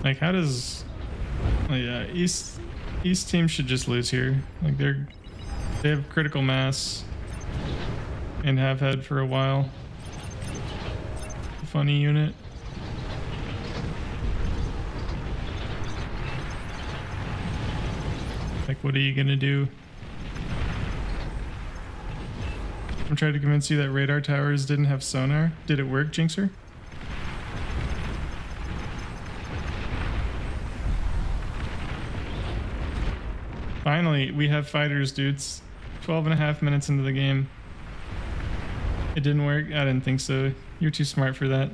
Like, how does? Oh yeah, East team should just lose here. Like they have critical mass and have had for a while. Funny unit. Like, what are you gonna do? I'm trying to convince you that radar towers didn't have sonar. Did it work, Jinxer? Finally, we have fighters, dudes. 12.5 minutes into the game. It didn't work? I didn't think so. You're too smart for that.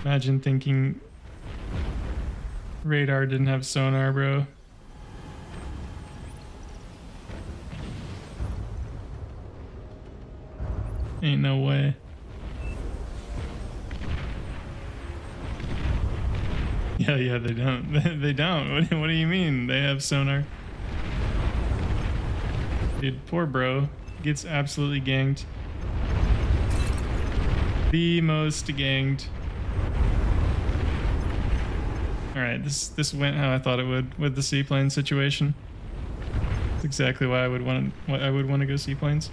Imagine thinking radar didn't have sonar, bro. Ain't no way. Yeah, they don't. They don't. What do you mean? They have sonar. Dude, poor bro. Gets absolutely ganked. The most ganged. All right, this went how I thought it would with the seaplane situation. That's exactly why I would want to go seaplanes.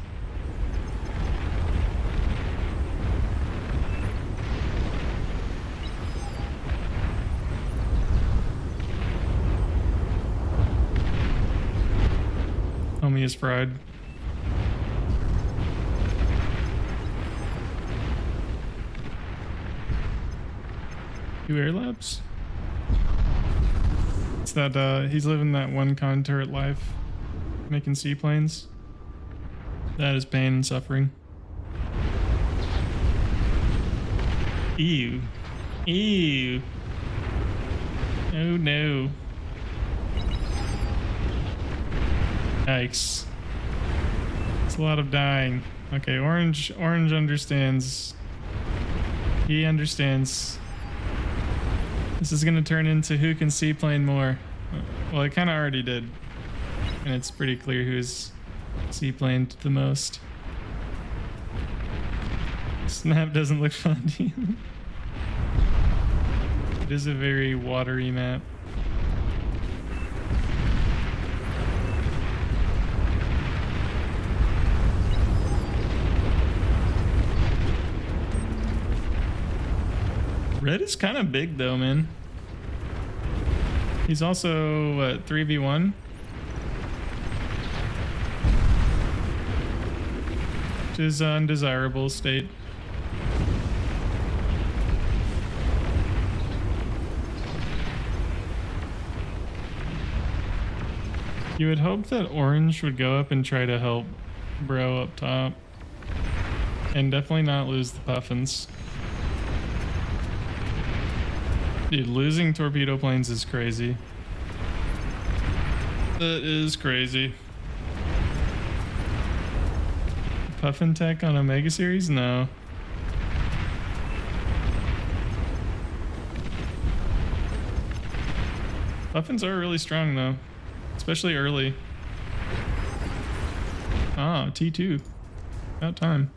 Homie is fried. 2 air labs? It's that he's living that one con turret life, making seaplanes. That is pain and suffering. Ew. Ew. Oh no. Yikes. It's a lot of dying. Okay, Orange understands. He understands. This is gonna turn into who can seaplane more. Well, it kind of already did. And it's pretty clear who's seaplaned the most. Snap doesn't look fun to you. It is a very watery map. Red is kind of big though, man. He's also, what, 3v1? Which is an undesirable state. You would hope that Orange would go up and try to help Bro up top. And definitely not lose the Puffins. Dude, losing torpedo planes is crazy. That is crazy. Puffin tech on a Mega Series? No. Puffins are really strong though. Especially early. Ah, T2. About time.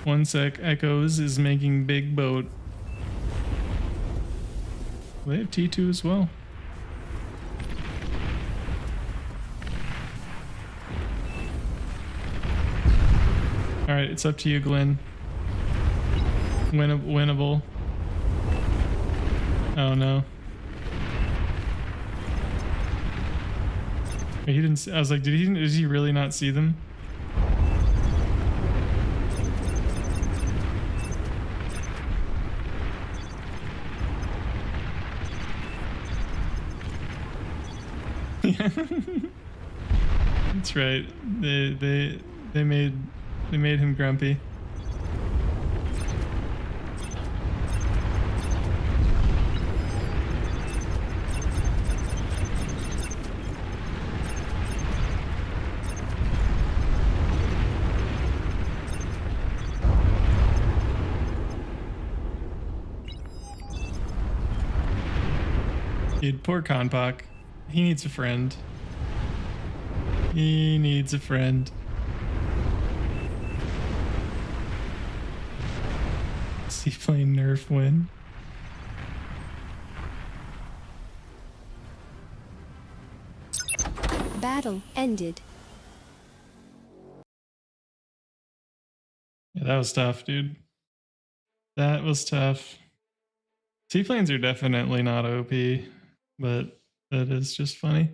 1 sec. Echoes is making big boat. They have T2 as well. Alright, it's up to you, Glenn. Winnable. Oh no. Wait, he didn't see, I was like, did he really not see them? Yeah. That's right. They made him grumpy. Dude, poor Konpak. He needs a friend. He needs a friend. Seaplane nerf win. Battle ended. Yeah, that was tough, dude. That was tough. Seaplanes are definitely not OP, but that is just funny.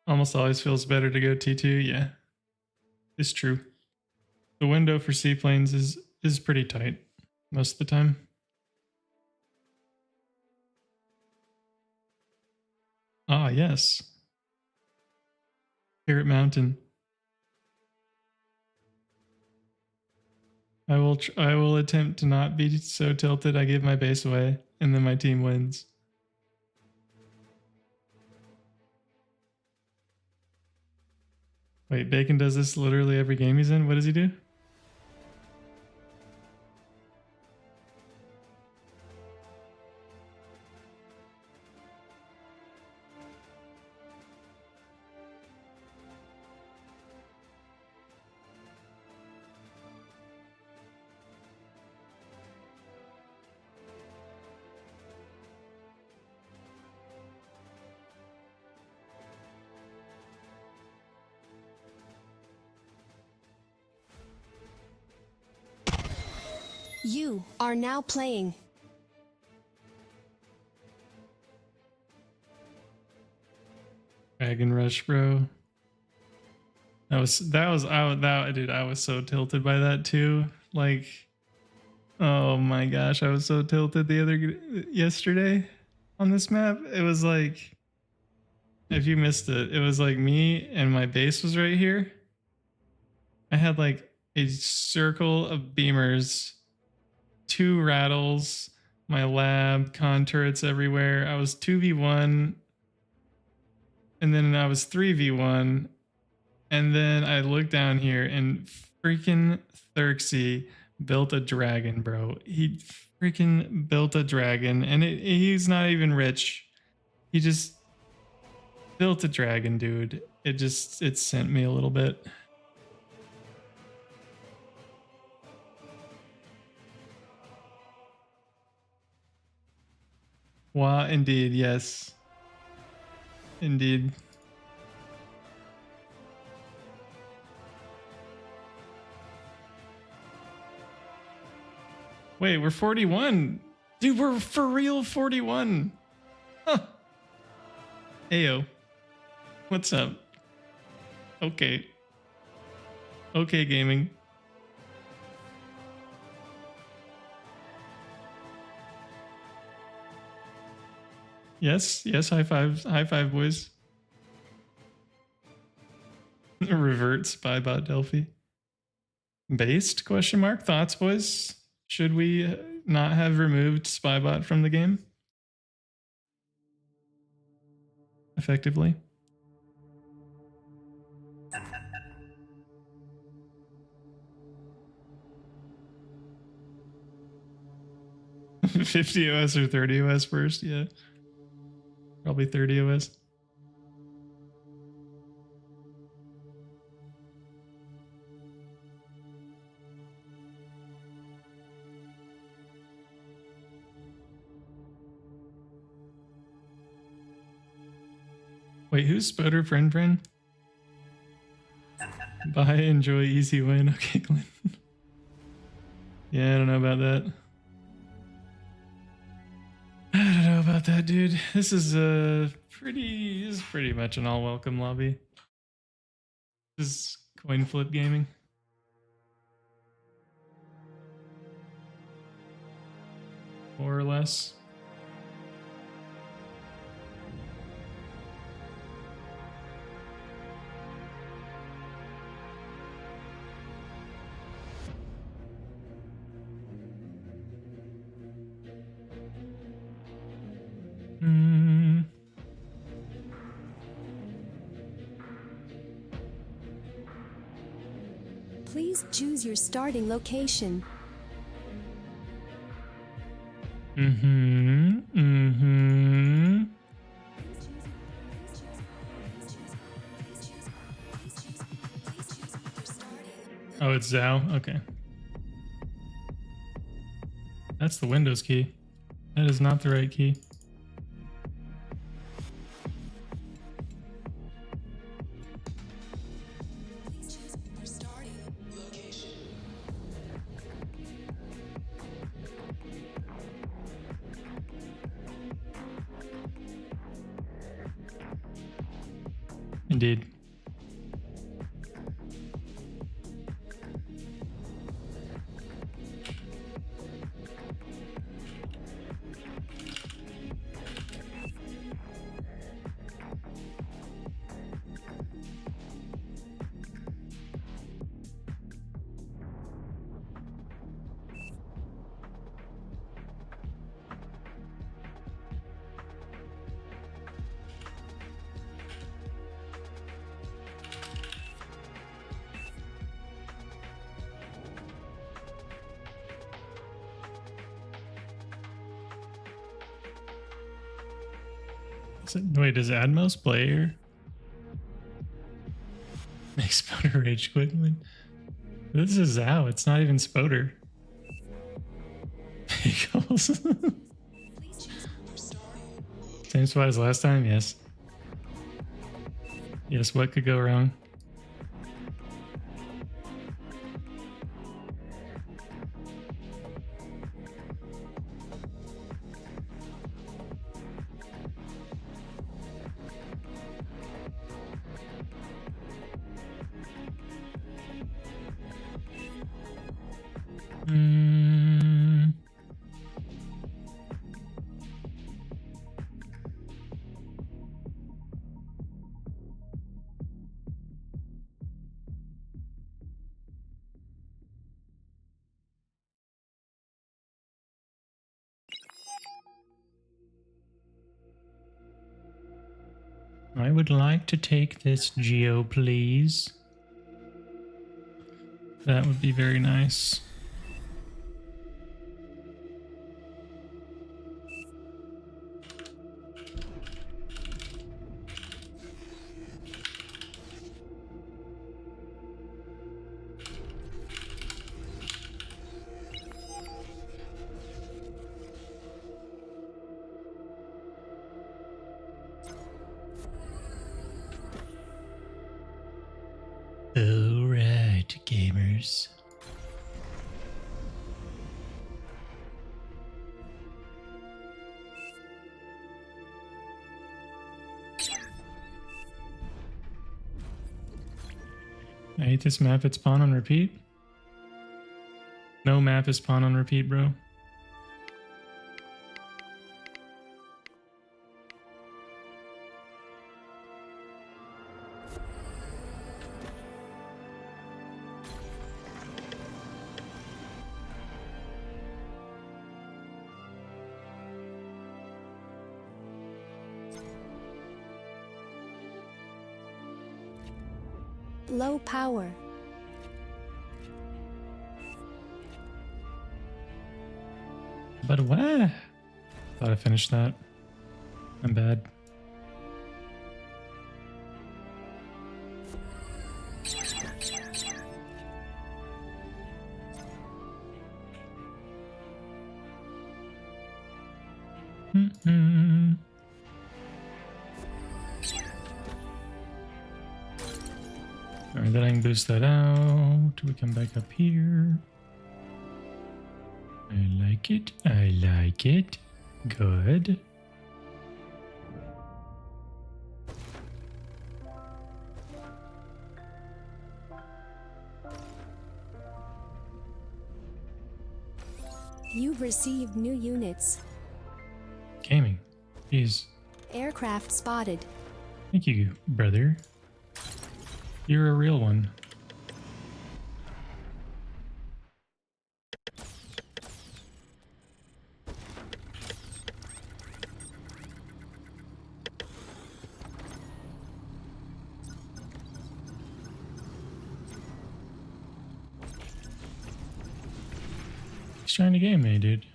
Almost always feels better to go T2, yeah. It's true. The window for seaplanes is pretty tight most of the time. Ah, yes. Parrot Mountain. I will attempt to not be so tilted I give my base away and then my team wins. Wait, Bacon does this literally every game he's in? What does he do? You are now playing. Dragon Rush, bro. That was dude, I was so tilted by that too. Like, oh my gosh, I was so tilted yesterday on this map. It was like, if you missed it, it was like me and my base was right here. I had like a circle of beamers, 2 rattles, my lab, con turrets everywhere. I was 2v1, and then I was 3v1, and then I looked down here and freaking Thurxie built a dragon, bro. He freaking built a dragon, and he's not even rich. He just built a dragon, dude. It sent me a little bit. Wow, indeed, yes. Indeed. Wait, we're 41. Dude, we're for real 41. Huh. Ayo. What's up? Okay. Okay, gaming. Yes, high five, boys. Revert Spybot Delphi. Based? Question mark. Thoughts, boys? Should we not have removed Spybot from the game? Effectively. $50 OS or $30 OS first? Yeah. Probably $30 OS. Wait, who's Spoder friend? Bye, enjoy, easy win. Okay, Glenn. Yeah, I don't know about that. I don't know about that, dude. This is pretty much an all welcome lobby. This is coin flip gaming. More or less. Please choose your starting location. Oh, it's Zhao? Okay. That's the Windows key. That is not the right key. Indeed. Wait, does Admos play here? Make Spoder rage quit. This is Zao. It's not even Spoder. Pickles. Same spot as last time? Yes. Yes, what could go wrong? I would like to take this Geo, please. That would be very nice. Alright, gamers. I hate this map. It's spawn on repeat. No map is spawn on repeat, bro. Low power. But what? Thought I finished that. I'm bad. Alright, then I can boost that out. We come back up here. I like it. I like it. Good. You've received new units. Gaming. Jeez. Aircraft spotted. Thank you, brother. You're a real one. He's trying to game me, dude.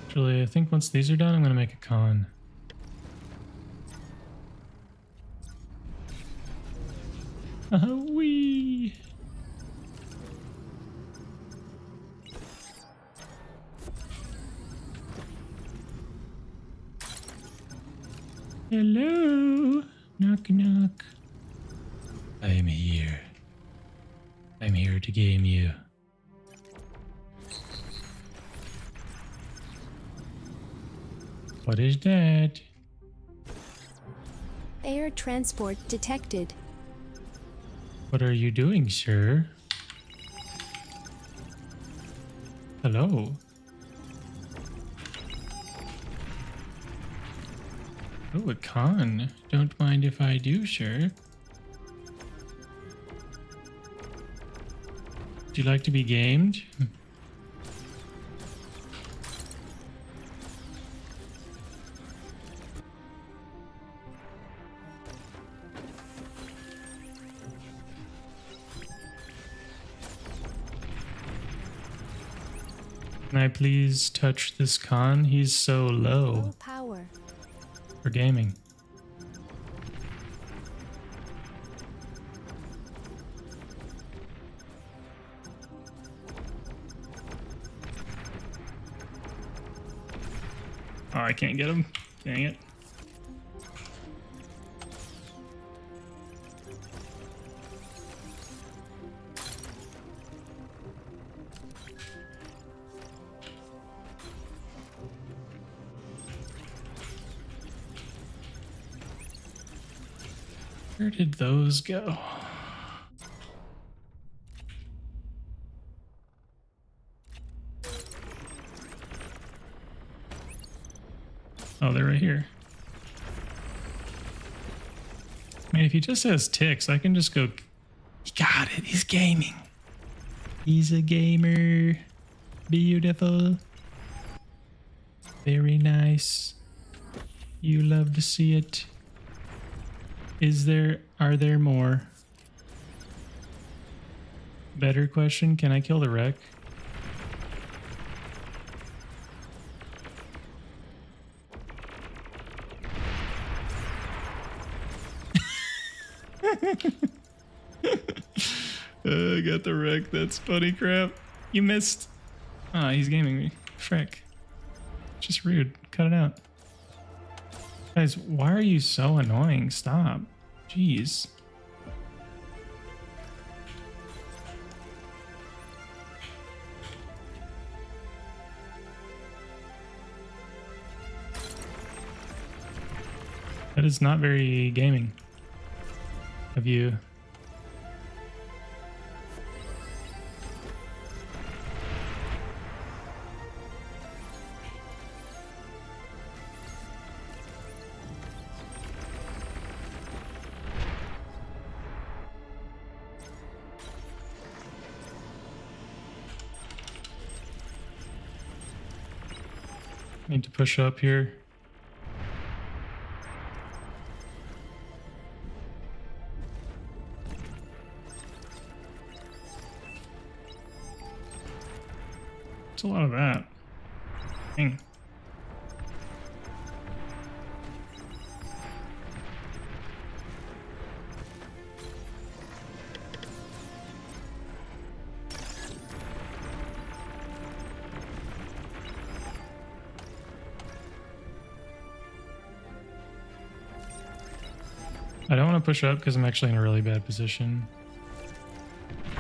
Actually, I think once these are done, I'm gonna make a con. Wee. Hello. Knock knock. I am here. I'm here to game you. What is that? Air transport detected. What are you doing, sir? Hello. Oh, a con. Don't mind if I do, sir. Would you like to be gamed? Can I please touch this con? He's so low Low power. for gaming. Oh, I can't get him. Dang it. Where did those go? Oh, they're right here. I mean, if he just has ticks, I can just go. He got it. He's gaming. He's a gamer. Beautiful. Very nice. You love to see it. Are there more? Better question, can I kill the wreck? I got the wreck, that's funny crap. You missed. Ah, he's gaming me. Frick. Just rude. Cut it out. Guys, why are you so annoying? Stop. Jeez. That is not very gaming of you. Need to push up here. It's a lot of that. Dang. I don't want to push up because I'm actually in a really bad position.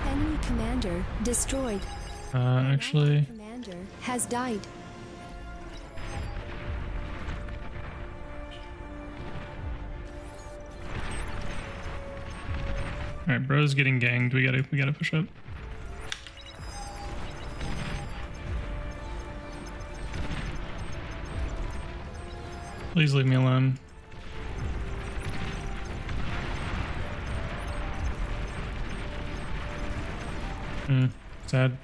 Enemy commander destroyed. Actually, Commander has died. all right, bro's getting ganged. We gotta push up. Please leave me alone. Sad.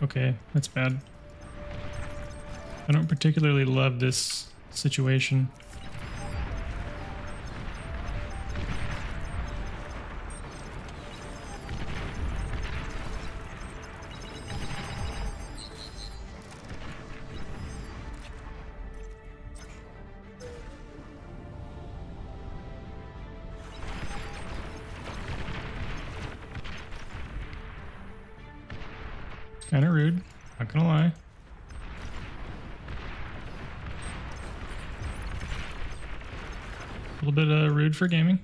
Okay, that's bad. I don't particularly love this situation. Kind of rude, not gonna lie. A little bit rude for gaming.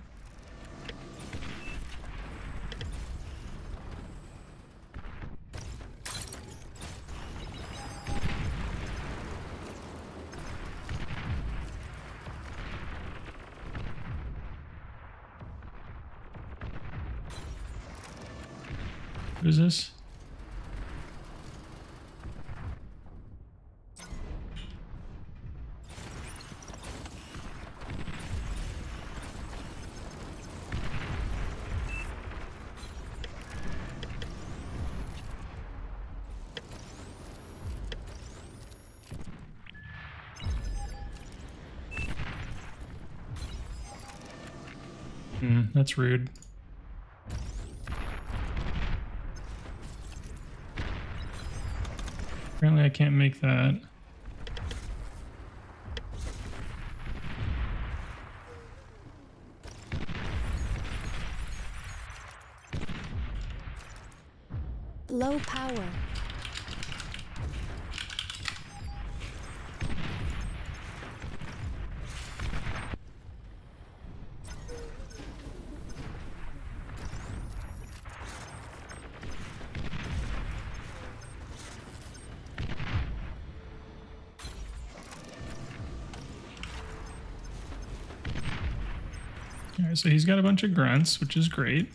What is this? That's rude. Apparently I can't make that. Low power. Alright, so he's got a bunch of grunts, which is great.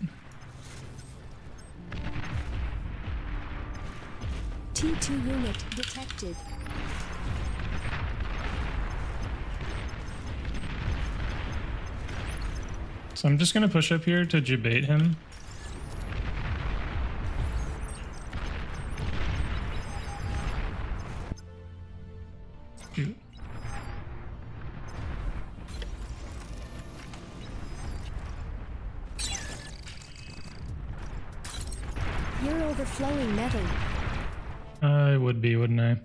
T2 unit detected. So I'm just gonna push up here to debate him. Shoot. You're overflowing metal. I would be, wouldn't I?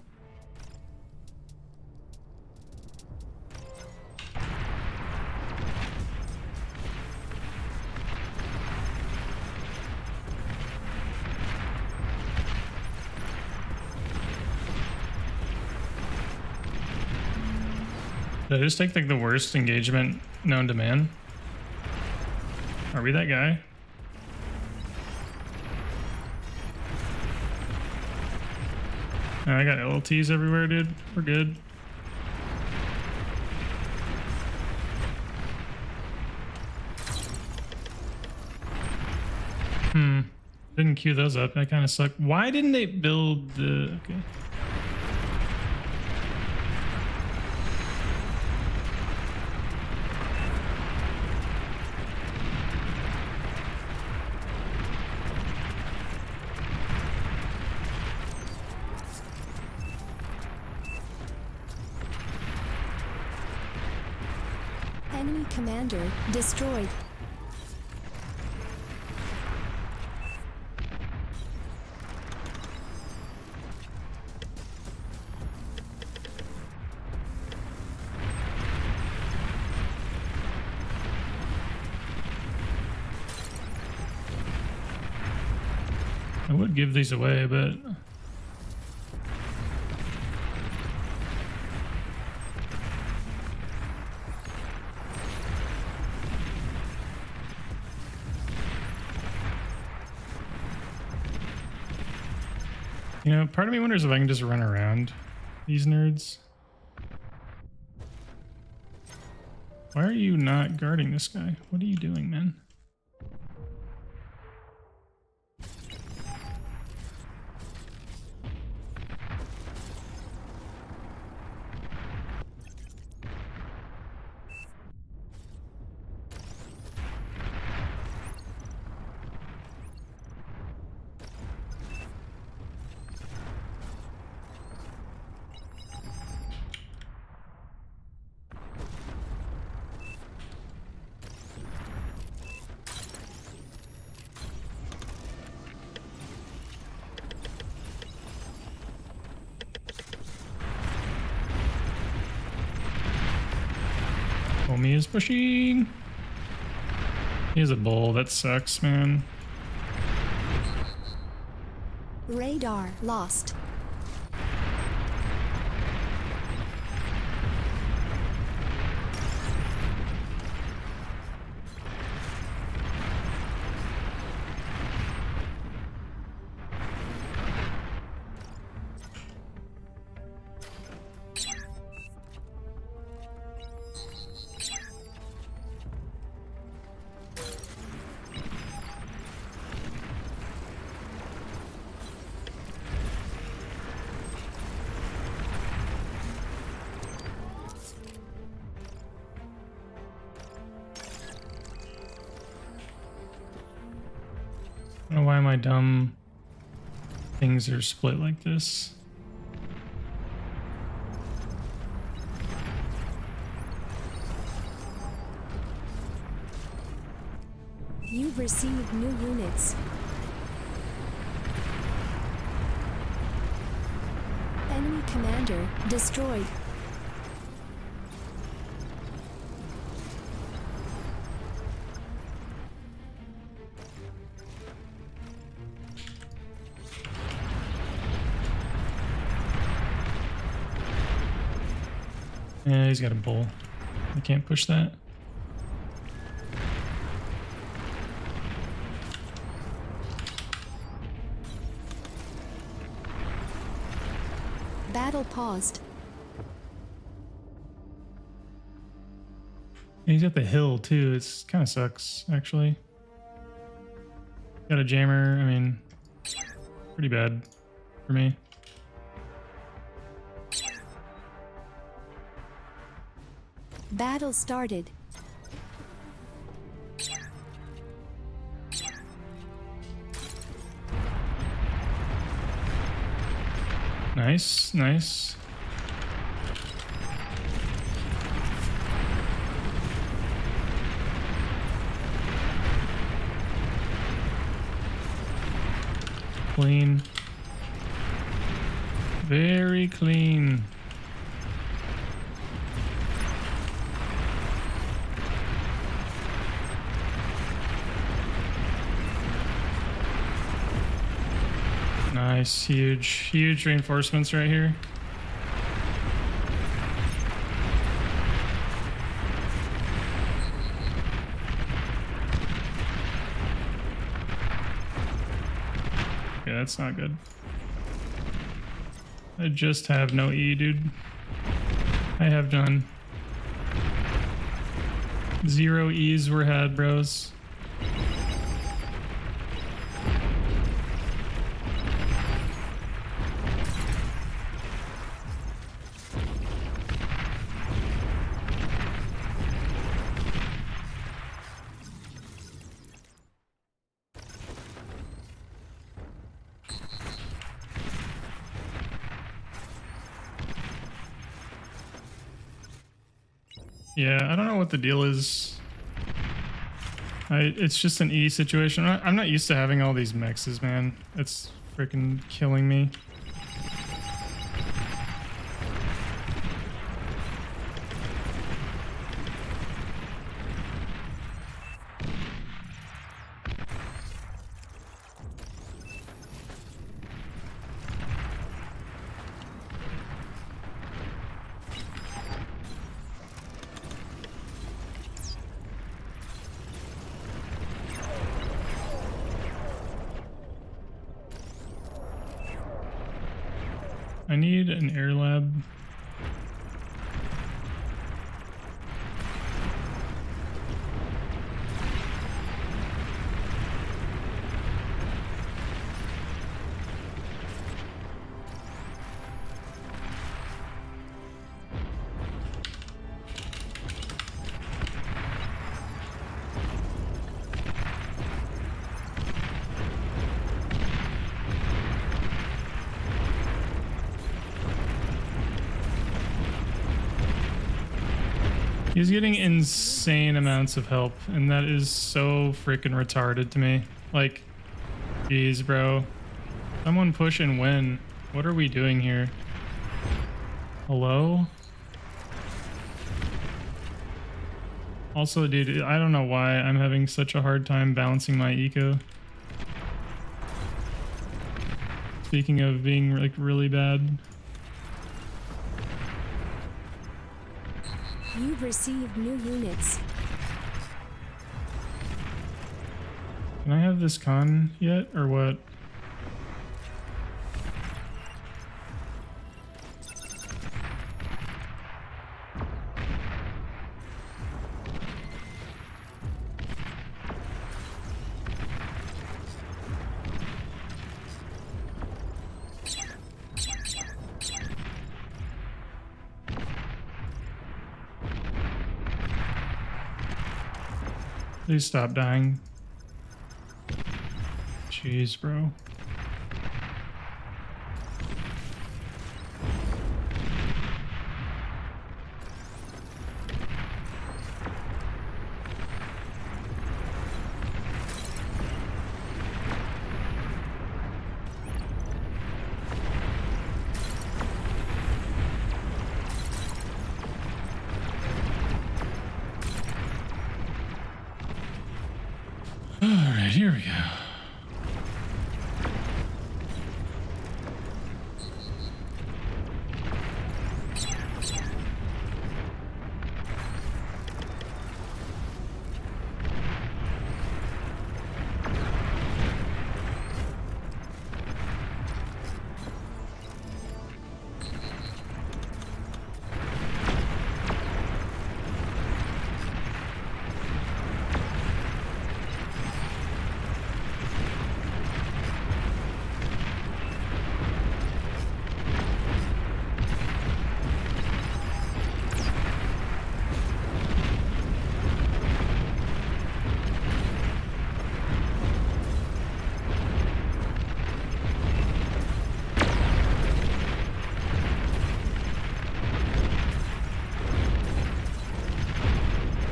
Did I just take like the worst engagement known to man? Are we that guy? I got LLTs everywhere, dude. We're good. Didn't queue those up. That kind of sucked. Why didn't they build the... Okay. Enemy commander destroyed. I would give these away, but... You know, part of me wonders if I can just run around these nerds. Why are you not guarding this guy? What are you doing, man? Homie is pushing. He has a bull. That sucks, man. Radar lost. I don't know why my dumb things are split like this. You've received new units. commander destroyed. Yeah, he's got a bull. I can't push that. Battle paused. He's at the hill too. It's kind of sucks, actually. Got a jammer. I mean, pretty bad for me. Battle started. Nice, nice. Clean. Very clean. Nice, huge reinforcements right here. Yeah, that's not good. I just have no E, dude. I have none. 0 E's were had, bros. Yeah, I don't know what the deal is. It's just an E situation. I'm not used to having all these mexes, man. It's freaking killing me. I need an air lab. He's getting insane amounts of help, and that is so freaking retarded to me. Like, geez, bro. Someone push and win. What are we doing here? Hello? Also, dude, I don't know why I'm having such a hard time balancing my eco. Speaking of being, like, really bad. You've received new units. Can I have this con yet, or what? Please stop dying. Jeez, bro. right, here we go.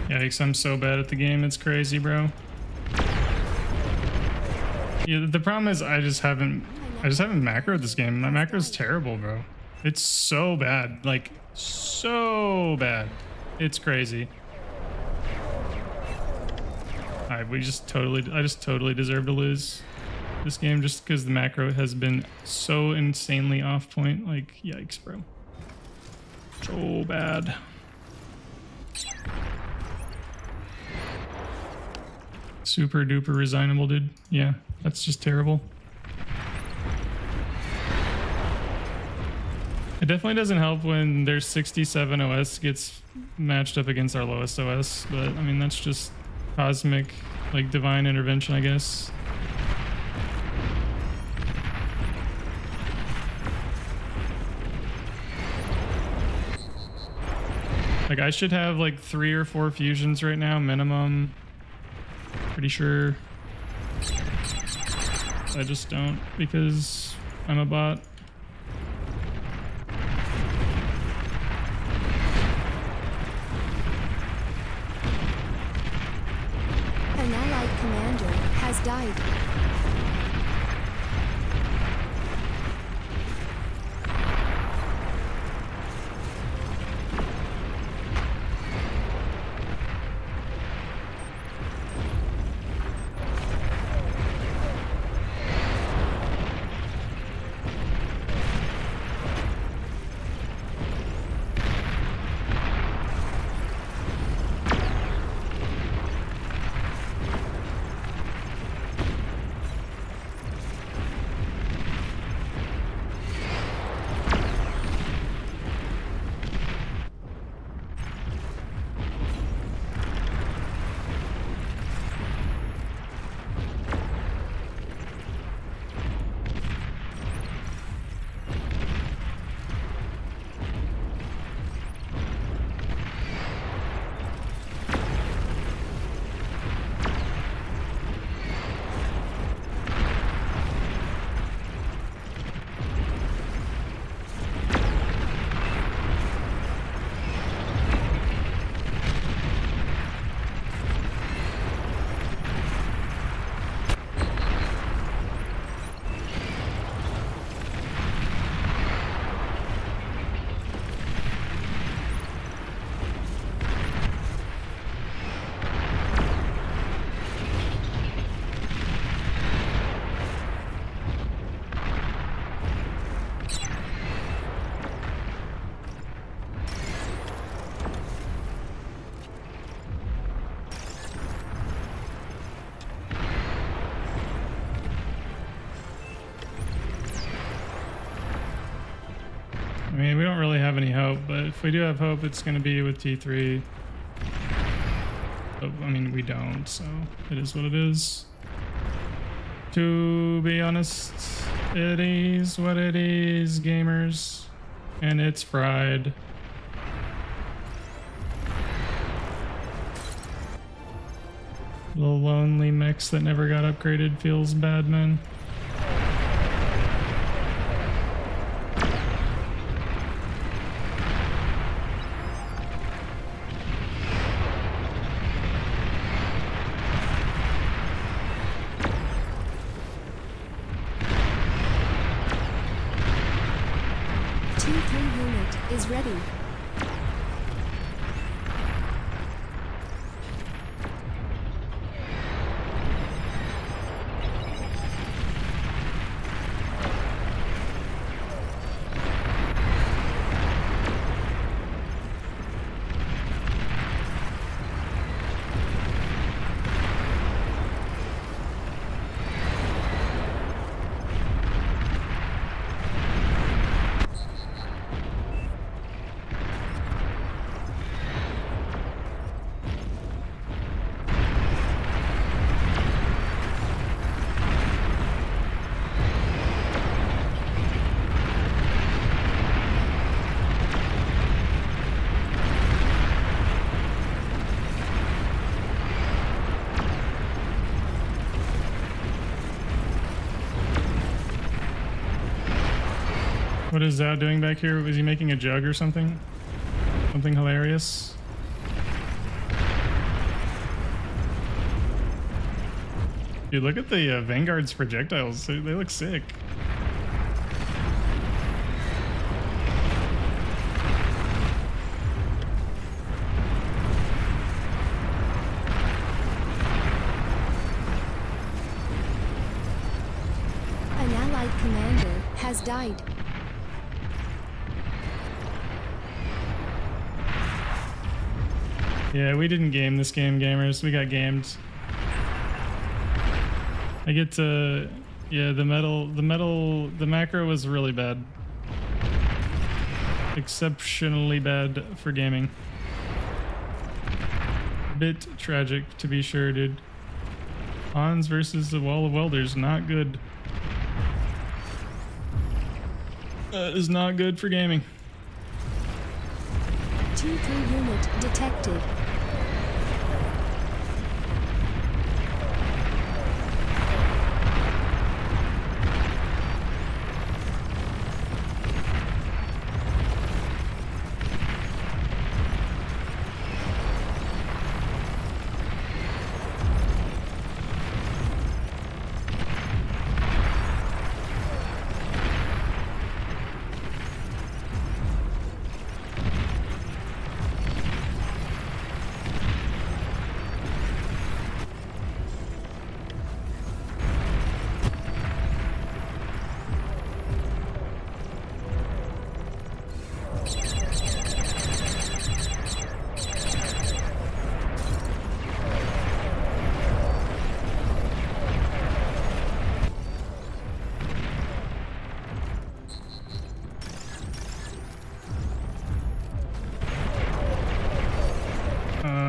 Yikes, I'm so bad at the game, it's crazy, bro. Yeah, the problem is I just haven't macroed this game. My macro's terrible, bro. It's so bad, like so bad. It's crazy. Alright, I just totally deserve to lose this game just because the macro has been so insanely off point. Like, yikes, bro. So bad. Super duper resignable, dude. Yeah, that's just terrible. It definitely doesn't help when their 67 OS gets matched up against our lowest OS, but I mean, that's just cosmic, like divine intervention, I guess. Like, I should have like 3 or 4 fusions right now, minimum. Pretty sure. I just don't because I'm a bot. An allied commander has died. I mean, we don't really have any hope, but if we do have hope, it's going to be with T3. But, I mean, we don't, so it is what it is. To be honest, it is what it is, gamers. And it's fried. The lonely mix that never got upgraded feels bad, man. T3 unit is ready. What is Zao doing back here? Was he making a jug or something? Something hilarious? Dude, look at the Vanguard's projectiles. They look sick. An allied commander has died. Yeah, we didn't game this game, gamers. We got gamed. I get to... Yeah, the macro was really bad. Exceptionally bad for gaming. Bit tragic, to be sure, dude. Hans versus the wall of welders, not good. That is not good for gaming. T3 unit detected.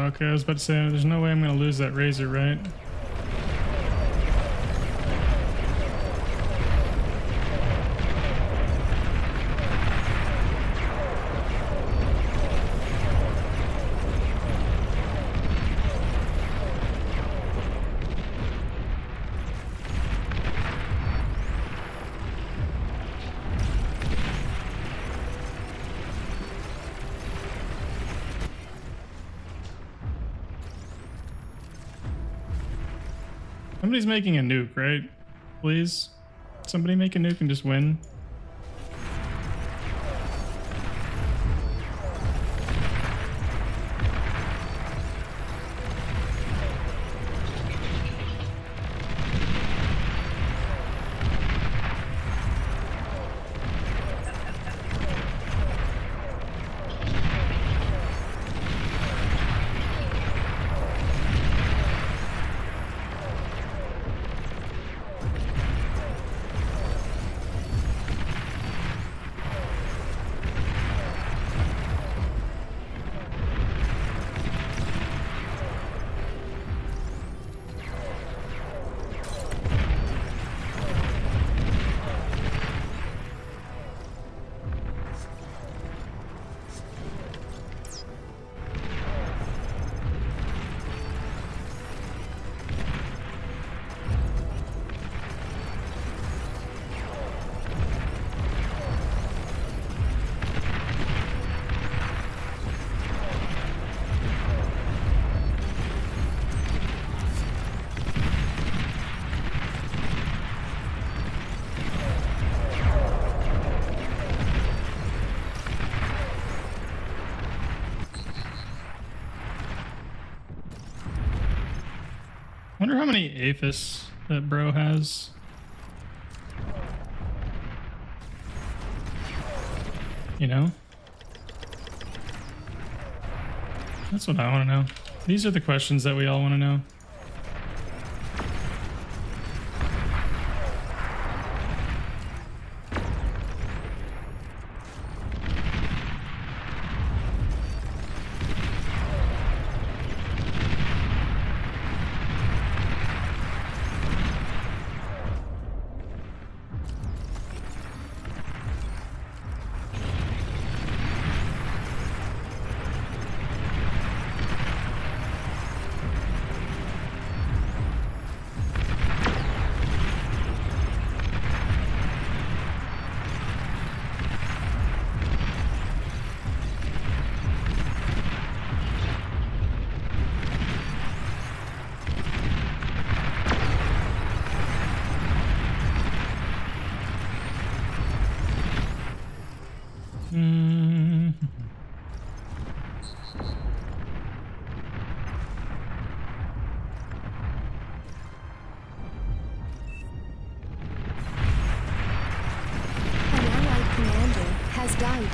Okay, I was about to say, there's no way I'm gonna lose that razor, right? Somebody's making a nuke, right? Please? Somebody make a nuke and just win. Wonder how many APHIS that bro has. You know? That's what I want to know. These are the questions that we all want to know. Mm. An allied commander has died.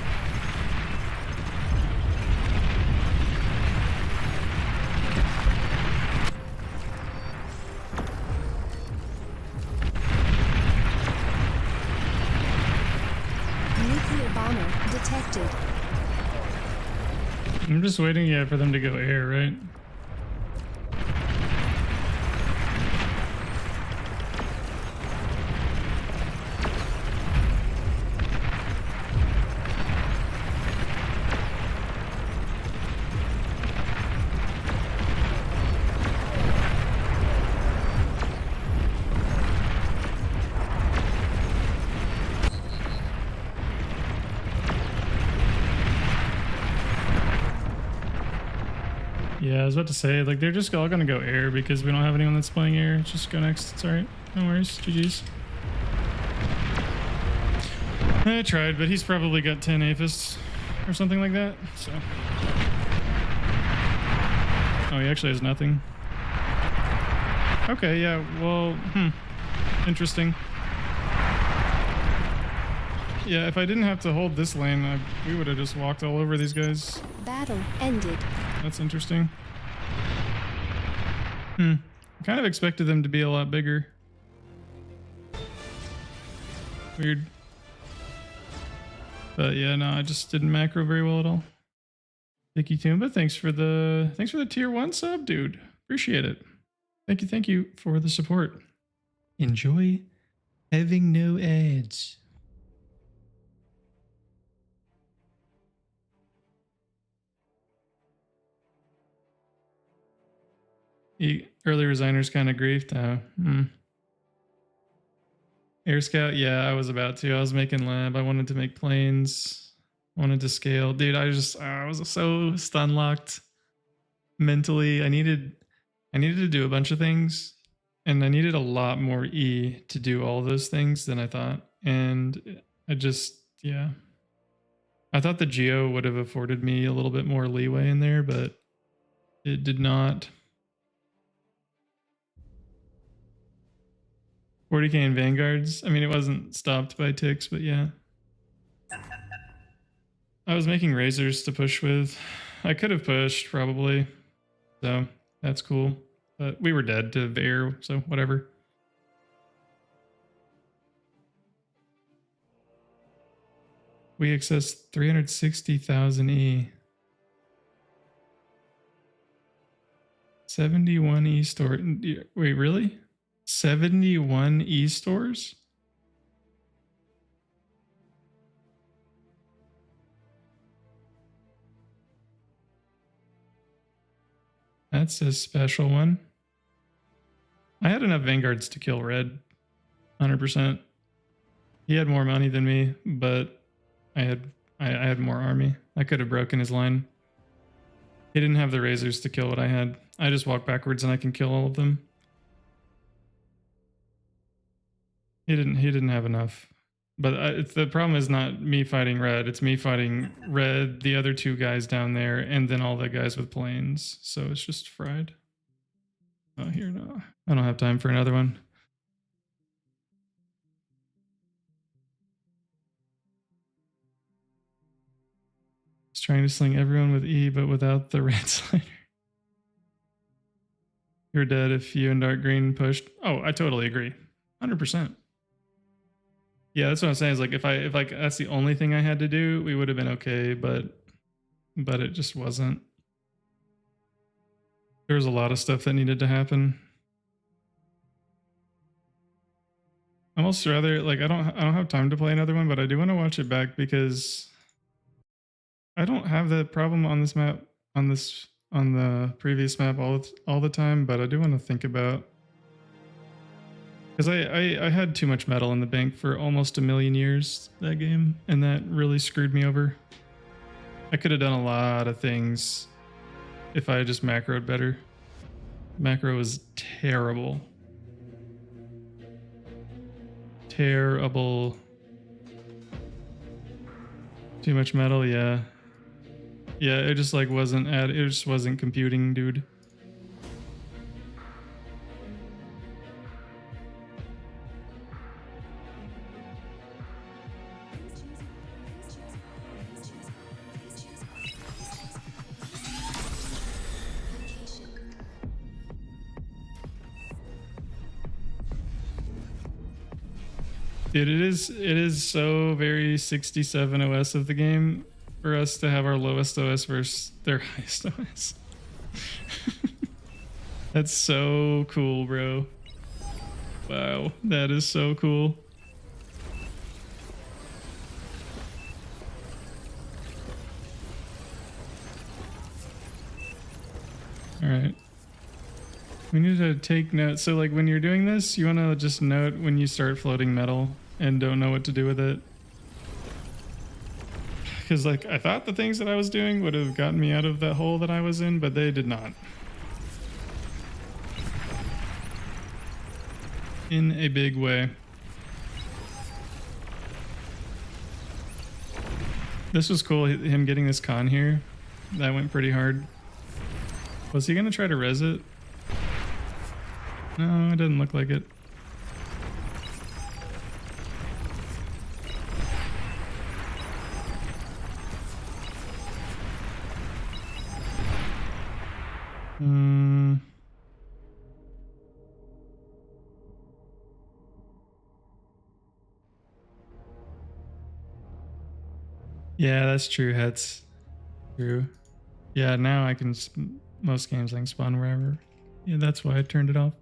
Nuclear bomber detected. I'm just waiting, yeah, for them to go air, right? Yeah, I was about to say, like, they're just all gonna go air because we don't have anyone that's playing air. Just go next. It's alright. No worries. GG's. I tried, but he's probably got 10 aphists or something like that. So. Oh, he actually has nothing. Okay, yeah, well, interesting. Yeah, if I didn't have to hold this lane, we would have just walked all over these guys. Battle ended. That's interesting. I kind of expected them to be a lot bigger. Weird. But yeah, no, I just didn't macro very well at all. Vicky Toomba, thanks for the tier 1 sub, dude. Appreciate it. Thank you for the support. Enjoy having no ads. Early resigners kind of griefed. Air Scout, yeah, I was about to. I was making lab. I wanted to make planes. I wanted to scale. Dude, I was so stun locked mentally. I needed to do a bunch of things, and I needed a lot more E to do all those things than I thought. And I thought the Geo would have afforded me a little bit more leeway in there, but it did not. 40k in Vanguards. I mean, it wasn't stopped by ticks, but yeah. I was making razors to push with. I could have pushed, probably. So, that's cool. But we were dead to air, so whatever. We access 360,000 E. 71 E store. Wait, really? 71 E stores? That's a special one. I had enough Vanguards to kill Red. 100%. He had more money than me, but I had more army. I could have broken his line. He didn't have the razors to kill what I had. I just walk backwards and I can kill all of them. He didn't have enough. But the problem is not me fighting Red. It's me fighting Red, the other two guys down there, and then all the guys with planes. So it's just fried. Oh, here, no. I don't have time for another one. Just trying to sling everyone with E, but without the red slider. You're dead if you and Dark Green pushed. Oh, I totally agree. 100%. Yeah, that's what I'm saying. Is like if that's the only thing I had to do, we would have been okay, but it just wasn't. There was a lot of stuff that needed to happen. I almost rather like I don't have time to play another one, but I do want to watch it back because I don't have that problem on this map on the previous map all the time, but I do want to think about. Because I had too much metal in the bank for almost a million years that game, and that really screwed me over. I could have done a lot of things if I had just macroed better. Macro was terrible. Terrible. Too much metal, yeah. Yeah, it just like wasn't it just wasn't computing, dude. Dude, it is so very 67 OS of the game for us to have our lowest OS versus their highest OS. That's so cool, bro. Wow, that is so cool. All right. We need to take notes. So like when you're doing this, you want to just note when you start floating metal and don't know what to do with it. Because like I thought the things that I was doing would have gotten me out of that hole that I was in, but they did not. In a big way. This was cool, him getting this con here. That went pretty hard. Was he gonna try to res it? No, it doesn't look like it. Yeah, that's true. That's true. Yeah, now I can. Most games I can spawn wherever. Yeah, that's why I turned it off.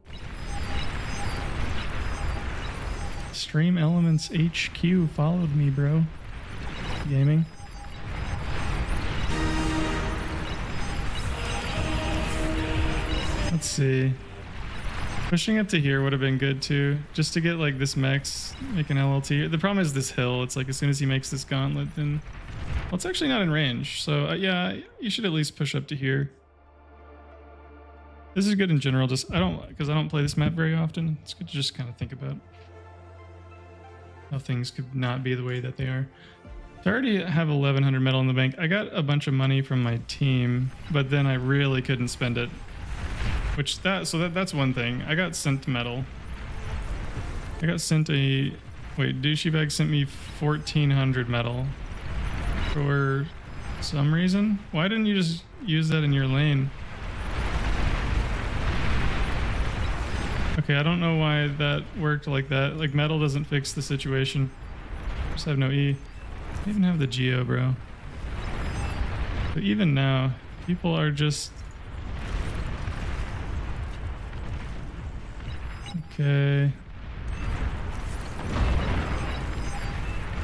Stream Elements HQ followed me, bro. Gaming. Let's see. Pushing up to here would have been good too, just to get like this max, make an LLT. The problem is this hill. It's like as soon as he makes this gauntlet, then well, it's actually not in range. So yeah, you should at least push up to here. This is good in general. Just I don't play this map very often. It's good to just kind of think about how things could not be the way that they are. So I already have 1100 metal in the bank. I got a bunch of money from my team, but then I really couldn't spend it. That's one thing. I got sent metal. I got sent a douchebag sent me 1400 metal for some reason. Why didn't you just use that in your lane? Okay, I don't know why that worked like that. Like metal doesn't fix the situation. Just have no E. I don't even have the geo, bro. But even now, people are just okay.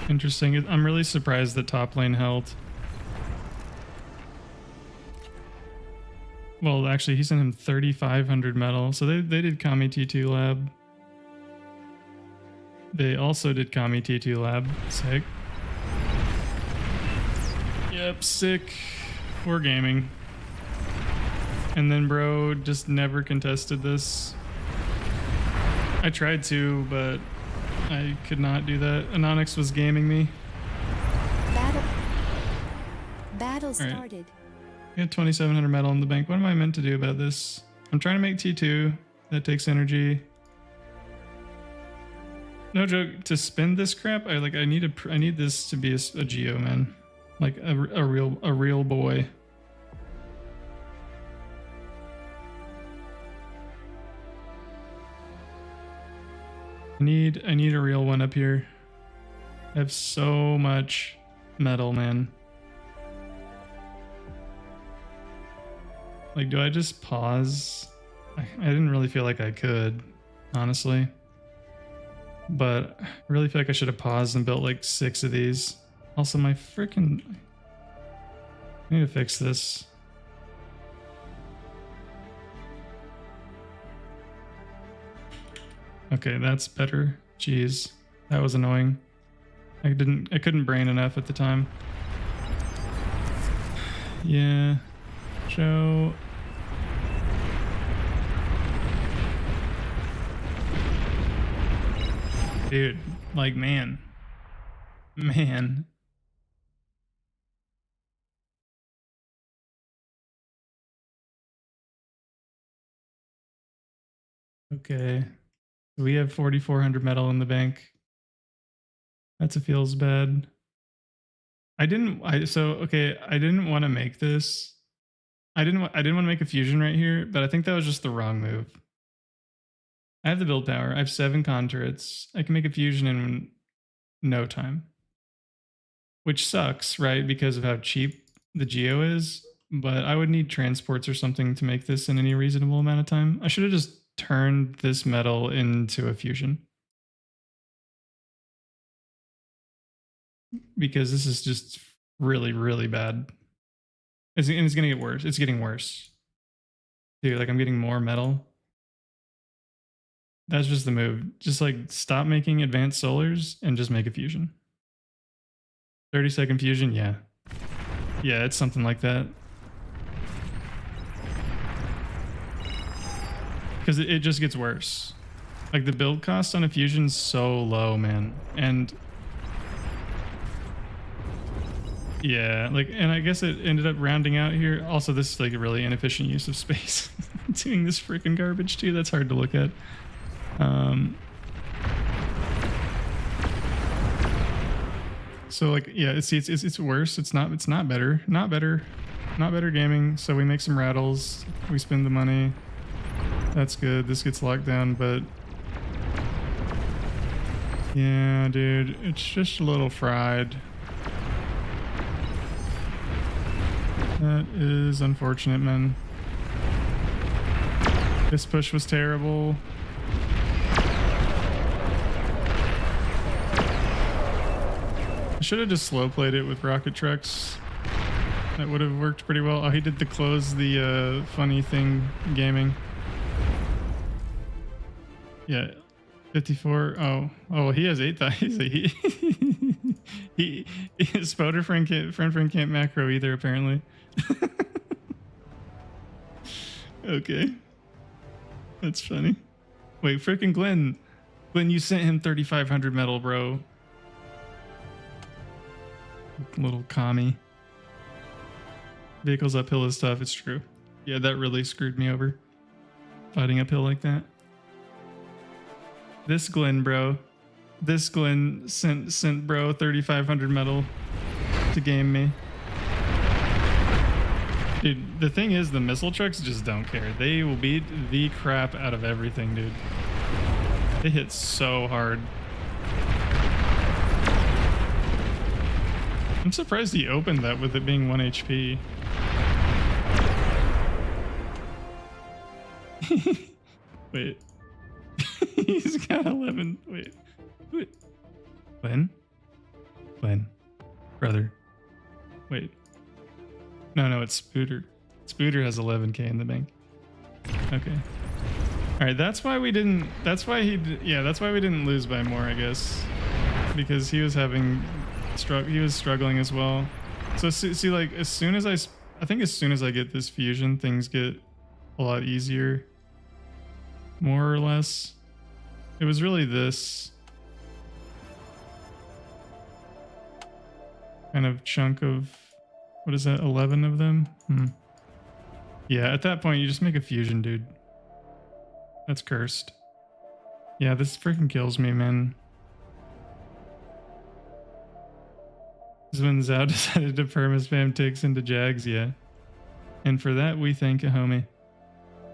Interesting. I'm really surprised that top lane held. Well, actually, he sent him 3,500 metal. So they did Kami T2 lab. They also did Kami T2 lab. Sick. Yep, sick. We're gaming. And then bro just never contested this. I tried to, but I could not do that. Anonix was gaming me. Battle started. I got 2,700 metal in the bank. What am I meant to do about this? I'm trying to make T2. That takes energy. No joke. To spend this crap, I need this to be a geo, man. Like a real boy. I need a real one up here. I have so much metal, man. Like, do I just pause? I didn't really feel like I could, honestly. But I really feel like I should have paused and built like 6 of these. Also, my freaking... I need to fix this. Okay, that's better. Jeez, that was annoying. I couldn't brain enough at the time. Yeah. Joe. Dude, like man. Okay. We have 4,400 metal in the bank. That's a feels bad. I didn't want to make this. I didn't want to make a fusion right here, but I think that was just the wrong move. I have the build power. I have 7 con turrets. I can make a fusion in no time. Which sucks, right? Because of how cheap the Geo is. But I would need transports or something to make this in any reasonable amount of time. I should have just turned this metal into a fusion. Because this is just really, really bad. And it's going to get worse. It's getting worse. Dude, like I'm getting more metal. That's just the move. Just like stop making advanced solars and just make a fusion. 30-second fusion, yeah. Yeah, it's something like that. Because it just gets worse. Like the build cost on a fusion's so low, man. And yeah, like, and I guess it ended up rounding out here. Also, this is like a really inefficient use of space. Doing this freaking garbage too, that's hard to look at. So like, yeah, it's worse. It's not better. Not better gaming. So we make some rattles. We spend the money. That's good. This gets locked down, but yeah, dude, it's just a little fried. That is unfortunate, man. This push was terrible. I should have just slow played it with rocket trucks. That would have worked pretty well. Oh, he did the close the funny thing gaming. Yeah, 54. Oh, he has 8,000. He Spoder friend can't macro either apparently. Okay, that's funny. Wait, freaking Glenn, you sent him 3,500 metal, bro. Little commie. Vehicles uphill is tough. It's true. Yeah, that really screwed me over. Fighting uphill like that. This Glenn, bro. This Glenn sent bro 3,500 metal to game me. Dude, the thing is, the missile trucks just don't care. They will beat the crap out of everything, dude. They hit so hard. I'm surprised he opened that with it being 1 HP. Wait. He's got 11. Wait. Glenn? Brother. Wait. No, it's Spooter. Spooter has 11k in the bank. Okay. Alright, that's why we didn't lose by more, I guess. Because he was struggling as well. So see, like, as soon as I get this fusion, things get a lot easier. More or less. It was really this kind of chunk of, what is that, 11 of them? Yeah, at that point, you just make a fusion, dude. That's cursed. Yeah, this freaking kills me, man. This is when Zhao decided to perma-spam ticks into Jags, yeah. And for that, we thank a homie.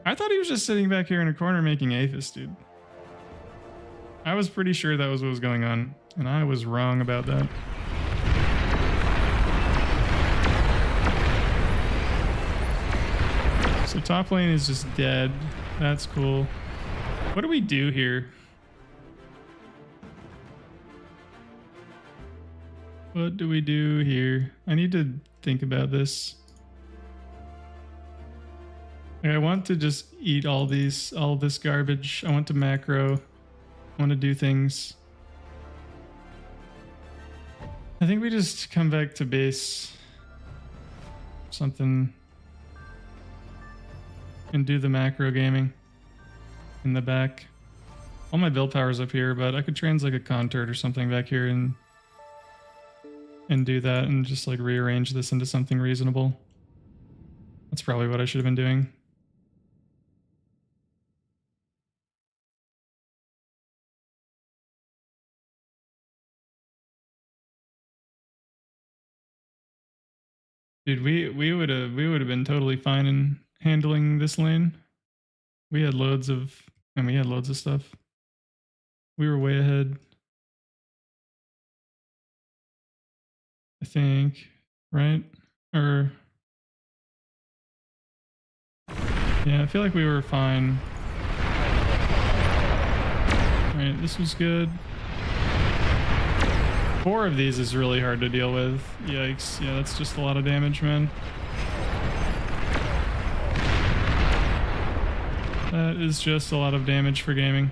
I thought he was just sitting back here in a corner making Aphis, dude. I was pretty sure that was what was going on, and I was wrong about that. So top lane is just dead. That's cool. What do we do here? What do we do here? I need to think about this. I want to just eat all this garbage. I want to macro. I want to do things. I think we just come back to base. Something. And do the macro gaming in the back. All my build power's up here, but I could trans like a contour or something back here and do that and just like rearrange this into something reasonable. That's probably what I should have been doing. Dude, we would have been totally fine in handling this lane. We had loads of stuff. We were way ahead. I think, right? Or yeah, I feel like we were fine. Alright, this was good. 4 of these is really hard to deal with. Yikes. Yeah, that's just a lot of damage, man. That is just a lot of damage for gaming.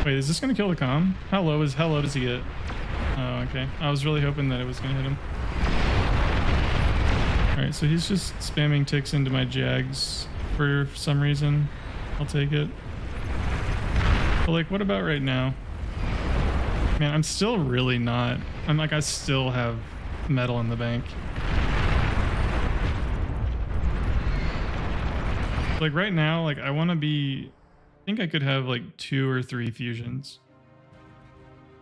Wait, is this gonna kill the comm? How low does he get? Oh, okay. I was really hoping that it was gonna hit him. Alright, so he's just spamming ticks into my Jags for some reason. I'll take it. But like, what about right now? Man, I'm still really not. I'm like, I still have metal in the bank. Like right now, like I want to be, I think I could have like 2 or 3 fusions.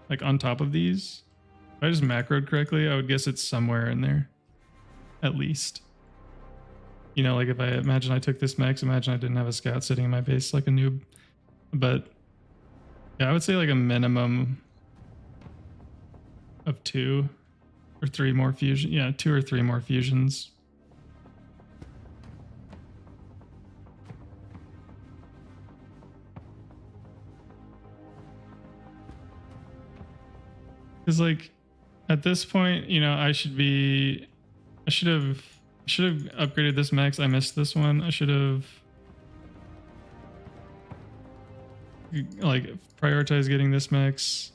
Like on top of these. If I just macroed correctly, I would guess it's somewhere in there. At least. You know, like if I imagine I took this max, imagine I didn't have a scout sitting in my base like a noob. But yeah, I would say like a minimum of 2 or 3 more fusion. Yeah, 2 or 3 more fusions. Because like at this point, you know, I should have upgraded this max. I missed this one. I should have like prioritized getting this max,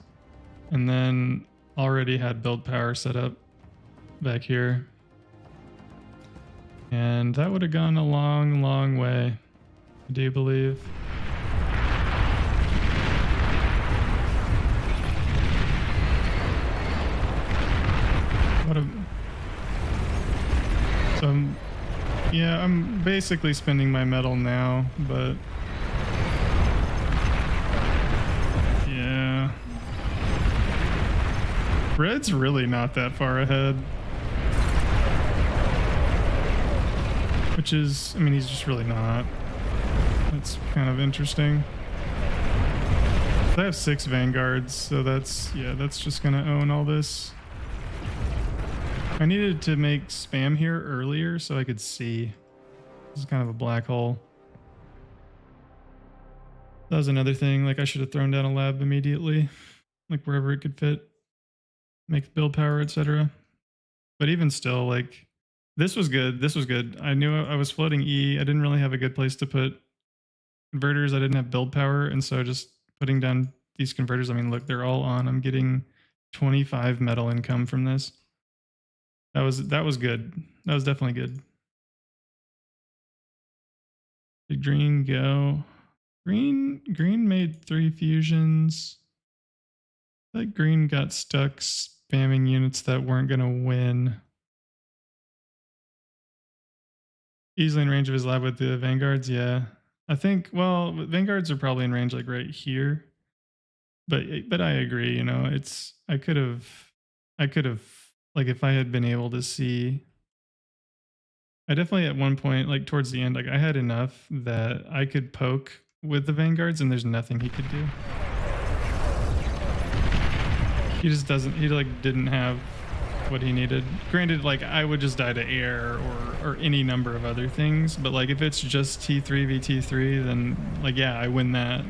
and then already had build power set up back here, and that would have gone a long way, I do believe. So I'm basically spending my metal now, but yeah, red's really not that far ahead, which is, I mean, he's just really not. That's kind of interesting. I have 6 vanguards, so that's just gonna own all this. I needed to make spam here earlier so I could see. This is kind of a black hole. That was another thing. Like I should have thrown down a lab immediately, like wherever it could fit, make build power, etc. But even still, like this was good. This was good. I knew I was floating E. I didn't really have a good place to put converters. I didn't have build power, and so just putting down these converters. I mean, look, they're all on. I'm getting 25 metal income from this. That was good. That was definitely good. Did green go? Green made 3 fusions. I think green got stuck spamming units that weren't gonna win. Easily in range of his lab with the vanguards, yeah. I think, well, vanguards are probably in range like right here. But I agree, you know, it's I could have like if I had been able to see, I definitely at one point, like towards the end, like I had enough that I could poke with the vanguards and there's nothing he could do. He just doesn't, he like didn't have what he needed. Granted, like I would just die to air or any number of other things, but like if it's just T3 v T3, then like yeah, I win that.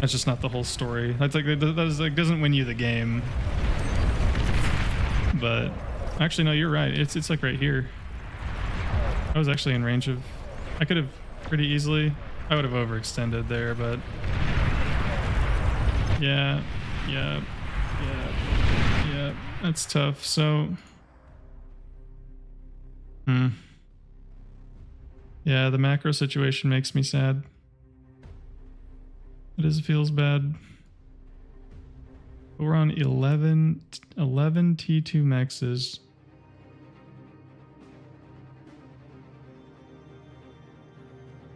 That's just not the whole story. That's like that doesn't win you the game. But actually, no, you're right. It's like right here. I was actually in range of. I could have pretty easily. I would have overextended there, but yeah. That's tough. So, yeah, the macro situation makes me sad. It feels bad. We're on 11 T2 maxes.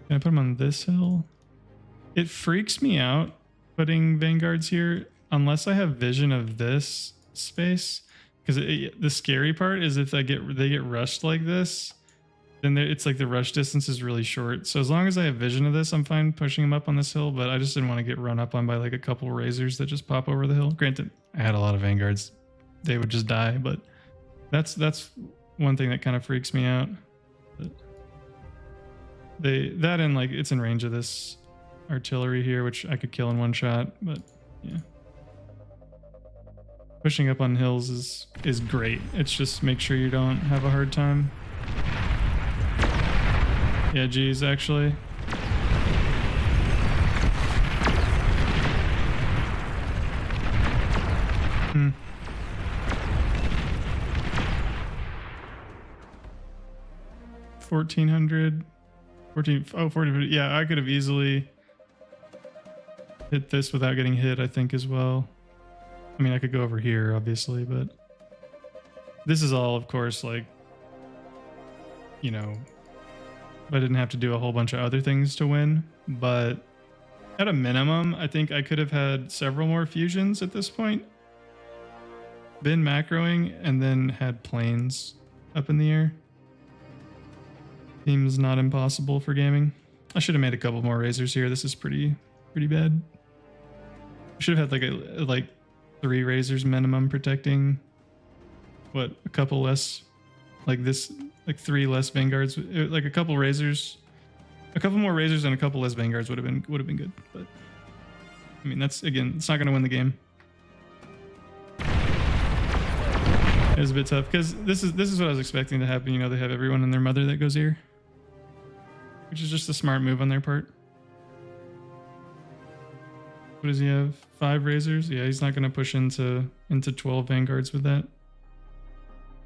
Can I put them on this hill? It freaks me out putting vanguards here unless I have vision of this space, because the scary part is if they get rushed like this, then it's like the rush distance is really short. So as long as I have vision of this, I'm fine pushing them up on this hill. But I just didn't want to get run up on by like a couple razors that just pop over the hill. Granted, I had a lot of vanguards; they would just die. But that's one thing that kind of freaks me out. That and like it's in range of this artillery here, which I could kill in one shot. But yeah. Pushing up on hills is great. It's just make sure you don't have a hard time. Yeah, geez, actually. Hmm. 1400. 40. Yeah, I could have easily hit this without getting hit, I think, as well. I mean, I could go over here, obviously, but this is all, of course, like, you know, I didn't have to do a whole bunch of other things to win, but at a minimum, I think I could have had several more fusions at this point, been macroing, and then had planes up in the air. Seems not impossible for gaming. I should have made a couple more razors here. This is pretty bad. I should have had like 3 razors minimum protecting, what, a couple less, like this, like 3 less vanguards, like a couple razors, a couple more razors and a couple less vanguards would have been good. But I mean, that's, again, it's not going to win the game. It was a bit tough because this is what I was expecting to happen. You know, they have everyone and their mother that goes here, which is just a smart move on their part. What does he have? 5 razors? Yeah, he's not going to push into 12 vanguards with that.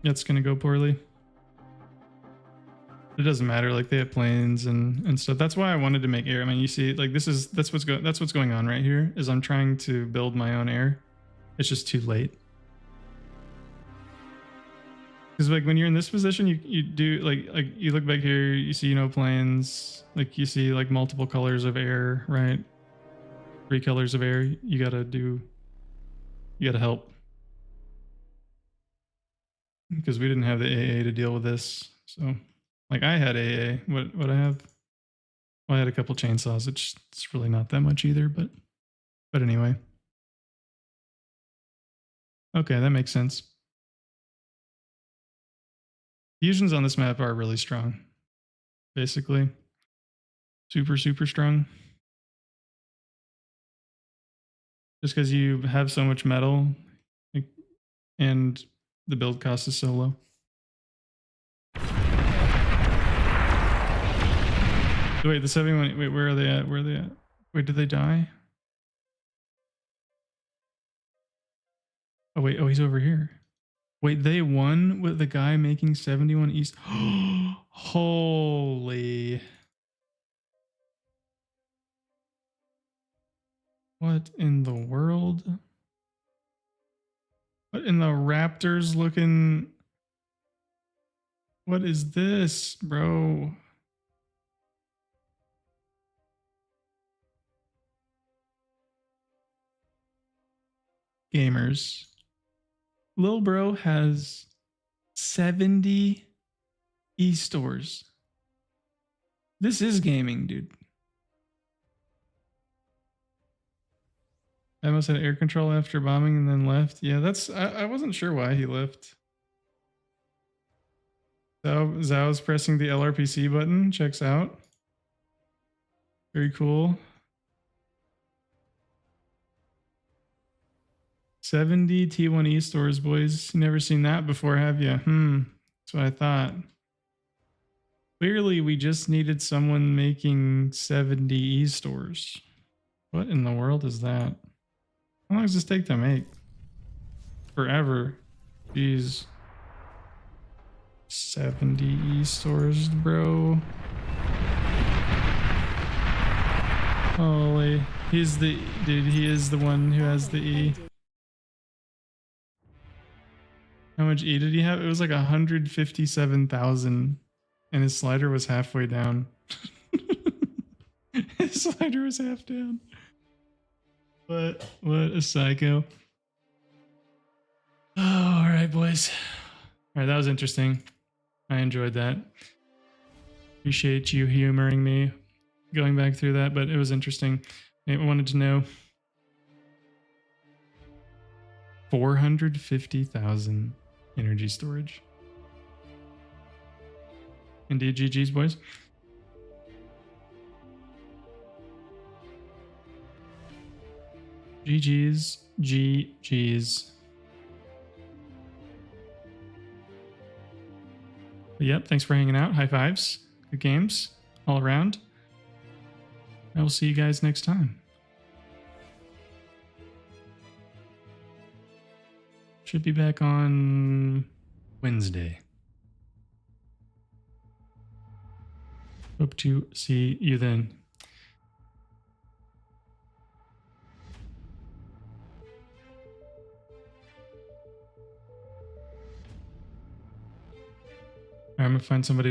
That's going to go poorly. It doesn't matter. Like, they have planes and stuff. That's why I wanted to make air. I mean, you see, like, that's what's going on right here. Is I'm trying to build my own air. It's just too late. Because like when you're in this position, you do like you look back here, you see planes. Like you see like multiple colors of air, right? 3 colors of air. You gotta help. Because we didn't have the AA to deal with this. So like I had AA. What I have? Well, I had a couple chainsaws. It's really not that much either, but anyway. Okay, that makes sense. Fusions on this map are really strong. Basically. Super strong. Just because you have so much metal and the build cost is so low. Wait, the 71, wait, where are they at? Where are they at? Wait, did they die? Oh wait, oh, he's over here. Wait, they won with the guy making 71 East. Holy. What in the world? What in the Raptors looking? What is this, bro? Gamers. Lil bro has 70 e-stores. This is gaming, dude. I almost had air control after bombing and then left. Yeah, that's I wasn't sure why he left. So Zhao's pressing the LRPC button. Checks out. Very cool. 70 T1E stores, boys. Never seen that before, have you? That's what I thought. Clearly, we just needed someone making 70 e-stores. What in the world is that? How long does this take to make? Forever. Jeez. 70 e-stores, bro. Holy. He's the... Dude, he is the one who has the E. How much E did he have? It was like 157,000 and his slider was halfway down. His slider was half down. What a psycho. Oh, all right, boys. All right, that was interesting. I enjoyed that. Appreciate you humoring me going back through that, but it was interesting. I wanted to know 450,000 energy storage. Indeed, GG's, boys. GG's, GG's. But yep, thanks for hanging out. High fives. Good games all around. I will see you guys next time. Should be back on Wednesday. Hope to see you then. I'm gonna find somebody